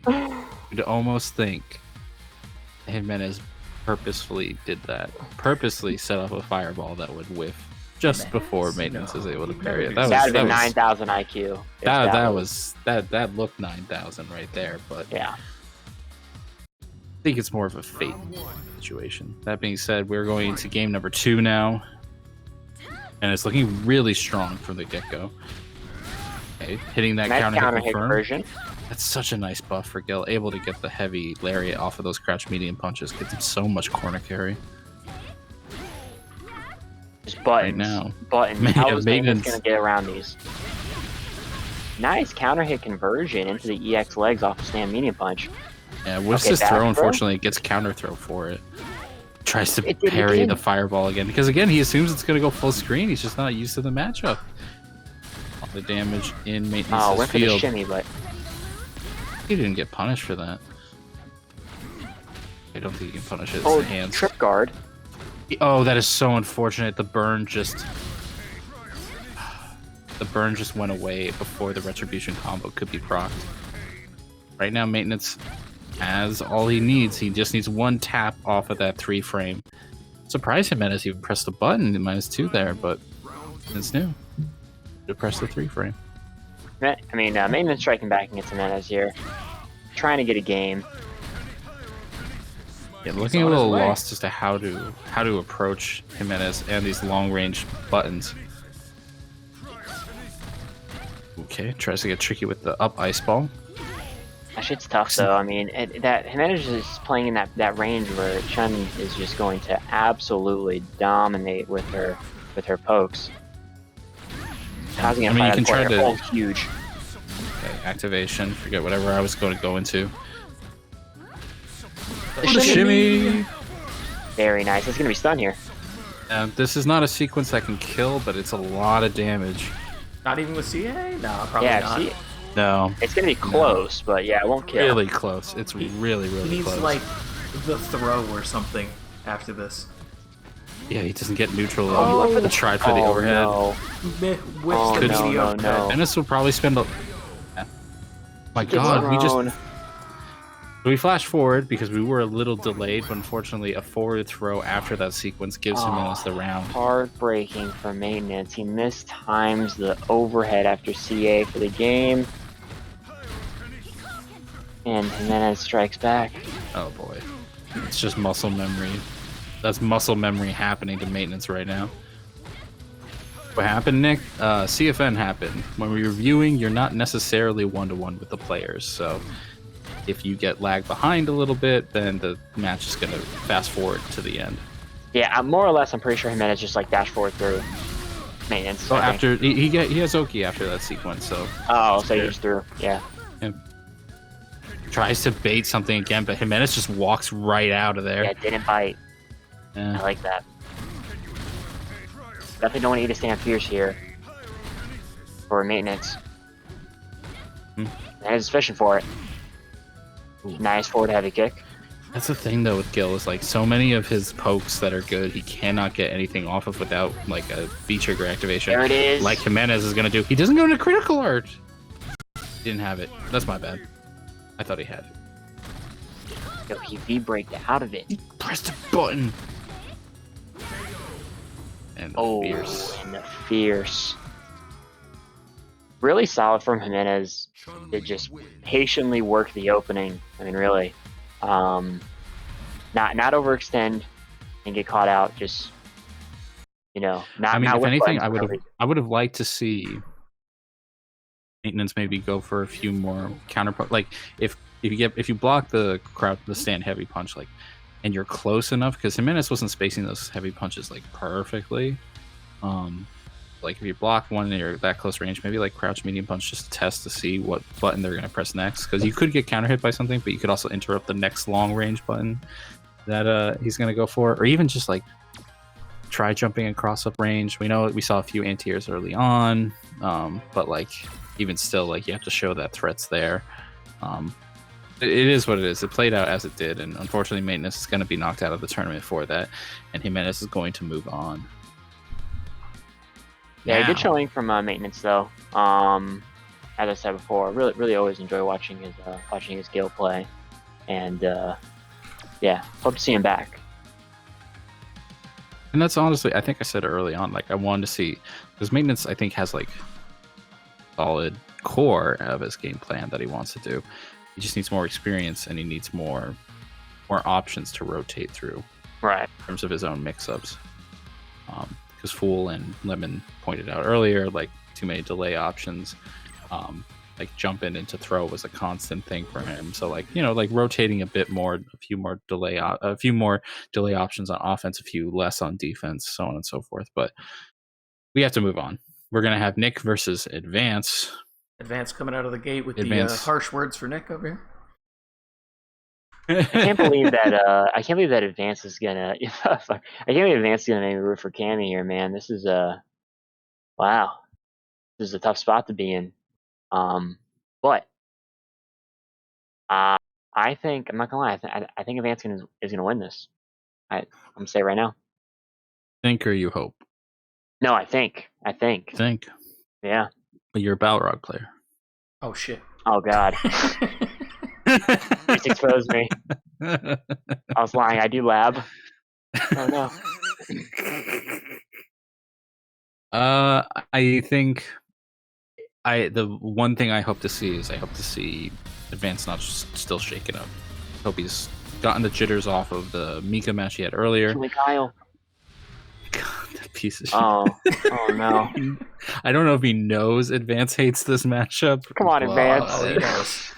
Jimenez purposefully did that. Purposely set up a fireball that would whiff just before maintenance is able to parry it. That would have 9,000 IQ. That looked 9,000 right there, but yeah. I think it's more of a fate situation. That being said, we're going into game number 2 now, and it's looking really strong from the get-go. Okay, hitting that counter hit conversion. That's such a nice buff for Gil, able to get the heavy lariat off of those crouch medium punches. Gives him so much corner carry. Just buttons. Right now. Buttons. How is maintenance going to get around these? Nice counter hit conversion into the EX legs off the stand medium punch. Yeah, whiffs his throw, unfortunately, gets counter throw for it. Tries to parry the fireball again, because again, he assumes it's going to go full screen. He's just not used to the matchup. All the damage in maintenance's went for field. the shimmy, but he didn't get punished for that. I don't think he can punish it. It's the hands. Trip guard. Oh, that is so unfortunate. The burn just went away before the retribution combo could be procced. Right now, maintenance has all he needs. He just needs one tap off of that 3 frame. Surprised him as he pressed the button in -2 there, but it's new. To press the 3 frame. I mean, maintenance striking back against Jimenez here, trying to get a game. Yeah, looking a little lost as to how to approach Jimenez and these long range buttons. Okay, tries to get tricky with the up ice ball. That shit's tough though. I mean, that Jimenez is playing in that range where Chun is just going to absolutely dominate with her pokes. How's he gonna fight that corner? Huge. Okay, activation. Forget whatever I was going to go into. Shimmy. Very nice. It's gonna be stun here. This is not a sequence that can kill, but it's a lot of damage. Not even with CA? No, probably not. No. It's gonna be close, but yeah, it won't kill. Really close. It's really close. He needs like the throw or something after this. Yeah, he doesn't get neutral. He tried for the overhead. No. Venice will probably spend a... My god, we flash forward because we were a little delayed, but unfortunately a forward throw after that sequence gives Jimenez the round. Heartbreaking for maintenance. He mistimes the overhead after CA for the game. And Jimenez strikes back. Oh boy. It's just muscle memory. That's muscle memory happening to maintenance right now. What happened, Nick? CFN happened. When we're reviewing, you're not necessarily one-to-one with the players, so if you get lagged behind a little bit, then the match is going to fast forward to the end. Yeah, more or less, I'm pretty sure Jimenez just like dash forward through maintenance. So after he has Oki after that sequence, so. Oh, so he just threw, yeah. Tries to bait something again, but Jimenez just walks right out of there. Yeah, didn't bite. Yeah. I like that. Definitely don't want to eat a stand fierce here for maintenance. Jimenez is fishing for it. Ooh. Nice forward heavy kick. That's the thing though with Gil is like so many of his pokes that are good, he cannot get anything off of without like a V trigger activation. There it is. Like Jimenez is gonna do. He doesn't go into critical art. He didn't have it. That's my bad. I thought he had it. Yo, he V-braked out of it. He pressed a button. And fierce. And the fierce. Really solid from Jimenez to just patiently work the opening. I mean, really, not overextend and get caught out. Just You know, not. I mean, not if with anything, buttons I would have liked to see maintenance maybe go for a few more counter, like if you block the stand heavy punch, like, and you're close enough, because Jimenez wasn't spacing those heavy punches like perfectly. Like if you block one and you're that close range, maybe like crouch medium punch just to test to see what button they're gonna press next, because you could get counter hit by something, but you could also interrupt the next long range button that he's gonna go for, or even just like try jumping across up range. We know we saw a few anti-airs early on, but like even still, like you have to show that threat's there. It is what it is. It played out as it did, and unfortunately Maintenance is going to be knocked out of the tournament for that, and Jimenez is going to move on. Yeah, good showing from Maintenance though. As I said before, really always enjoy watching his Gale play, and yeah, hope to see him back. And that's honestly, I think I said early on, like I wanted to see, because Maintenance I think has like solid core of his game plan that he wants to do. He just needs more experience, and he needs more options to rotate through. Right. In terms of his own mix-ups. Because Fool and Lemon pointed out earlier, like too many delay options. Like jumping into throw was a constant thing for him. So like, you know, like rotating a bit more, a few more delay options on offense, a few less on defense, so on and so forth. But we have to move on. We're gonna have Nick versus Advance. Advance coming out of the gate with the harsh words for Nick over I here. can't believe that. I can't believe that Advance is gonna. I can't believe Advance is gonna make me root for Cammy here, man. This is wow. This is a tough spot to be in. But I think, I'm not gonna lie. I think Advance is gonna win this. I'm gonna say right now. Think or you hope? No, I think. Think. Yeah. But you're a Balrog player. Oh shit. Oh god. Just exposed me. I was lying. I do lab. Oh no. I think the one thing I hope to see is Advance not still shaken up. Hope he's gotten the jitters off of the Mika match he had earlier. Kyle. God, that piece of shit. Oh no. I don't know if he knows Advance hates this matchup. Come on, Advance. He knows.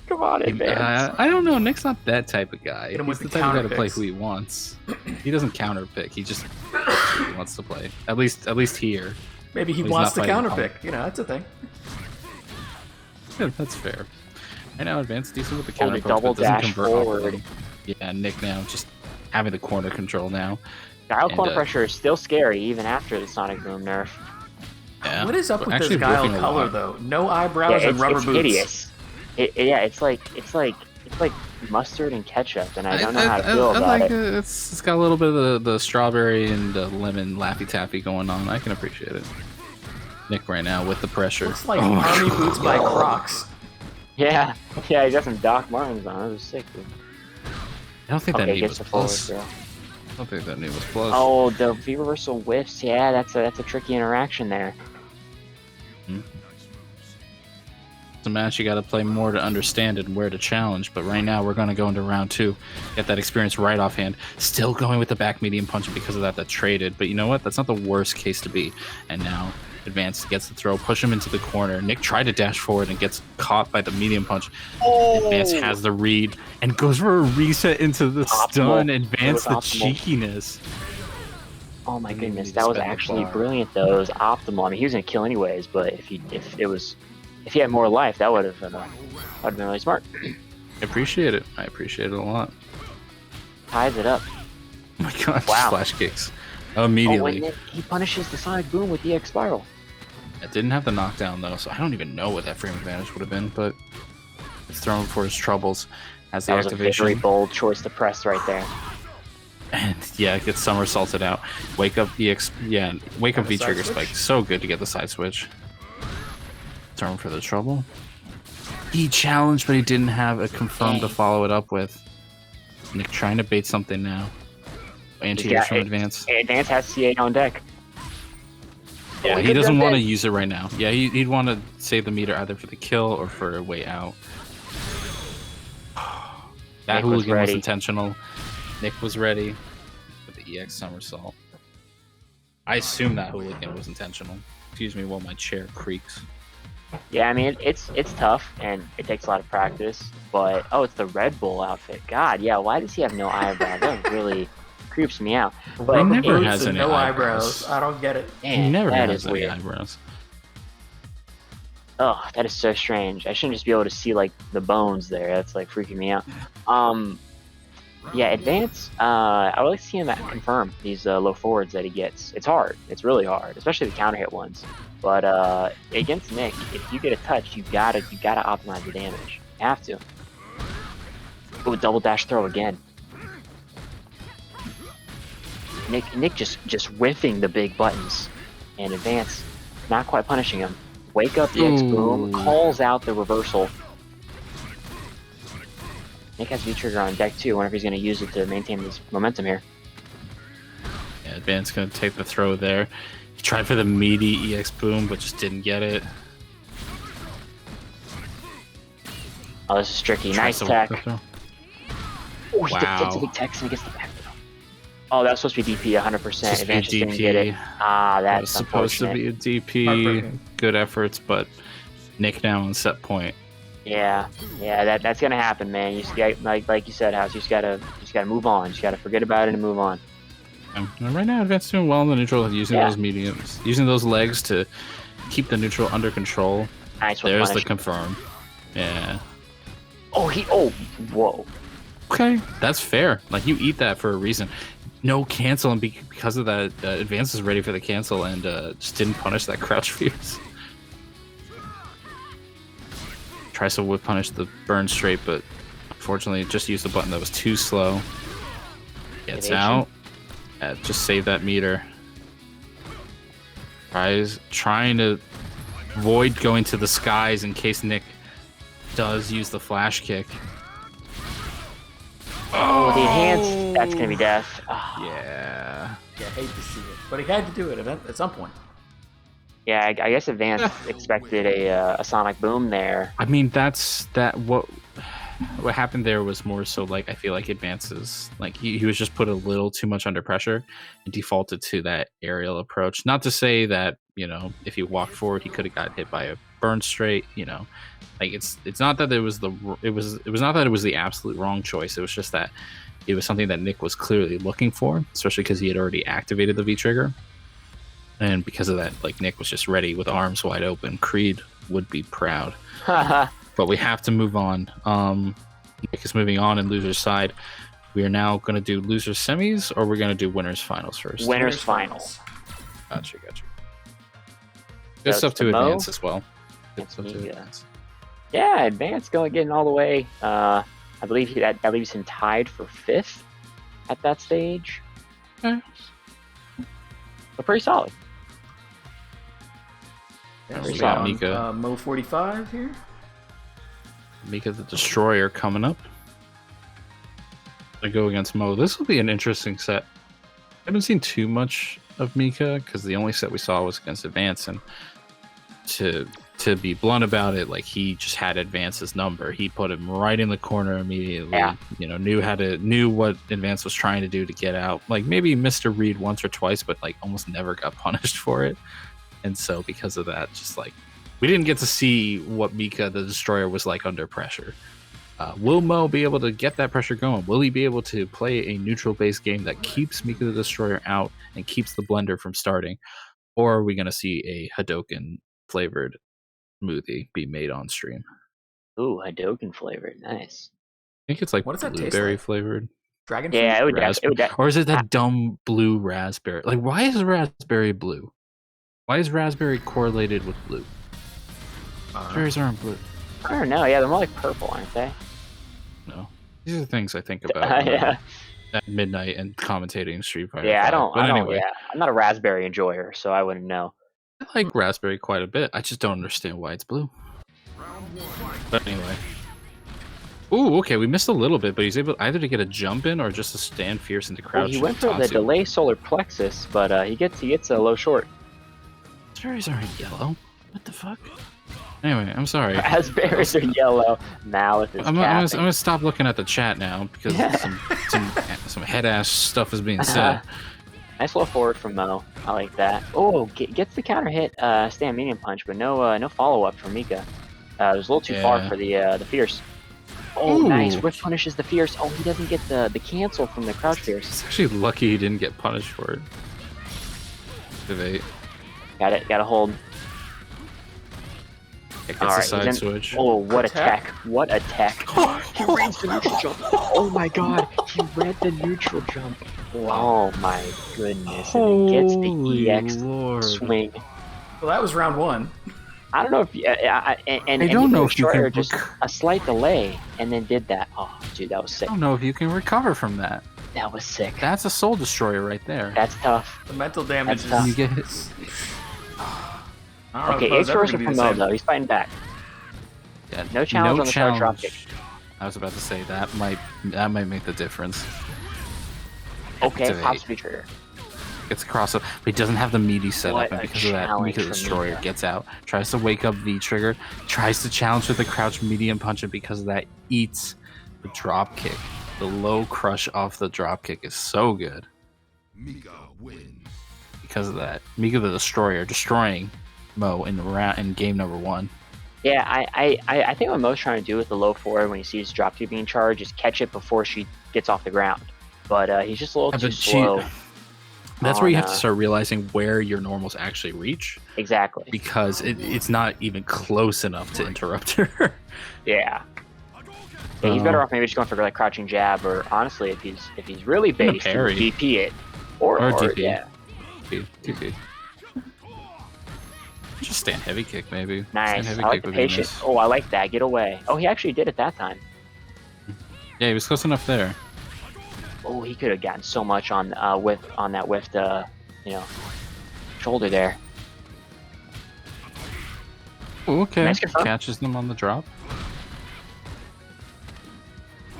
Come on, Advance. I don't know. Nick's not that type of guy. Hit him He's with the the type of guy to play picks. who he wants. He doesn't counter pick. He just who he wants to play. At least here. Maybe he wants to counter pick. You know, that's a thing. Yeah, that's fair. I know Advance decent with the counter the poke, double but doesn't dash convert forward. Yeah, Nick now just having the corner control now. Guile corner pressure is still scary even after the Sonic Boom nerf. Yeah. What is up with this Guile color though? No eyebrows and rubber boots. Hideous. It's like mustard and ketchup, and I don't know how to feel about it. It's got a little bit of the strawberry and lemon Laffy Taffy going on. I can appreciate it. Nick right now with the pressure. Looks like army boots by Crocs. Yeah, he got some Doc Martens on. That was sick, dude. I don't think that knee was plus. Girl. I don't think that knee was plus. Oh, the V reversal whiffs. Yeah, that's a tricky interaction there. It's a match you got to play more to understand it and where to challenge. But right now we're going to go into round 2. Get that experience right offhand. Still going with the back medium punch, and because of that traded. But you know what? That's not the worst case to be. And now Advance gets the throw, push him into the corner. Nick tried to dash forward and gets caught by the medium punch. Advance has the read and goes for a reset into the stun. Advance the cheekiness. Oh my goodness, that was actually brilliant though. It was optimal. I mean, he was gonna kill anyways, but if he had more life, that would have been really smart. I appreciate it. I appreciate it a lot. Ties it up. Oh my god, wow. Flash kicks. Immediately. Oh, he punishes the Sonic Boom with the EX Spiral. It didn't have the knockdown though, so I don't even know what that frame advantage would have been, but it's thrown for his troubles. Has the activation. That was a very bold choice to press right there. And yeah, it gets somersaulted out. Wake up EX, wake up V trigger spike. So good to get the side switch. Thrown for the trouble. He challenged, but he didn't have a confirm to follow it up with. Nick trying to bait something now. Anti-airs from Advance. Advance has C8 on deck. Yeah, he doesn't want to use it right now. Yeah, he'd want to save the meter either for the kill or for a way out. That hooligan was intentional. Nick was ready with the EX somersault. I assume that hooligan was intentional. Excuse me while my chair creaks. Yeah, I mean it's tough and it takes a lot of practice. But it's the Red Bull outfit. God, yeah. Why does he have no eyebrow? That really creeps me out. But he never has any no eyebrows. I don't get it. Man, He never that has is any weird. eyebrows. Oh, that is so strange. I shouldn't just be able to see like the bones there. That's like freaking me out. Yeah, advance. I would like to see him confirm these low forwards that he gets. It's hard. It's really hard, especially the counter hit ones. But against Nick, if you get a touch, you gotta optimize the damage. You have to. Ooh, double dash throw again. Nick just whiffing the big buttons, and advance not quite punishing him. Wake up EX boom, calls out the reversal. Nick has V-trigger on deck too. I wonder if he's going to use it to maintain this momentum here. Yeah, advance going to take the throw there. He tried for the meaty EX boom, but just didn't get it. Oh, this is tricky. Nice tech. Oh, he gets a big tech and he gets the back throw. Oh, that was supposed to be DP 100%. Advance just didn't get it. That's supposed to be a DP. Good efforts, but Nick now on set point. Yeah, that's gonna happen, man. You just got, like you said, House. You just gotta move on. You just gotta forget about it and move on. And right now, Advance doing well in the neutral, using those mediums, using those legs to keep the neutral under control. Nice. There's the confirm. Yeah. Oh, whoa. Okay, that's fair. Like, you eat that for a reason. No cancel, and because of that, Advance is ready for the cancel and just didn't punish that crouch fierce. Tries to whip punish the burn straight, but unfortunately just used the button that was too slow. Gets out. Just save that meter. Trying to avoid going to the skies in case Nick does use the flash kick. Oh, the enhance. That's going to be death. Oh. Yeah. I hate to see it. But he had to do it at some point. Yeah, I guess Advance expected a sonic boom there. I mean, what happened there was more so like, I feel like Advance's, like he was just put a little too much under pressure and defaulted to that aerial approach. Not to say that, if he walked forward, he could have got hit by a burn straight, like it's not that it was not that it was the absolute wrong choice. It was just that it was something that Nick was clearly looking for, especially because he had already activated the V trigger. And because of that, like, Nick was just ready with arms wide open. Creed would be proud. But we have to move on. Nick is moving on in loser's side. We are now going to do loser's semis, or we're going to do winners finals first? Winners finals. Gotcha. Good stuff to advance as well. Yeah, advance getting all the way. I believe that leaves him tied for 5th at that stage. Okay. But pretty solid. We got Mika. Mo 45 here. Mika the Destroyer coming up. I go against Mo. This will be an interesting set. I haven't seen too much of Mika because the only set we saw was against Advance, and to be blunt about it, like, he just had Advance's number. He put him right in the corner immediately. Yeah. Knew what Advance was trying to do to get out. Like, maybe missed a read once or twice, but like almost never got punished for it. And so because of that, just like, we didn't get to see what Mika the Destroyer was like under pressure. Will Mo be able to get that pressure going? Will he be able to play a neutral-based game that keeps Mika the Destroyer out and keeps the blender from starting? Or are we going to see a Hadoken-flavored smoothie be made on stream? Ooh, Hadoken flavored. Nice. I think it's like, what does that blueberry taste like? flavored. Dragon fruit? Yeah, it would or is it that dumb blue raspberry? Like, why is raspberry blue? Why is raspberry correlated with blue? Raspberries aren't blue. I don't know. Yeah, they're more like purple, aren't they? No. These are the things I think about at midnight and commentating Street Fighter. Yeah, Anyway. Yeah, I'm not a raspberry enjoyer, so I wouldn't know. I like raspberry quite a bit. I just don't understand why it's blue. But anyway. Ooh, okay, we missed a little bit, but he's able either to get a jump in or just to stand fierce into crouch. Well, he went for the delay solar plexus, but he gets a low short. Raspberries aren't yellow. What the fuck? Anyway, I'm sorry. Raspberries are yellow. Malice is I'm gonna stop looking at the chat now because some head ass stuff is being said. Nice low forward from Mo. I like that. Oh, gets the counter hit, stand medium punch, but no follow up from Mika. It was a little too far for the Fierce. Oh, nice. Whiff punishes the Fierce. Oh, he doesn't get the cancel from the Crouch Fierce. It's actually lucky he didn't get punished for it. Activate. Got it. Got to hold. It gets a side switch. Oh, what a tech. What a tech. He reads the neutral jump. Oh my god. He read the neutral jump. Oh my goodness. And he gets the EX swing. Well, that was round 1. I don't know if I don't know if you can just a slight delay and then did that. Oh, dude, that was sick. I don't know if you can recover from that. That was sick. That's a soul destroyer right there. That's tough. The mental damage is. You get hit. Okay, it's reversal from Mo though. He's fighting back. Yeah, no challenge on the card dropkick. I was about to say that might make the difference. Okay, pop speed trigger. Gets across it, but he doesn't have the meaty setup, and because of that, Mika the Destroyer gets out, tries to wake up V trigger, tries to challenge with the crouch medium punch, and because of that, eats the drop kick. The low crush off the drop kick is so good. Mika wins. Because of that, Mika the Destroyer destroying Mo in game number 1. Yeah, I think what Mo's trying to do with the low forward when he sees drop kick being charged is catch it before she gets off the ground, but he's just a little too slow. That's where you have to start realizing where your normals actually reach. Exactly. Because it's not even close enough to interrupt her. Yeah. Yeah, he's better off maybe just going for like crouching jab, or honestly, if he's really based, DP it, or DP. Yeah. DP. Just stand heavy kick maybe. Nice. Heavy I like kick the patience. Nice. Oh, I like that. Get away. Oh, he actually did it that time. Yeah, he was close enough there. Oh, he could have gotten so much on that whiffed, shoulder there. Ooh, okay. Nice. Catches them on the drop.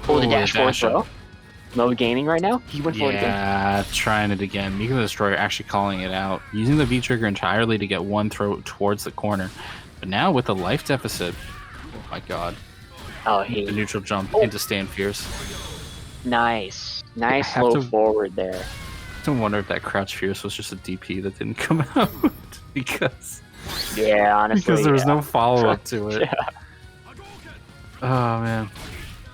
Oh, the dash forward throw. Mo gaming right now. He went forward again. Yeah, trying it again. Mika the Destroyer actually calling it out, using the V trigger entirely to get one throw towards the corner. But now with a life deficit, oh my god. Oh, the neutral jump into stand fierce. Nice low forward there. I have to wonder if that crouch fierce was just a DP that didn't come out because. Yeah, honestly. Because there was no follow up to it. Yeah. Oh man.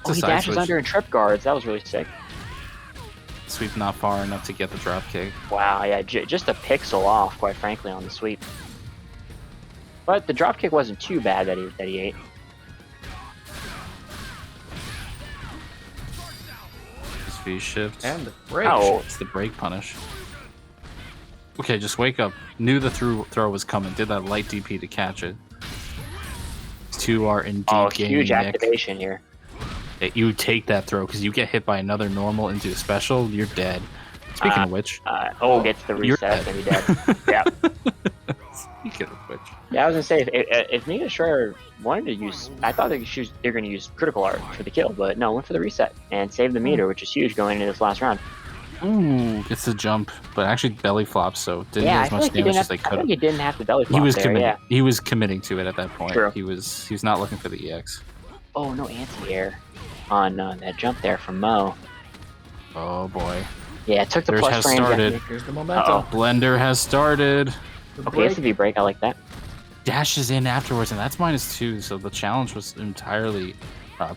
Oh, he dashes under and trip guards. That was really sick. Sweep not far enough to get the drop kick. Wow, yeah, just a pixel off, quite frankly, on the sweep. But the drop kick wasn't too bad that he ate. V shift. And the break. Oh. It's the break punish. Okay, just wake up. Knew the throw was coming. Did that light DP to catch it. These two are in deep game. Huge activation here. You take that throw because you get hit by another normal into a special, you're dead. Speaking of which, gets the reset and he's dead. Yeah. Speaking of which, yeah, I was gonna say if Mika Destroyer wanted to use, I thought they're gonna use critical art for the kill, but no, went for the reset and saved the meter, which is huge going into this last round. Ooh, gets the jump, but actually belly flops, so didn't do as much damage as they could have. I think he didn't have to belly flop He was committing to it at that point. True. He was not looking for the EX. Oh, no anti-air on that jump there from Mo. Oh boy. Yeah, it took the plus frame. Here's the momentum. Blender has started. Okay, SFV break. I like that. Dashes in afterwards, and that's -2, so the challenge was entirely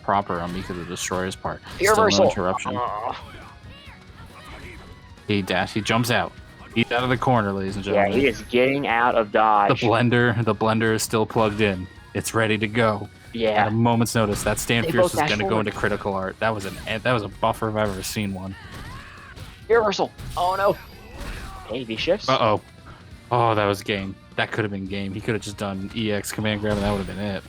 proper on Mika the Destroyer's part. Still no interruption. He jumps out. He's out of the corner, ladies and gentlemen. Yeah, he is getting out of dodge. The blender is still plugged in. It's ready to go. Yeah. At a moment's notice, that stand fierce was going to go into critical art. That was a buffer if I've ever seen one. Reversal. Oh no. Hey, V shifts. Uh-oh. Oh, that was game. That could have been game. He could have just done EX command grab and that would have been it.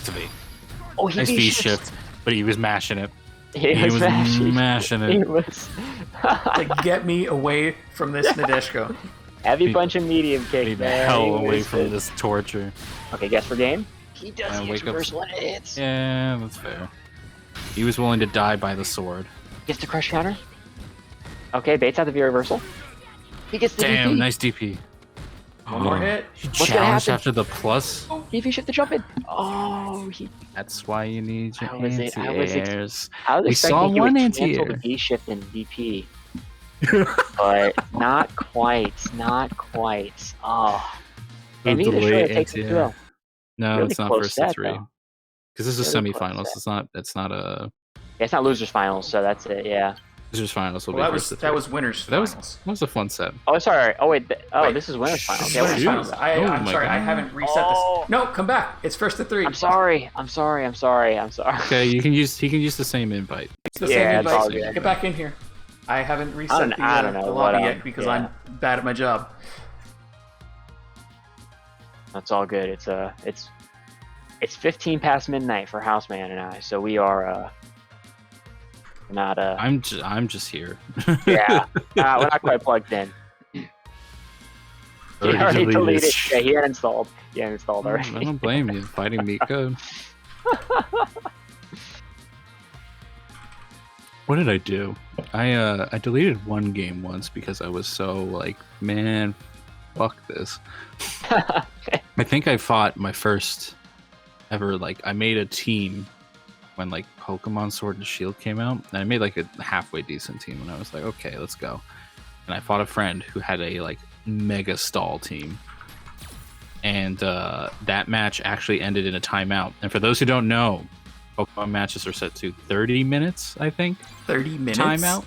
To me. Oh, he nice V shift, but he was mashing it. He was mashing it. He was. To get me away from this Nadeshko. Heavy punch and medium kick. Need the hell away from this torture. Okay, guess for game. He does use reversal when it hits. Yeah, that's fair. He was willing to die by the sword. Gets the crush counter. Okay, baits out the V reversal. He gets the DP. DP. Nice DP. One more hit. He What's gonna challenged happen? after the plus. If he should the jump in. Oh, That's why you need your I was anti-airs. I was We saw expecting he one would cancel anti-air. the B shift in DP. But not quite. Not quite. Oh. And The Mika delay Destroyer takes it anti-air. 2-0. No, Really it's not close first to set, 3. though. Because this is Really close semifinals. set. It's not a Yeah, it's not losers finals, so that's it. Yeah. losers finals. Will Well, be that first to was 3. that was winners That was finals. a fun set. Oh, sorry. Oh wait. Wait, This is winners finals. This Yeah, is winners winners finals. finals. I'm my sorry, I God. haven't reset Oh. this. No, come back. It's first to 3. I'm sorry. Okay, he can use the same invite. It's the Yeah, same it's all invite. good. Get back in here. I haven't reset I don't know the what, lobby yet because yeah. I'm bad at my job. That's all good. It's 15 past midnight for Houseman and I, so we are not I'm just here. yeah. We're not quite plugged in. He already deleted. Yeah, he had installed. Already. I don't blame you. Fighting Mika. What did I do? I deleted one game once because I was so like, man, fuck this. I think I fought my first ever, like, I made a team when like Pokemon Sword and Shield came out, and I made like a halfway decent team, and I was like, okay, let's go. And I fought a friend who had a like mega stall team, and that match actually ended in a timeout. And for those who don't know, Pokemon matches are set to 30 minutes, I think. 30 minutes? Timeout?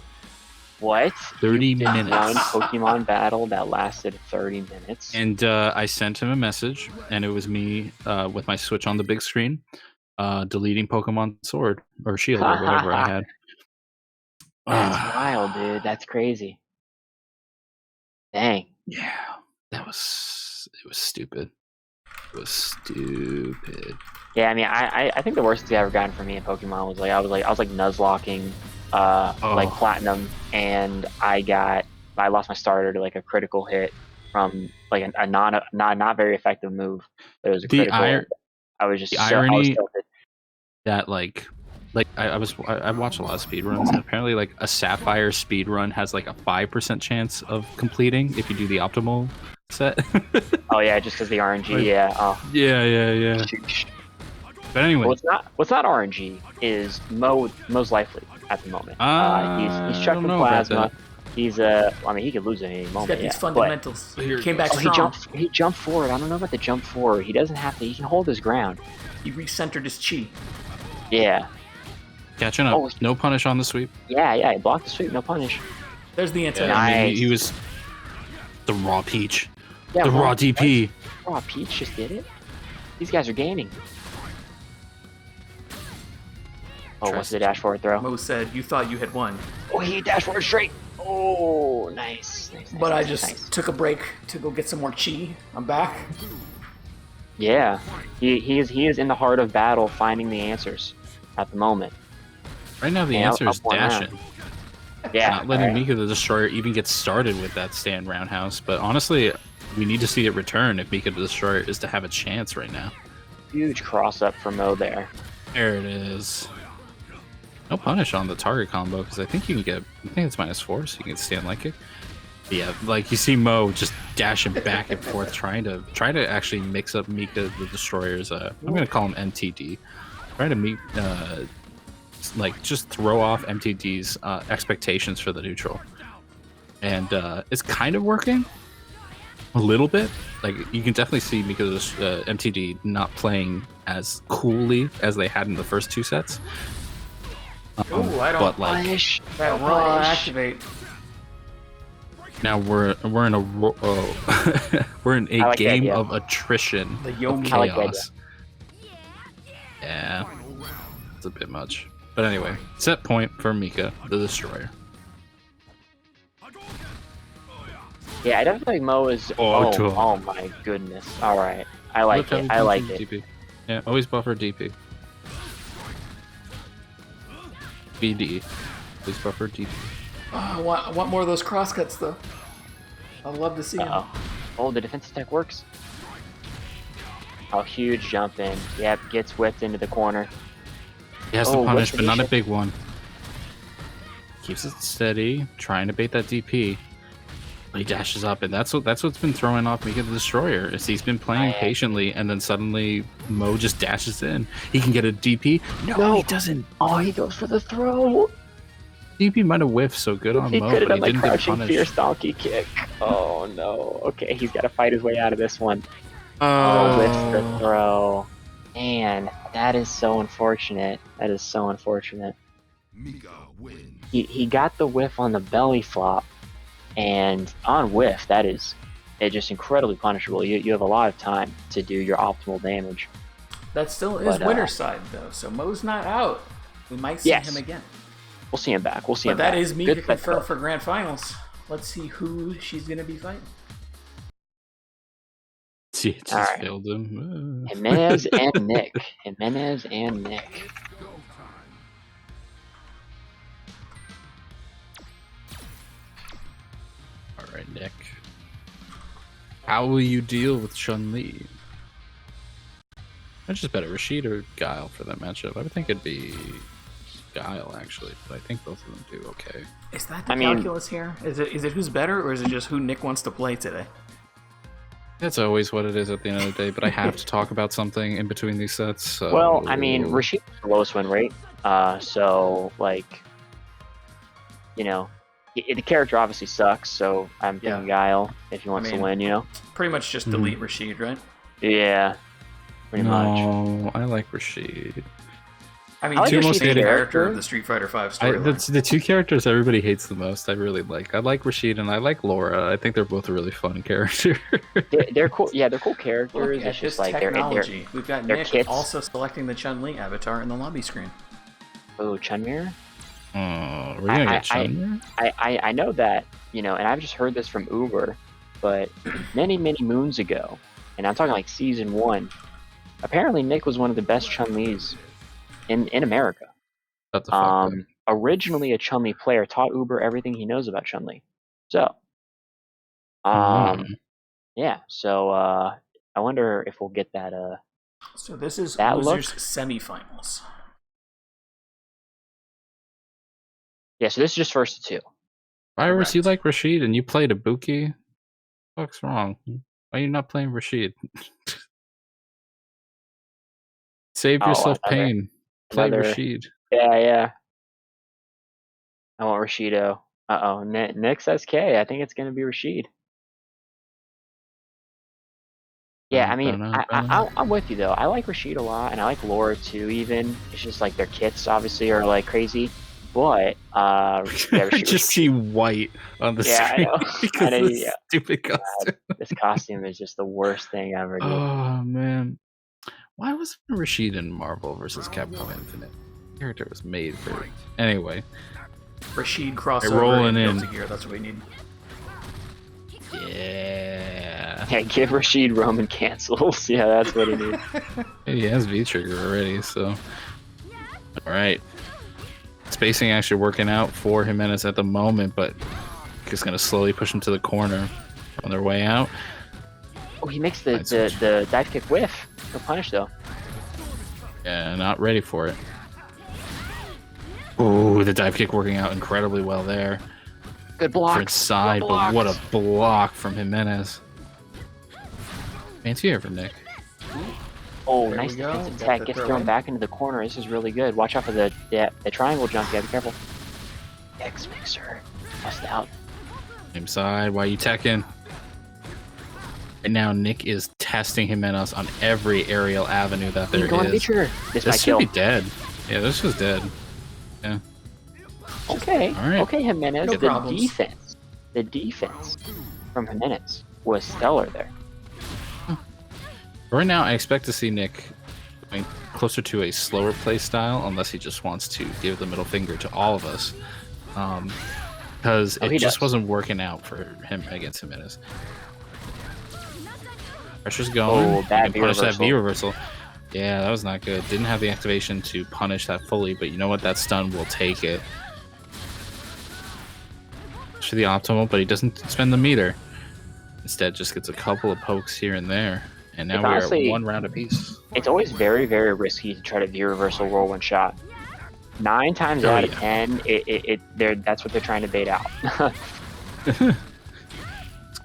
What? 30 You did minutes. One Pokemon battle that lasted 30 minutes. And I sent him a message, and it was me with my Switch on the big screen, deleting Pokemon Sword or Shield or whatever I had. That's wild, dude. That's crazy. Dang. Yeah, it was stupid. It was stupid. Yeah, I mean, I think the worst thing ever gotten for me in Pokemon was I was Nuzlocking, like Platinum, and I lost my starter to like a critical hit from like a not very effective move. But it was a critical. I was just the so, irony I was tilted. that I watched a lot of speedruns, and apparently like a Sapphire speedrun has like a 5% chance of completing if you do the optimal set. Oh yeah, just because the RNG. Like, yeah. Oh. Yeah. But anyway, what's not RNG is Mo's lively at the moment. He's chucking plasma. He's I mean, he could lose at any moment. He's got these fundamentals. He came back strong. He jumped forward. I don't know about the jump forward. He doesn't have to. He can hold his ground. He recentered his chi. Yeah. catching up. Oh. No punish on the sweep. Yeah. He blocked the sweep. No punish. There's the answer. Yeah, I mean, Nice. he was the raw peach. Yeah, The raw DP. Raw Peach just did it. These guys are gaming. Oh, what's the dash forward throw? Mo said you thought you had won, Oh, he dash forward straight. Oh, nice. but I just took a break to go get some more chi. I'm back. Yeah, he is in the heart of battle, finding the answers at the moment. Right now, the Yeah, answer is up one round. dashing. Yeah, Not letting alright. Mika the Destroyer even get started with that stand roundhouse. But honestly, we need to see it return if Mika the Destroyer is to have a chance right now. Huge cross up for Mo there. There it is. No punish on the target combo because I think you can get. I think it's -4, so you can stand like it. Yeah, like you see Mo just dashing back and forth, trying to actually mix up Mika the Destroyer's. I'm gonna call him MTD. Trying to meet, like just throw off MTD's expectations for the neutral, and it's kind of working a little bit. Like you can definitely see Mika's MTD not playing as coolly as they had in the first two sets. Ooh, I don't But like Punish. that raw activate. now we're in a we're in a I like that game idea. of attrition, The of Yomi. I like that chaos. Yeah, it's a bit much. But anyway, set point for Mika the Destroyer. Yeah, I definitely think Mo is. Oh, Oh my goodness. All right, I like it. I like it. DP. Yeah, always buffer DP. BD. Always buffer DP. Oh, I want more of those crosscuts though. I'd love to see them. Oh, the defensive tech works. Oh, huge jump in. Yep, gets whipped into the corner. He has Oh, the punish, what's the but not a issue? big one. Keeps it steady, trying to bait that DP. He dashes up, and that's what's been throwing off Mika the Destroyer. Is he's been playing patiently, and then suddenly Mo just dashes in. He can get a DP. No, he doesn't. Oh, he goes for the throw. DP might have whiffed, so good on He Mo, could have but done he like didn't get crouching punished. fierce donkey kick. Oh no. Okay, he's got to fight his way out of this one. Oh, Whiffs the throw. Man, that is so unfortunate. That is so unfortunate. Mika wins. He got the whiff on the belly flop, and on whiff, it's just incredibly punishable. You have a lot of time to do your optimal damage. That still is winner's side, though, so Mo's not out. We might see him again. We'll see him back. We'll see him back. back. But that is Mika confirmed for Grand Finals. Let's see who she's going to be fighting. She just failed him. Jimenez and Nick. Jimenez and Nick. Alright, Nick. How will you deal with Chun-Li? Which is better, Rashid or Guile for that matchup? I would think it'd be Guile, actually, but I think both of them do okay. Is that the calculus here? Is it who's better, or is it just who Nick wants to play today? That's always what it is at the end of the day, but I have to talk about something in between these sets. So... Well, I mean, Rashid's the lowest win rate, so, like, you know, the character obviously sucks, so I'm thinking Guile if he wants to win, you know? Pretty much just delete Rashid, right? Yeah, pretty much. No, I like Rashid. I mean, two most hated character of the Street Fighter V storyline. The two characters everybody hates the most, I really like. I like Rashid and I like Laura. I think they're both a really fun character. they're cool. Yeah, they're cool characters. Look at this technology. We've got Nick kits. also selecting the Chun-Li avatar in the lobby screen. Oh, Chun-Mir? Oh, we're gonna get Chun-Mir? I know that, you know, and I've just heard this from Uber, but many moons ago, and I'm talking like season 1, apparently Nick was one of the best Chun-Lis in America. Originally a Chun-Li player, taught Uber everything he knows about Chun-Li. So, yeah. So I wonder if we'll get that. So this is that losers semifinals. Yeah. So this is just first to 2. Virus, you like Rashid and you played Ibuki? What's wrong? Why are you not playing Rashid? Save yourself pain. Play Rashid. Yeah. I want Rashido. Uh-oh. Nick says K. I think it's going to be Rashid. Yeah, I mean, I'm with you, though. I like Rashid a lot, and I like Laura, too, even. It's just, like, their kits, obviously, are, like, crazy. But, I just see white on the screen. I know. Because of this stupid costume. This costume is just the worst thing ever, dude. Oh, man. Why wasn't Rashid in Marvel vs. Capcom Infinite? The character was made for it. Anyway. Rashid crossover rolling in. Gear. That's what we need. Yeah. Yeah, give Rashid Roman cancels. Yeah, that's what he needs. He has V-Trigger already, so. Alright. Spacing actually working out for Jimenez at the moment, but just going to slowly push him to the corner on their way out. Oh, he makes the dive kick whiff. No punish, though. Yeah, not ready for it. Oh, the dive kick working out incredibly well there. Good block. Inside, but what a block from Jimenez. Fancy air from Nick. Oh, nice defensive tech. Gets thrown back into the corner. This is really good. Watch out for the triangle jump. Yeah, be careful. X mixer. Bust out. Same side. Why are you teching? Right now, Nick is testing Jimenez on every aerial avenue that there is. This should be dead. Yeah, this was dead. Yeah. Okay. All right. Okay, Jimenez. No problems. The defense from Jimenez was stellar there. Right now, I expect to see Nick going closer to a slower play style, unless he just wants to give the middle finger to all of us. Because it just wasn't working out for him against Jimenez. Pressure's going. Oh, bad V punish reversal. that V reversal. Yeah, that was not good. Didn't have the activation to punish that fully, but you know what? That stun will take it. For the optimal, but he doesn't spend the meter. Instead, just gets a couple of pokes here and there. And now we're at 1 round apiece. It's always very, very risky to try to V reversal roll one shot. 9 times out of 10, that's what they're trying to bait out.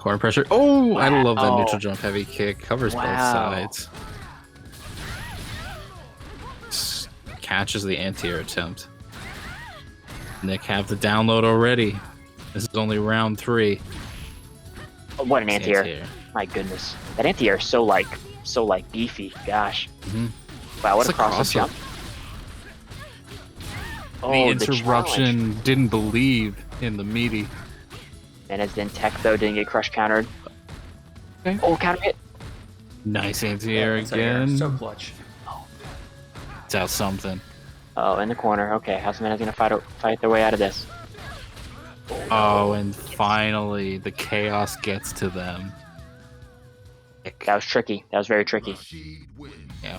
Corner pressure. Oh, I love that Wow. neutral jump heavy kick. Covers both sides. Catches the anti-air attempt. Nick have the download already. This is only round 3. Oh, what an anti-air. My goodness. That anti-air is so beefy. Gosh. Wow, what a cross jump. The interruption didn't believe in the meaty. And as then tech though didn't get crush countered. Okay. Oh, counter hit. Nice anti-air again. So clutch. It's out something. Oh, in the corner. Okay, Houseman is gonna fight their way out of this. Oh, and finally the chaos gets to them. That was tricky. That was very tricky. Yeah.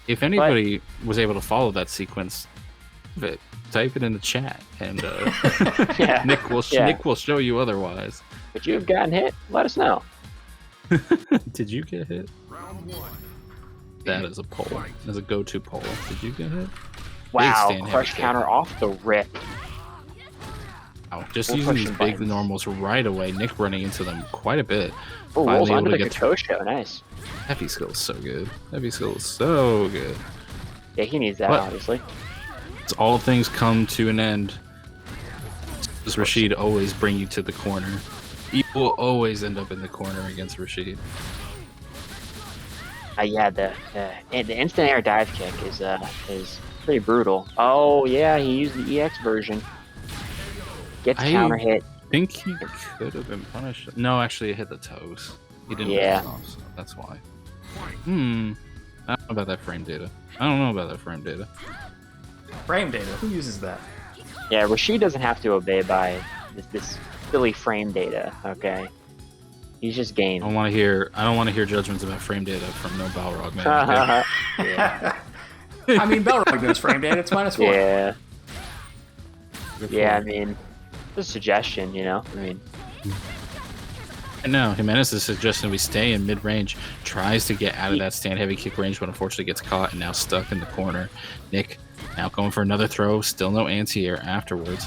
If anybody was able to follow that sequence, type it in the chat, and Yeah. Nick will show you otherwise. If you've gotten hit, let us know. Did you get hit? That is a poll. As a go-to poll. Did you get hit? Wow, crush counter off the rip. Wow, just using these big normals right away. Nick running into them quite a bit. Oh, rolls under the Kakosho. Nice. Heavy skill is so good. Heavy skill is so good. Yeah, he needs that, obviously. It's all things come to an end. Does Rashid always bring you to the corner? He will always end up in the corner against Rashid. Yeah, the instant air dive kick is pretty brutal. Oh yeah, he used the EX version. Gets counter hit. I think he could have been punished. No, actually, it hit the toes. He didn't. Yeah. Off, so that's why. I don't know about that frame data. Frame data? Who uses that? Yeah, Rashid doesn't have to obey by this silly frame data. Okay, he's just game. I don't want to hear judgments about frame data from no Balrog man. Yeah. I mean, Balrog knows frame data. It's -4. Yeah. Yeah, I mean, it's a suggestion, you know. I mean. No, Jimenez is suggesting we stay in mid-range, tries to get out of that stand heavy kick range, but unfortunately gets caught and now stuck in the corner. Nick now going for another throw, still no anti-air afterwards.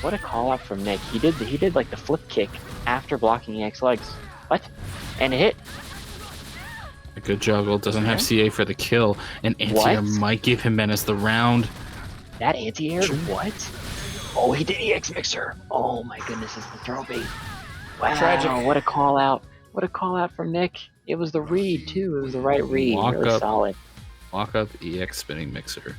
What a call out from Nick. He did like the flip kick after blocking EX legs. What? And a hit. A good juggle, doesn't have CA for the kill, and anti-air might give Jimenez the round. That anti-air? What? Oh, he did EX mixer. Oh my goodness, it's the throw bait. Wow, tragic. What a call out. What a call out from Nick. It was the read, too. It was the right read. Really solid. Walk up EX spinning mixer.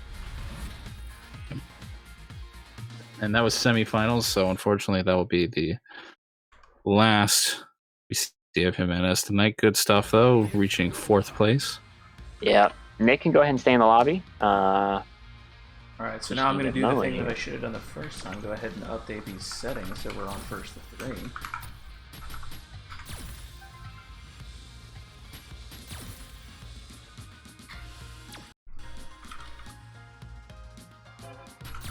And that was semifinals, so unfortunately that will be the last we see of Jimenez tonight. Good stuff, though, reaching 4th place. Yeah. Nick can go ahead and stay in the lobby. Alright, so now I'm going to do the thing that I should have done the first time. Go ahead and update these settings so we're on first of 3.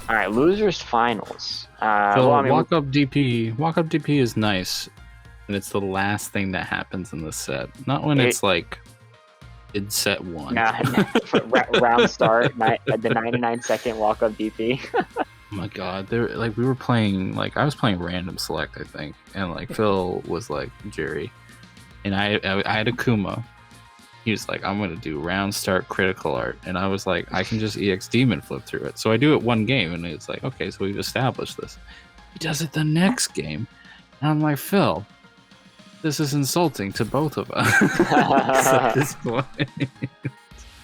All right, losers finals. Walk up DP is nice, and it's the last thing that happens in the set. Not when it's like in set 1. Round start, the 99-second walk up DP. Oh my god, we were playing I was playing random select, I think, and Phil was like Jerry, and I had a Kuma. He was like, I'm going to do round start critical art. And I was like, I can just EX demon flip through it. So I do it one game, and it's like, okay, so we've established this. He does it the next game. And I'm like, Phil, this is insulting to both of us at this point.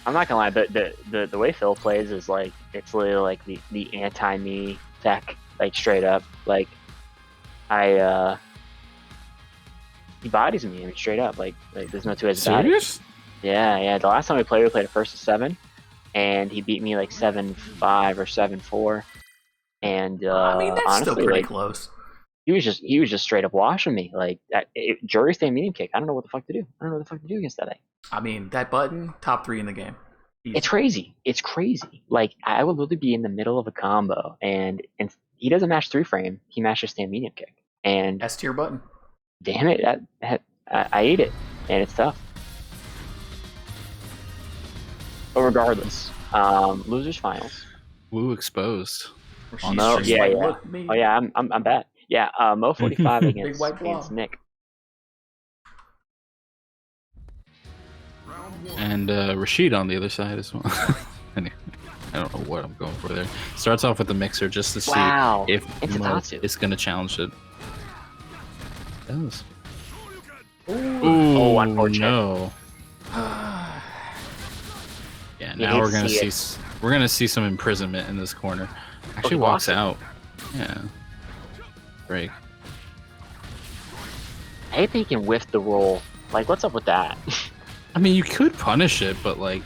I'm not going to lie, the way Phil plays is it's literally like the anti-me tech, straight up. He bodies me, straight up. There's no two ways about it. Serious? Yeah. The last time we played a 1st to 7, and he beat me 7-5 or 7-4. And I mean, that's honestly, still pretty close. He was just straight up washing me. Jury stay medium kick. I don't know what the fuck to do. I don't know what the fuck to do against that thing. I mean, that button, top 3 in the game. Easy. It's crazy. I would literally be in the middle of a combo, and he doesn't mash 3-frame. He mashes stand medium kick. And S tier button. Damn it, I ate it, and it's tough. But regardless, losers finals. Woo exposed. Oh no, yeah. Oh yeah, I'm bad. Yeah, Mo 45 against white blob. Nick. And Rashid on the other side as well. Anyway, I don't know what I'm going for there. Starts off with the mixer just to see if Mo is going to challenge it. It does. Ooh, unfortunate. No. Yeah, now we're gonna see some imprisonment in this corner. Actually walks out. Yeah. Break. I hate that he can whiff the roll. Like, what's up with that? I mean, you could punish it, but like,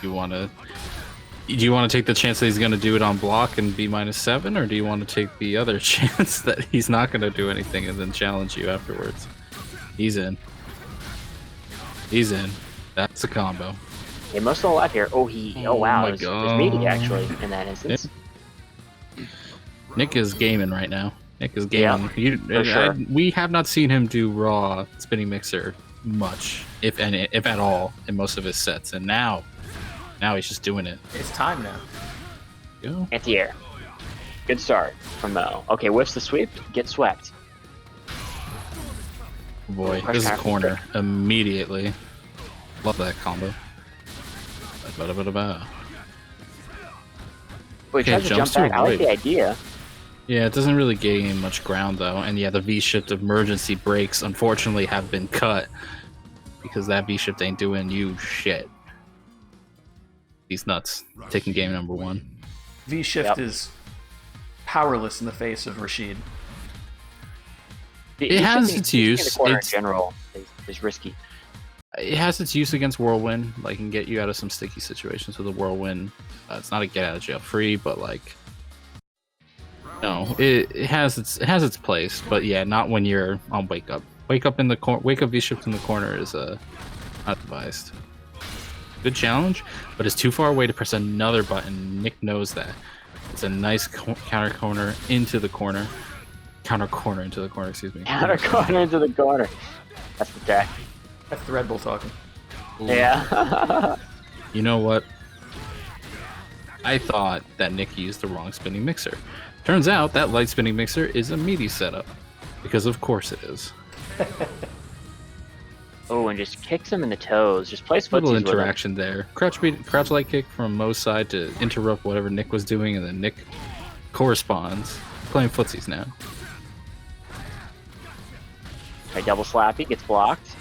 do you want to take the chance that he's going to do it on block and be -7, or do you want to take the other chance that he's not going to do anything and then challenge you afterwards? He's in. He's in. That's a combo. He must still alive here. Oh, wow. My There's God. meaty, actually, in that instance. Nick is gaming right now. Nick is gaming. For sure. We have not seen him do raw spinning mixer much, if at all, in most of his sets, and now he's just doing it. It's time now. Go. Anti-air. Good start from Mo. Okay, whiffs the sweep, gets swept. Boy, this is a corner immediately. Love that combo. Wait, tries to jump back. I like the idea. Yeah, it doesn't really gain much ground though, and yeah, the V-shift emergency brakes unfortunately have been cut because that V-shift ain't doing you shit. He's nuts. Taking game number 1. V-shift is powerless in the face of Rashid. It has its use. The corner in general is risky. It has its use against Whirlwind. Like, can get you out of some sticky situations with a Whirlwind. It's not a get out of jail free, but like, no, it has its place. But yeah, not when you're on wake up. Wake up V-shift in the corner is not advised. Good challenge, but it's too far away to press another button. Nick knows that. It's a nice counter corner into the corner. Counter corner into the corner, excuse me. Counter corner into the corner. That's the tech. That's the Red Bull talking. Yeah. You know what? I thought that Nick used the wrong spinning mixer. Turns out that light spinning mixer is a meaty setup. Because of course it is. Oh, and just kicks him in the toes. Just plays footsies Little interaction there. Crouch light kick from Mo's side to interrupt whatever Nick was doing, and then Nick corresponds. Playing footsies now. Okay, double slappy, gets blocked.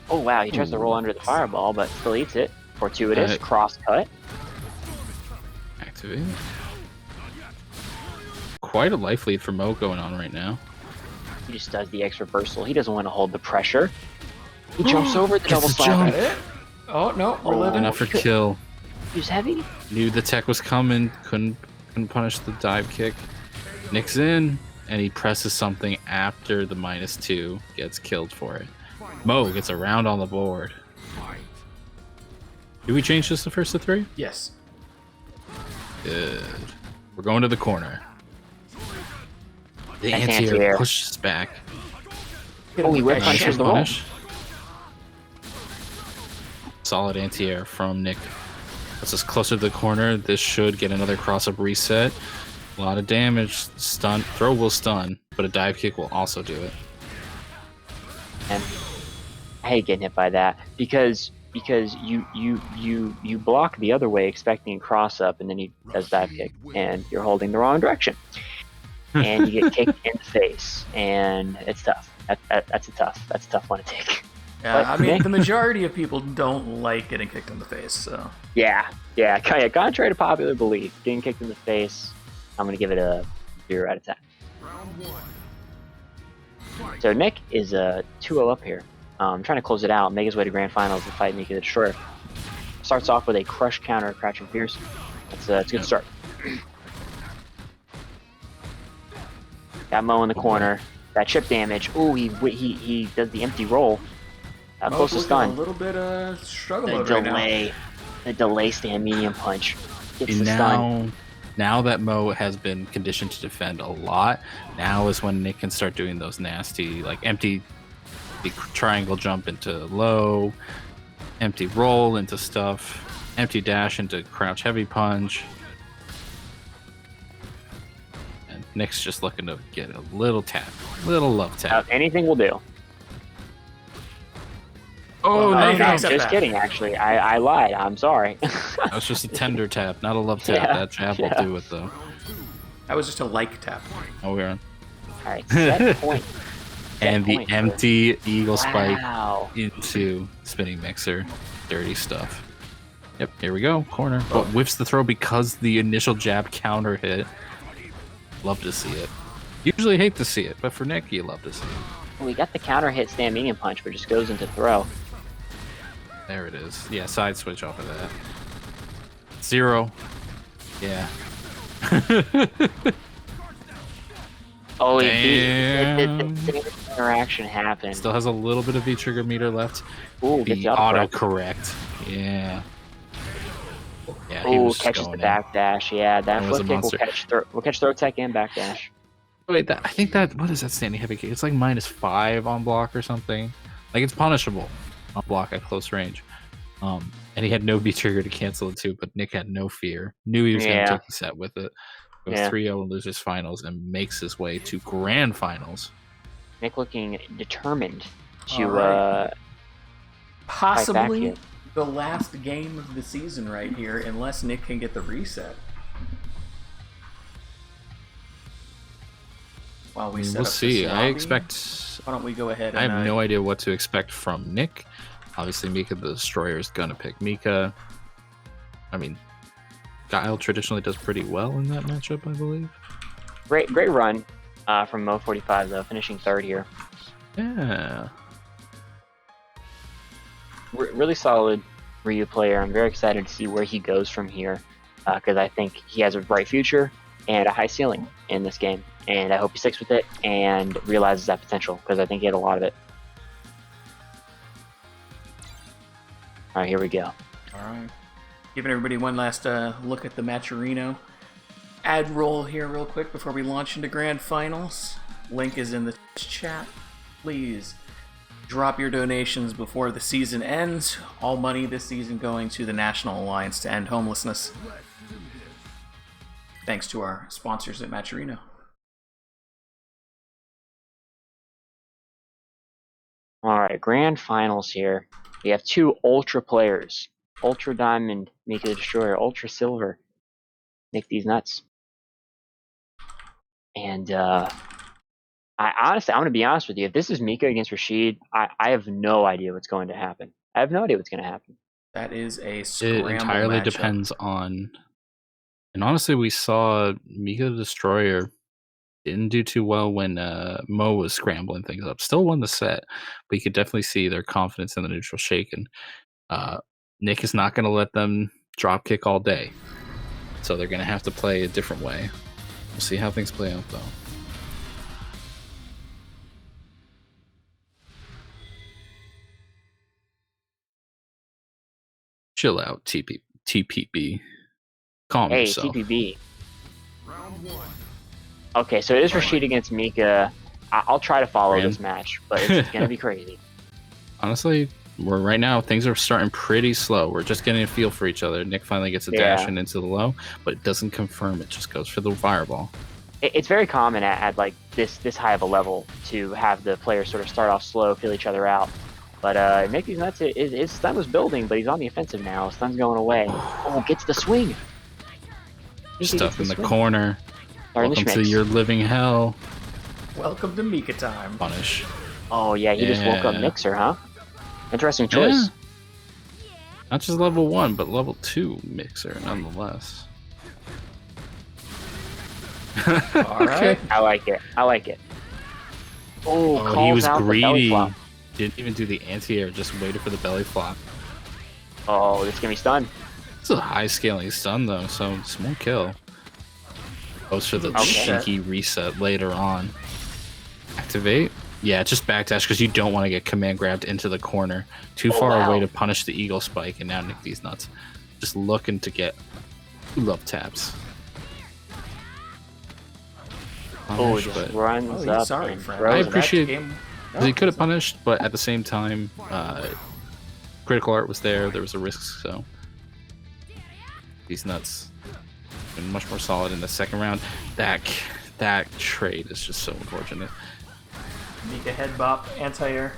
Oh wow, he tries to roll under the fireball, but still eats it. Fortuitous, cross cut. Activate. Quite a life lead for Mo going on right now. He just does the X reversal. He doesn't want to hold the pressure. He jumps over the double slap. Oh no, we're living. Enough for kill. He's heavy. Knew the tech was coming. Couldn't punish the dive kick. Nick's in, and he presses something after the -2. Gets killed for it. Mo gets a round on the board. Did we change this to first to 3? Yes. Good. We're going to the corner. The That's anti-air pushes back. Oh, he whip punches the wall. Solid anti-air from Nick. Puts us closer to the corner. This should get another cross-up reset. A lot of damage. Stun. Throw will stun, but a dive kick will also do it. And I hate getting hit by that because you block the other way expecting a cross up, and then he does dive kick, and you're holding the wrong direction, and you get kicked in the face, and it's tough. That's a tough one to take. Yeah, I mean, the majority of people don't like getting kicked in the face, so. Yeah. Contrary to popular belief, getting kicked in the face, I'm gonna give it a 0 out of 10. So Nick is 2-0 up here. Trying to close it out, make his way to Grand Finals and fight Mika the Destroyer. Starts off with a crush counter, crouch and pierce. That's a good start. Got Mo in the corner. That chip damage. Ooh, he does the empty roll. Close to stun. A little bit of struggle mode right now. The delay stand medium punch. Gets the stun. Now that Mo has been conditioned to defend a lot, now is when Nick can start doing those nasty, like empty triangle jump into low, empty roll into stuff, empty dash into crouch heavy punch. Nick's just looking to get a little tap, little love tap. Anything will do. Oh, Well, no, thanks. no. Just kidding, actually. I lied. I'm sorry. That was just a tender tap, not a love tap. Yeah, That jab yeah. will do it, though. That was just a like tap. Oh, we're on. All right, set point. And the point. empty eagle spike Wow. into spinning mixer. Dirty stuff. Yep, here we go. Corner. But whiffs the throw because the initial jab counter hit. Love to see it. Usually hate to see it, but for Nick, you love to see it. We got the counter hit stand medium punch, but just goes into throw. There it is. Yeah, side switch off of that. 0. Yeah. Oh, Damn. the interaction happened. Still has a little bit of V trigger meter left. Ooh, gets The the auto autocorrect. correct. Yeah. Yeah, he Ooh, was catches the going in. backdash. Yeah, that That was flip a kick will monster. catch throw tech and backdash. Wait, I think that, what is that standing heavy kick? It's like -5 on block or something. Like, it's punishable on block at close range. And he had no V trigger to cancel it too, but Nick had no fear. Knew he was going to take the set with it. Goes 3-0 and loses finals and makes his way to grand finals. Nick looking determined to Alright. Possibly here. the last game of the season right here, unless Nick can get the reset. While we set We'll up see. this I lobby, expect. Why don't we go ahead and I have no idea what to expect from Nick. Obviously, Mika the Destroyer is going to pick Mika. I mean, Guile traditionally does pretty well in that matchup, I believe. great run from Mo45 though, finishing third here. Yeah. Really solid Ryu player. I'm very excited to see where he goes from here because I think he has a bright future and a high ceiling in this game. And I hope he sticks with it and realizes that potential because I think he had a lot of it. All right, here we go. All right. Giving everybody one last look at the Matcherino ad roll here real quick before we launch into grand finals. Link is in the chat. Please drop your donations before the season ends. All money this season going to the National Alliance to End Homelessness. Thanks to our sponsors at Matcherino. All right, grand finals here. We have two Ultra players. Ultra Diamond, Mika the Destroyer. Ultra Silver, Nick these nuts. And I honestly, I'm going to be honest with you. If this is Mika against Rashid, I have no idea what's going to happen. I have no idea what's going to happen. That is a scramble It entirely matchup. depends on. And honestly, we saw Mika the Destroyer didn't do too well when Mo was scrambling things up. Still won the set, but you could definitely see their confidence in the neutral shaken. Nick is not going to let them drop kick all day, so they're going to have to play a different way. We'll see how things play out, though. Chill out, TPB. Calm Hey, yourself. TPB. Okay, so it is Rashid against Mika. I'll try to follow this match, but it's going to be crazy. Honestly, right now things are starting pretty slow. We're just getting a feel for each other. Nick finally gets a dash in into the low, but it doesn't confirm. It just goes for the fireball. It's very common at like this high of a level to have the players sort of start off slow, feel each other out. But Nick these nuts, his stun was building, but he's on the offensive now. Stun's going away. Oh, gets the swing. Stuff in the corner. Welcome to your living hell. Welcome to Mika time. Punish. Oh yeah, he just woke up Yeah. Mixer, huh? Interesting choice. Yeah. Not just level 1, but level 2 mixer, nonetheless. All right. I like it. I like it. Oh, Oh, he calls was out the belly greedy. flop. Didn't even do the anti-air, just waited for the belly flop. Oh, this is gonna be stun. It's a high scaling stun though, so this won't kill. Goes for the Okay. cheeky reset later on. Activate. Yeah, just backdash because you don't want to get command grabbed into the corner. Too far wow. away to punish the eagle spike, and now Nick these nuts. Just looking to get love taps. Oh, Punish, just but runs Oh, up. sorry, and friend. throws I it. appreciate- Game- he could have punished, but at the same time, critical art was there. There was a risk, so these nuts been much more solid in the second round. That That trade is just so unfortunate. Mika head bop, anti-air.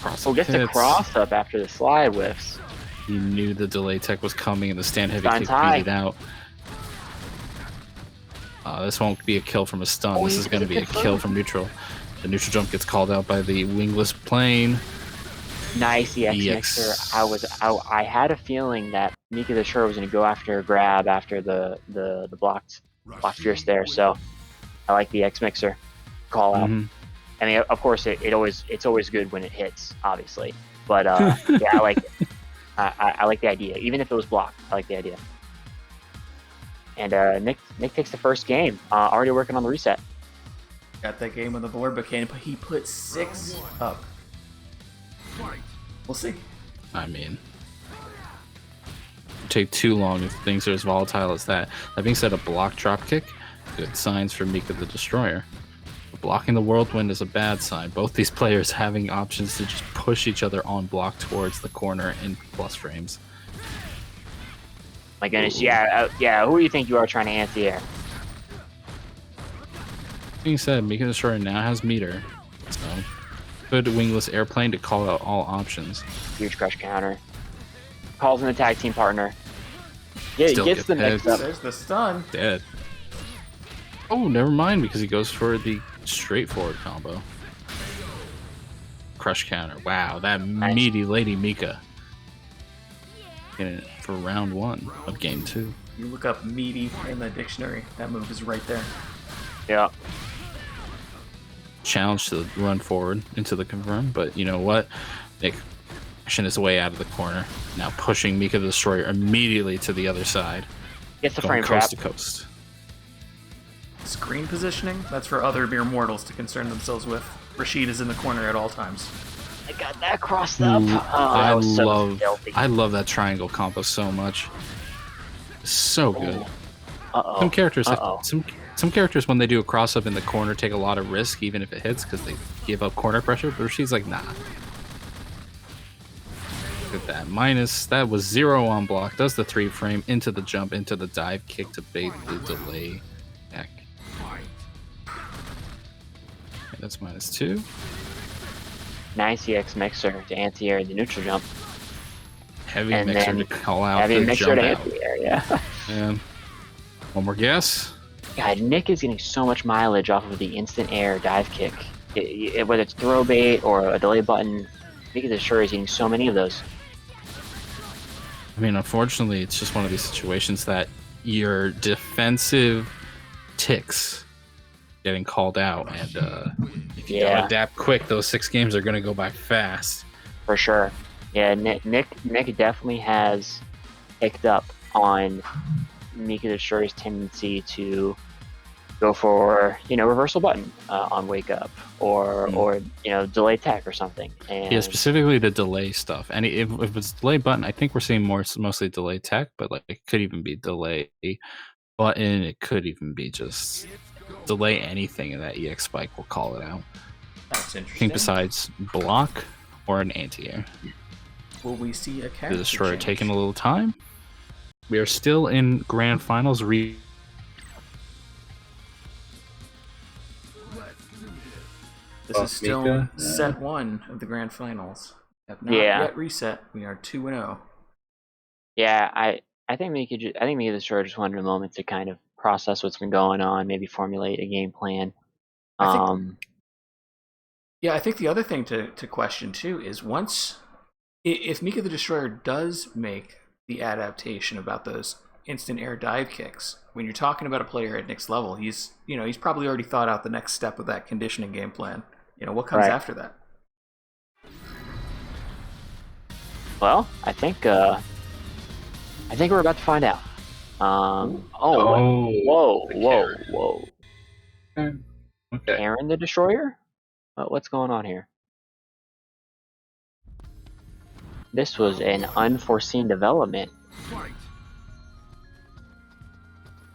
Well, gets a cross up after the slide whiffs. He knew the delay tech was coming and the stand heavy Stun's kick high. beat it out. This won't be a kill from a stun. This is going to be a kill from neutral. The neutral jump gets called out by the wingless plane. Nice EX mixer. I had a feeling that Mika the Destroyer was going to go after a grab after the blocked fierce there. So I like the EX mixer call out. I mean, of course, it's always good when it hits, obviously. But yeah, I like it. I like the idea, even if it was blocked. I like the idea. And Nick takes the first game. Already working on the reset. Got that game on the board, but he put 6 up. We'll see. I mean, it'd take too long if things are as volatile as that. That being said, a block drop kick, good signs for Mika the Destroyer. Blocking the whirlwind is a bad sign. Both these players having options to just push each other on block towards the corner in plus frames. My goodness, yeah. Who do you think you are trying to anti-air? Being said, Mika the Destroyer now has meter, so good wingless airplane to call out all options. Huge crush counter. Calls in the tag team partner. Yeah, Still gets the mix up. There's the stun. Dead. Oh, never mind, because he goes for the straightforward combo. Crush counter. Wow, that meaty lady Mika. Getting it for round 1 of game 2. You look up meaty in the dictionary. That move is right there. Yeah. Challenge to run forward into the confirm, but you know what? Nick pushing his way out of the corner. Now pushing Mika the Destroyer immediately to the other side. Gets the Going frame coast trap. to coast. Screen positioning? That's for other mere mortals to concern themselves with. Rashid is in the corner at all times. I got that crossed up. I love that triangle combo so much. So good. Uh-oh. Some characters some characters when they do a cross up in the corner take a lot of risk even if it hits because they give up corner pressure, but she's like, nah. Look at that. Minus, that was 0 on block. Does the 3 frame into the jump, into the dive kick to bait the delay. Heck. Okay, that's -2. Nice EX mixer to anti-air the neutral jump. Heavy And mixer then to call out heavy the mixer jump to out. anti-air, yeah. And one more guess. God, Nick is getting so much mileage off of the instant air dive kick. Whether it's throw bait or a delay button, Nick is sure is getting so many of those. I mean, unfortunately, it's just one of these situations that your defensive ticks getting called out, and if you don't adapt quick, those 6 games are going to go by fast. For sure. Yeah, Nick definitely has picked up on Mika the Destroyer's tendency to go for, reversal button on wake up or delay tech or something. And yeah, specifically the delay stuff. And if it's delay button, I think we're seeing mostly delay tech, but like it could even be delay button. It could even be just delay anything, and that EX spike will call it out. That's interesting. I think besides block or an anti-air. Will we see a character The Destroyer change? taking a little time. We are still in grand finals. This is still Mika, set 1 of the grand finals. Have not Yeah. yet reset. We are 2-0. Yeah, I think Mika the Destroyer just wanted a moment to kind of process what's been going on, maybe formulate a game plan. I think the other thing to question too is if Mika the Destroyer does make the adaptation about those instant air dive kicks, when you're talking about a player at Nick's level, he's probably already thought out the next step of that conditioning game plan. What comes after that? Well, I think we're about to find out. Whoa. Okay. Aaron the Destroyer? What's going on here? This was an unforeseen development. At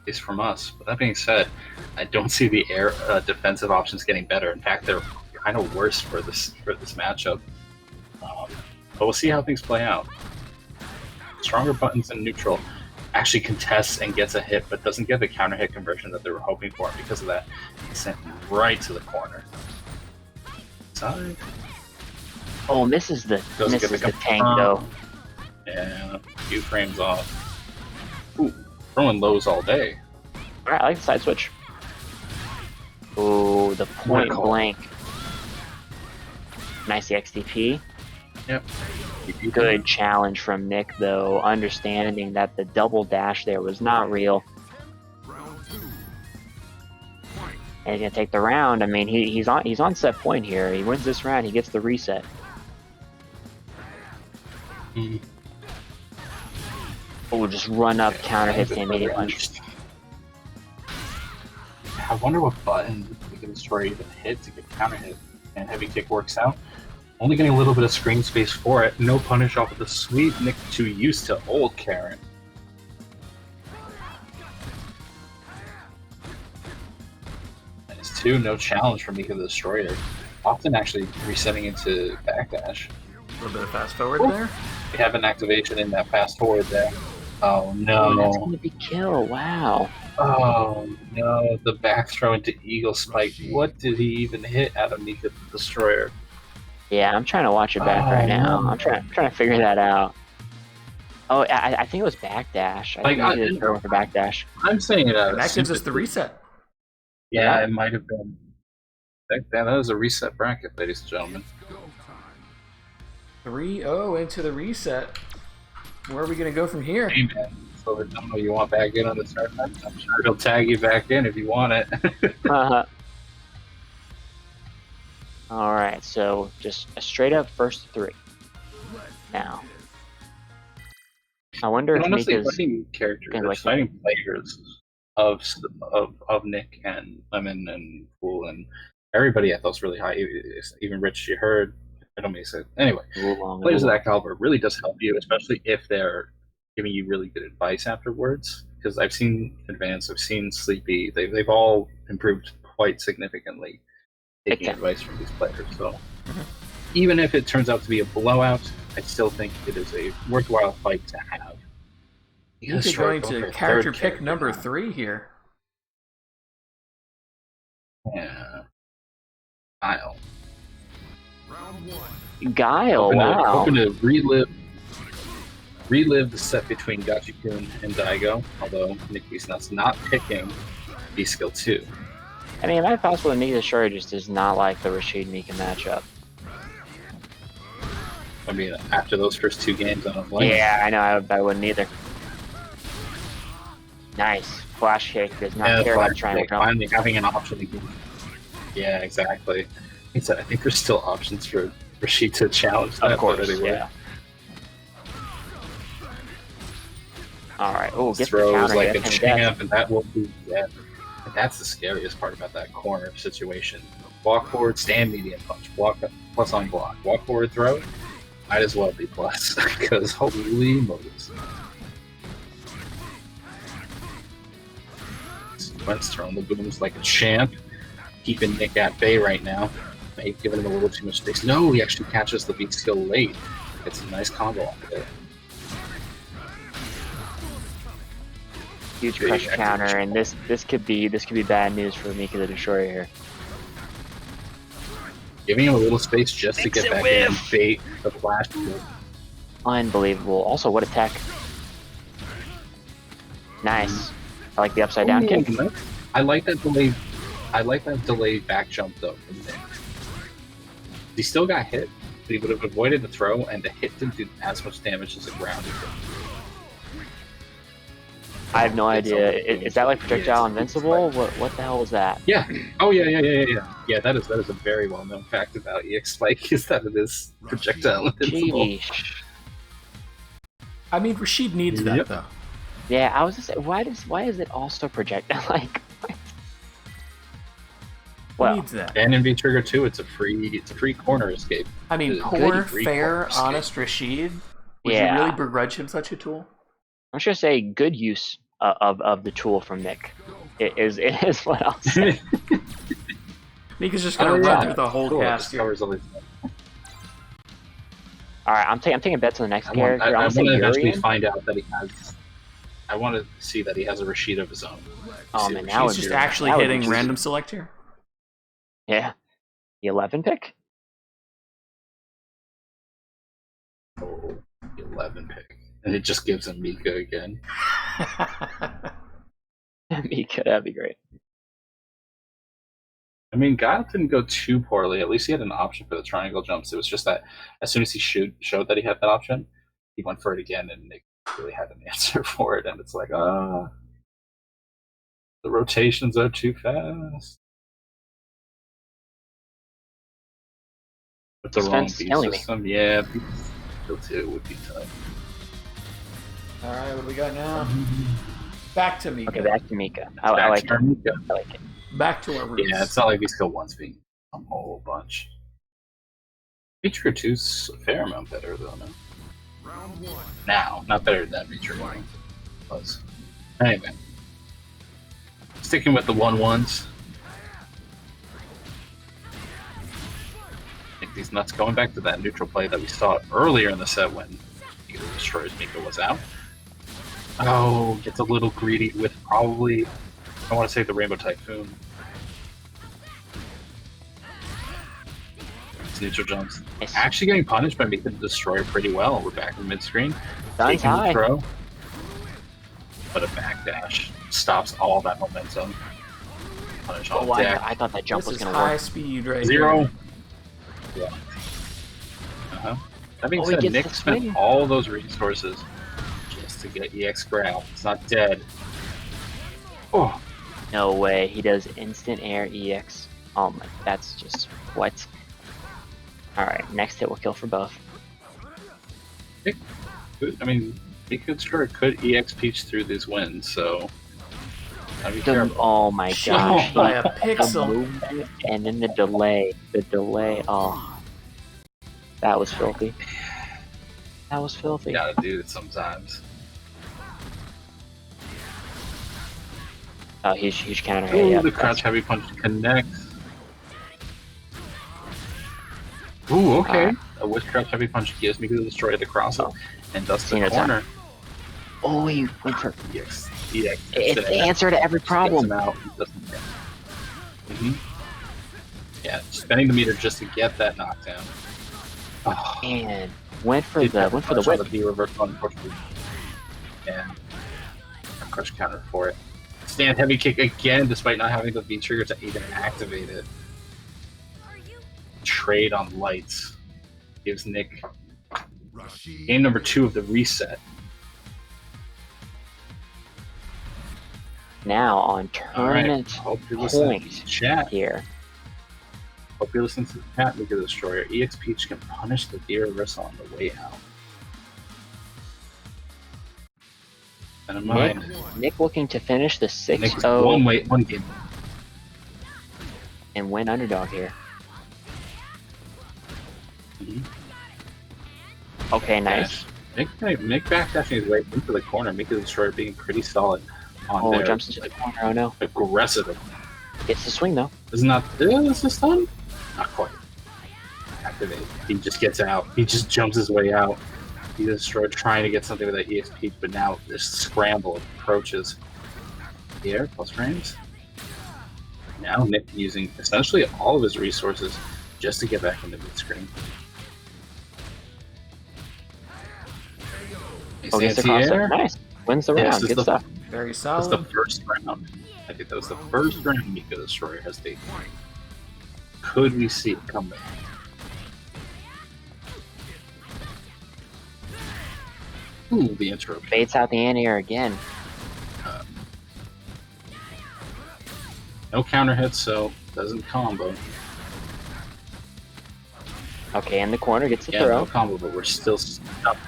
least from us. But that being said, I don't see the air defensive options getting better. In fact, they're kind of worse for this matchup. But we'll see how things play out. Stronger buttons in neutral. actually contests and gets a hit, but doesn't get the counter hit conversion that they were hoping for. And because of that, he sent him right to the corner. Sorry. Oh, misses the tank though. Yeah, a few frames off. Ooh, throwing lows all day. Alright, I like the side switch. Ooh, the point blank. Nice XDP. Yep. Good challenge from Nick though, understanding that the double dash there was not real. And he's gonna take the round. I mean, he's on set point here. He wins this round, he gets the reset. Oh, just run up, counter hits, and immediate punch. I wonder what button we can destroy even hit to get counter hit. And heavy kick works out. Only getting a little bit of screen space for it. No punish off of the sweep. Nick too used to old Karen. Nice two, no challenge from Mika the Destroyer. Often actually resetting into backdash. A little bit of fast forward there. We have an activation in that fast forward there. Oh no. Oh, that's gonna be kill, wow. Oh no, the back throw into Eagle Spike. What did he even hit out of Mika the Destroyer? Yeah, I'm trying to watch it back right now. I'm trying to figure that out. Oh, I think it was backdash. I think he did throw for backdash. I'm saying it out. That gives us the reset. Yeah, it might have been. That was a reset bracket, ladies and gentlemen. 3-0 into the reset. Where are we going to go from here? Hey man, so I don't know you want back in on the start. I'm sure he'll tag you back in if you want it. Alright, so just a straight up first three. Now. I wonder if Mika's fighting characters, fighting players of Nick and Lemon and Fool and everybody I thought was really high. Even Rich, you heard. I don't mean to say it. Anyway, players of that caliber really does help you, especially if they're giving you really good advice afterwards. Because I've seen Advance, I've seen Sleepy. They've all improved quite significantly taking advice from these players. So even if it turns out to be a blowout, I still think it is a worthwhile fight to have. You're going to character pick number 3 here. Yeah. Guile. Guile, wow. Hoping to relive the set between Gachikun and Daigo, although Nick Beastnut's not picking B-Skill 2. I mean, it might be possible that Mika the Destroyer just does not like the Rashid Mika matchup. I mean, after those first 2 games, I don't blame him. Yeah, I know, I wouldn't either. Nice. Flash kick does not care about trying to come. Finally having an option again. Yeah, exactly. I think there's still options for Rashid to challenge that. Of course, anyway. yeah. Alright, oh, get the throws counter like hit a champ, and that will be dead. And that's the scariest part about that corner situation. Walk forward, stand medium punch, walk up, plus on block. Walk forward, throw, might as well be plus, because holy motives. Wentz throwing the booms like a champ, keeping Nick at bay right now. Maybe giving him a little too much space. No, he actually catches the beat skill late. It's a nice combo off there. Huge crush counter, and this could be bad news for Mika the Destroyer here. Giving him a little space just to get back in and bait the flash. Unbelievable. Also, what a tech. Nice. I like the upside down kick. I like that delayed back jump though from Nick. He still got hit, but he would have avoided the throw, and the hit didn't do as much damage as the ground did. I have no idea. Is that like projectile invincible? What the hell was that? Yeah. Oh yeah. Yeah, that is a very well known fact about EX Spike is that it is projectile invincible. Sheesh. I mean, Rashid needs that though. Yeah, I was just saying, why is it also projectile? Like, well, needs that. And in V Trigger 2, it's a free corner escape. I mean, poor, fair, honest Rashid. Would you really begrudge him such a tool? I'm just gonna say good use of the tool from Nick. It is what I'll say. Nick is just gonna run through the whole cast here. All right, I'm taking bets on the next character. I want to eventually find out that he has. I want to see that he has a Rashid of his own. Oh man, that He's would just be actually that would hitting be- random select here. Yeah, the 11 pick. Oh, 11 pick. And it just gives him Mika again. Mika, that'd be great. I mean, Guile didn't go too poorly. At least he had an option for the triangle jumps. It was just that as soon as he showed that he had that option, he went for it again, and Nick really had an answer for it. And it's like, the rotations are too fast. With the wrong beat system, yeah, beat it would be tough. All right, what do we got now? Back to Mika. Okay, back to Mika. I like it. Mika. I like it. Back to our roots. Yeah, it's not like these go once being a whole bunch. Feature 2's a fair amount better though now. Round 1. Now, not better than that Feature 1 was. Anyway. Sticking with the 1-1s. I think these nuts going back to that neutral play that we saw earlier in the set when he destroys Mika was out. Oh, gets a little greedy with probably, I want to say, the Rainbow Typhoon. It's neutral jumps. Nice. Actually getting punished by Mika the Destroyer pretty well. We're back in mid-screen. Sun's high. The throw. But a backdash stops all that momentum. Punish all deck. I thought that jump was going to high work. speed right Zero. here. Yeah. That being said, Nick spent all those resources just to get EX grab. It's not dead. Oh. No way. He does instant air EX. Oh my, that's just what? Alright, next hit will kill for both. I mean, he could EX Peach through these wins, so that'd be terrible. Oh my gosh. By a The pixel. movement and then the delay. Oh. That was filthy. That was filthy. You gotta do it sometimes. Oh, huge counter. Ooh, Yeah, the crouch heavy punch connects. Ooh, okay. A with crouch heavy punch gives me to destroy the crossover and does the corner. Oh, he went for EX. It's the answer to every problem. Out. Yeah, spending the meter just to get that knockdown. Oh. And went for the whip. The V reverse on unfortunately. And a crush counter for it. Stand heavy kick again, despite not having the V trigger to even activate it. Trade on lights gives Nick game number 2 of the reset. Now on tournament point chat here. Hope you listen to the chat. Mika the Destroyer. EX Peach can punish the V reverse on the way out. And in mind, Nick looking to finish the 6-0 one game and win Underdog here. Okay, nice. Nick backdashing his way into the corner. Mika the Destroyer being pretty solid on there. Jumps into the corner. Oh no. Aggressive. Gets the swing though. Isn't that this is stun? Not quite. Activate. He just gets out. He just jumps his way out. He destroyed trying to get something with that EXP, but now this scramble approaches. Here, plus frames. Now Nick using essentially all of his resources just to get back into mid-screen. Gets the crossover. Nice. Wins the round. Good stuff. Very solid. That's the first round. I think that was the first round Mika the Destroyer has taken. Could we see it come back? Ooh, the intro. Baits out the anti-air again. No counter hits, so doesn't combo. Okay, in the corner gets the Yeah, throw. no combo, but we're still stuck.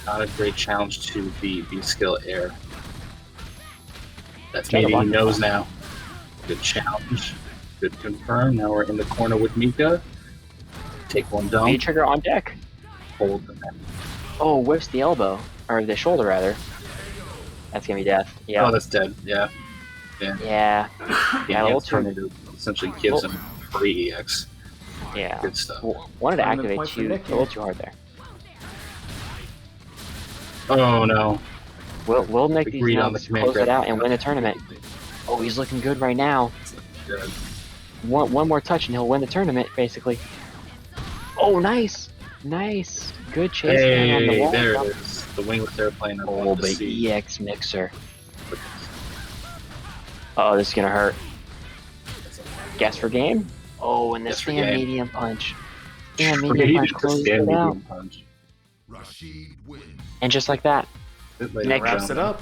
Not a great challenge to the skill air. That's maybe he knows now. Good challenge. Good confirm. Now we're in the corner with Mika. Take one down. V-trigger on deck. Hold the net. Oh, whips the elbow. Or the shoulder, rather. That's gonna be death. Yeah. Oh, that's dead. Yeah. Yeah. Yeah, alternative essentially gives him free EX. Yeah. Good stuff. Wanted to activate you. A little too hard there. Oh no. We'll make these Agreed on nuts the command close it grab. out and win the tournament. Oh, he's looking good right now. One more touch and he'll win the tournament, basically. Oh, nice. Nice. Good chase man on the Hey, wall. there it is. The wingless airplane. Oh, the EX mixer. Uh oh, this is gonna hurt. Guess for game? Oh, and the stand medium punch. Stand medium punch closes it out. Rashid wins. And just like that, Nick wraps it up.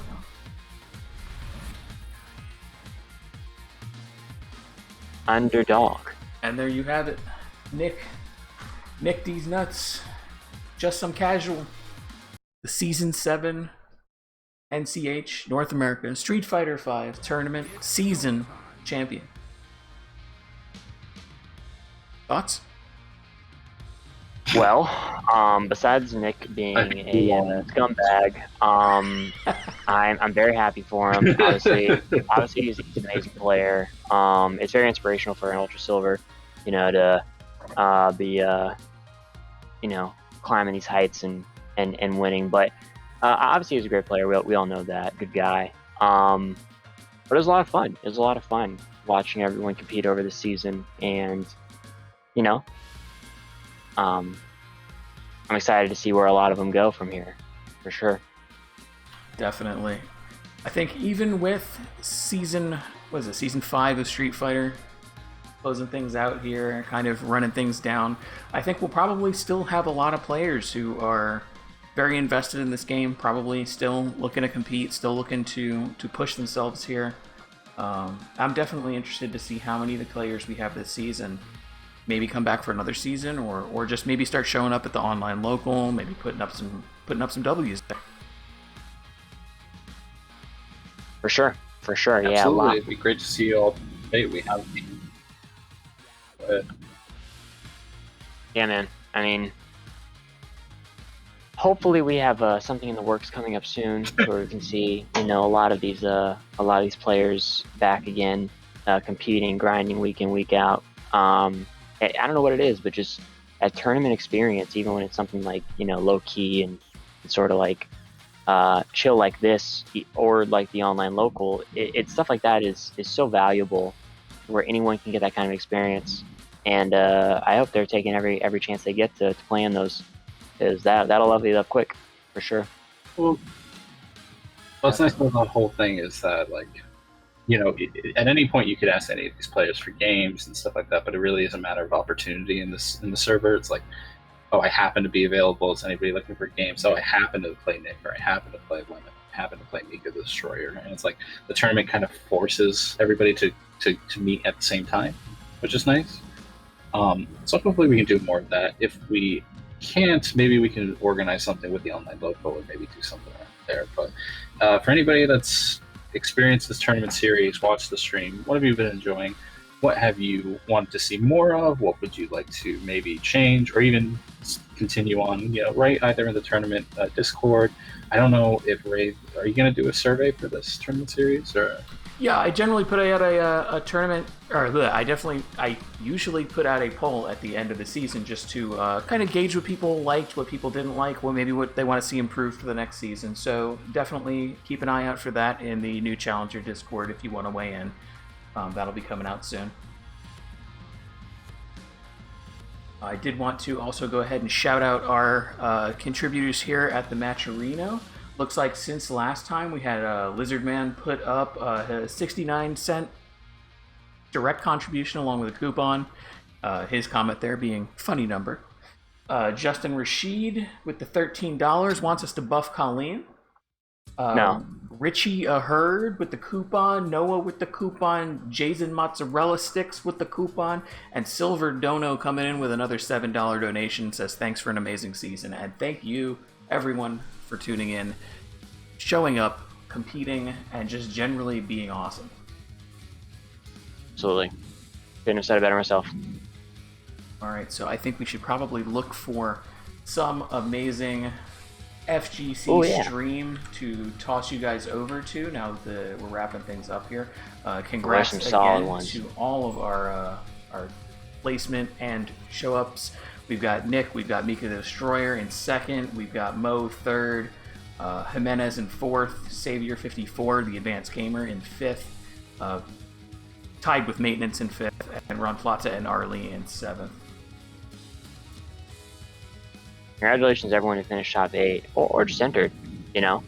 Underdog. And there you have it. Nick these nuts. Just some casual. The Season 7 NCH North America Street Fighter V Tournament Season Champion. Thoughts? Well, besides Nick being a scumbag, I'm very happy for him. Obviously he's an amazing player. It's very inspirational for an Ultra Silver, to be climbing these heights and winning. But obviously he's a great player. We all know that. Good guy. But it was a lot of fun. It was a lot of fun watching everyone compete over the season, and I'm excited to see where a lot of them go from here, for sure. Definitely. I think even with season 5 of Street Fighter, closing things out here, kind of running things down, I think we'll probably still have a lot of players who are very invested in this game, probably still looking to compete, still looking to push themselves here. I'm definitely interested to see how many of the players we have this season maybe come back for another season, or just maybe start showing up at the online local, maybe putting up some W's there. For sure. Absolutely. Yeah, a lot. It'd be great to see you all today. We have Yeah, man. I mean, hopefully we have something in the works coming up soon, where we can see a lot of these players back again, competing, grinding week in, week out. I don't know what it is, but just a tournament experience, even when it's something like low key and sort of like chill like this, or like the online local. It's stuff like that is so valuable, where anyone can get that kind of experience. And I hope they're taking every chance they get to play in those, because that'll level you up quick, for sure. Well, what's nice about the whole thing is that, at any point you could ask any of these players for games and stuff like that, but it really is a matter of opportunity in the server. It's like, oh, I happen to be available. Is anybody looking for games? Oh, I happen to play Nick, or I happen to play Lemon, I happen to play Mika the Destroyer. And it's like the tournament kind of forces everybody to meet at the same time, which is nice. So hopefully we can do more of that. If we can't, maybe we can organize something with the online local, or maybe do something around there. But for anybody that's experienced this tournament series, watched the stream, what have you been enjoying? What have you wanted to see more of? What would you like to maybe change, or even continue on, right, either in the tournament Discord? I don't know if Ray, are you going to do a survey for this tournament series, or? Yeah, I generally put out a tournament, or I usually put out a poll at the end of the season, just to kind of gauge what people liked, what people didn't like, what they want to see improved for the next season. So definitely keep an eye out for that in the new Challenger Discord if you want to weigh in. That'll be coming out soon. I did want to also go ahead and shout out our contributors here at the Matcherino. Looks like since last time we had Lizardman put up a 69-cent direct contribution along with a coupon. His comment there being funny number. Justin Rashid with the $13 wants us to buff Colleen. No. Richie Aherd with the coupon, Noah with the coupon, Jason Mozzarella Sticks with the coupon, and Silver Dono coming in with another $7 donation, says thanks for an amazing season. And thank you everyone for tuning in, showing up, competing, and just generally being awesome. Absolutely. Couldn't have said it better myself. Alright, so I think we should probably look for some amazing FGC stream to toss you guys over to now that we're wrapping things up here. Congrats again to all of our placement and show ups. We've got Nick, we've got Mika the Destroyer in second, we've got Mo third, Jimenez in 4th, Savior54, the Advanced Gamer in 5th, tied with Maintenance in 5th, and Ron Plata and Arlie in 7th. Congratulations, everyone who finished top 8 or just entered. You know,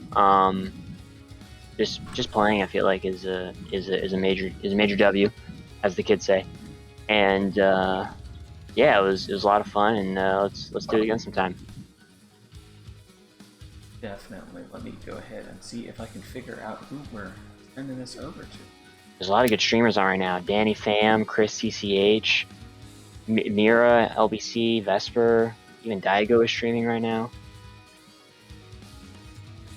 just playing, I feel like is a major W, as the kids say. And yeah, it was a lot of fun, and let's do it again sometime. Definitely. Let me go ahead and see if I can figure out who we're sending this over to. There's a lot of good streamers on right now. Danny Pham, Chris CCH, Mira, LBC, Vesper, even Daigo is streaming right now.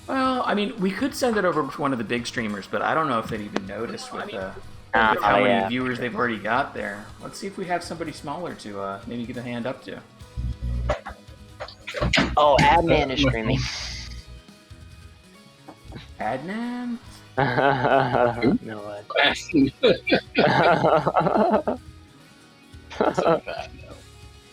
Well, I mean, we could send it over to one of the big streamers, but I don't know if they'd even notice with how many viewers they've already got there. Let's see if we have somebody smaller to maybe give a hand up to. Oh, Adman is streaming. Adnan? No way.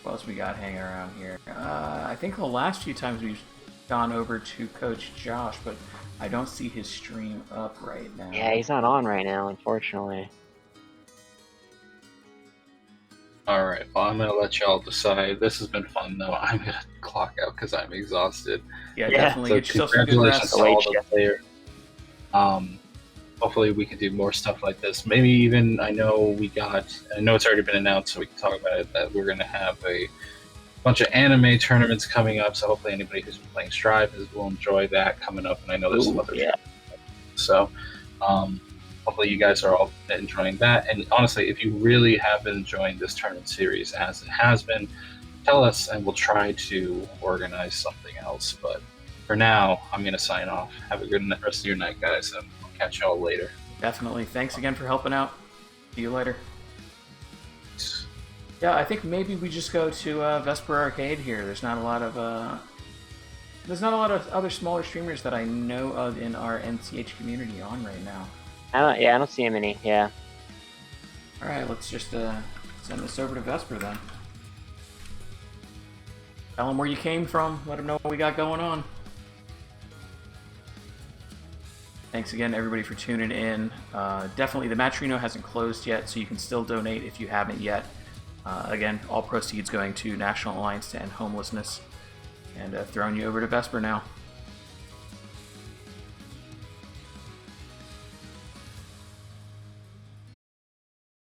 What else we got hanging around here? I think the last few times we've gone over to Coach Josh, but I don't see his stream up right now. Yeah, he's not on right now, unfortunately. Alright, well, I'm gonna let y'all decide. This has been fun, though. I'm gonna clock out because I'm exhausted. Yeah, definitely. So get yourself some good congratulations rest. to all the players. Hopefully we can do more stuff like this. Maybe even, I know it's already been announced, so we can talk about it, that we're gonna have a bunch of anime tournaments coming up, so hopefully anybody who's been playing Strive will enjoy that coming up, and I know there's some other so hopefully you guys are all enjoying that. And honestly, if you really have been enjoying this tournament series as it has been, tell us and we'll try to organize something else. But for now, I'm going to sign off. Have a good rest of your night, guys, and I'll catch y'all later. Definitely. Thanks again for helping out. See you later. Yeah, I think maybe we just go to Vesper Arcade here. There's not a lot of other smaller streamers that I know of in our NCH community on right now. I don't see him any. Yeah. All right, let's just send this over to Vesper then. Tell him where you came from. Let him know what we got going on. Thanks again, everybody, for tuning in. Definitely, the Matrino hasn't closed yet, so you can still donate if you haven't yet. Again, all proceeds going to National Alliance to End Homelessness. And throwing you over to Vesper now.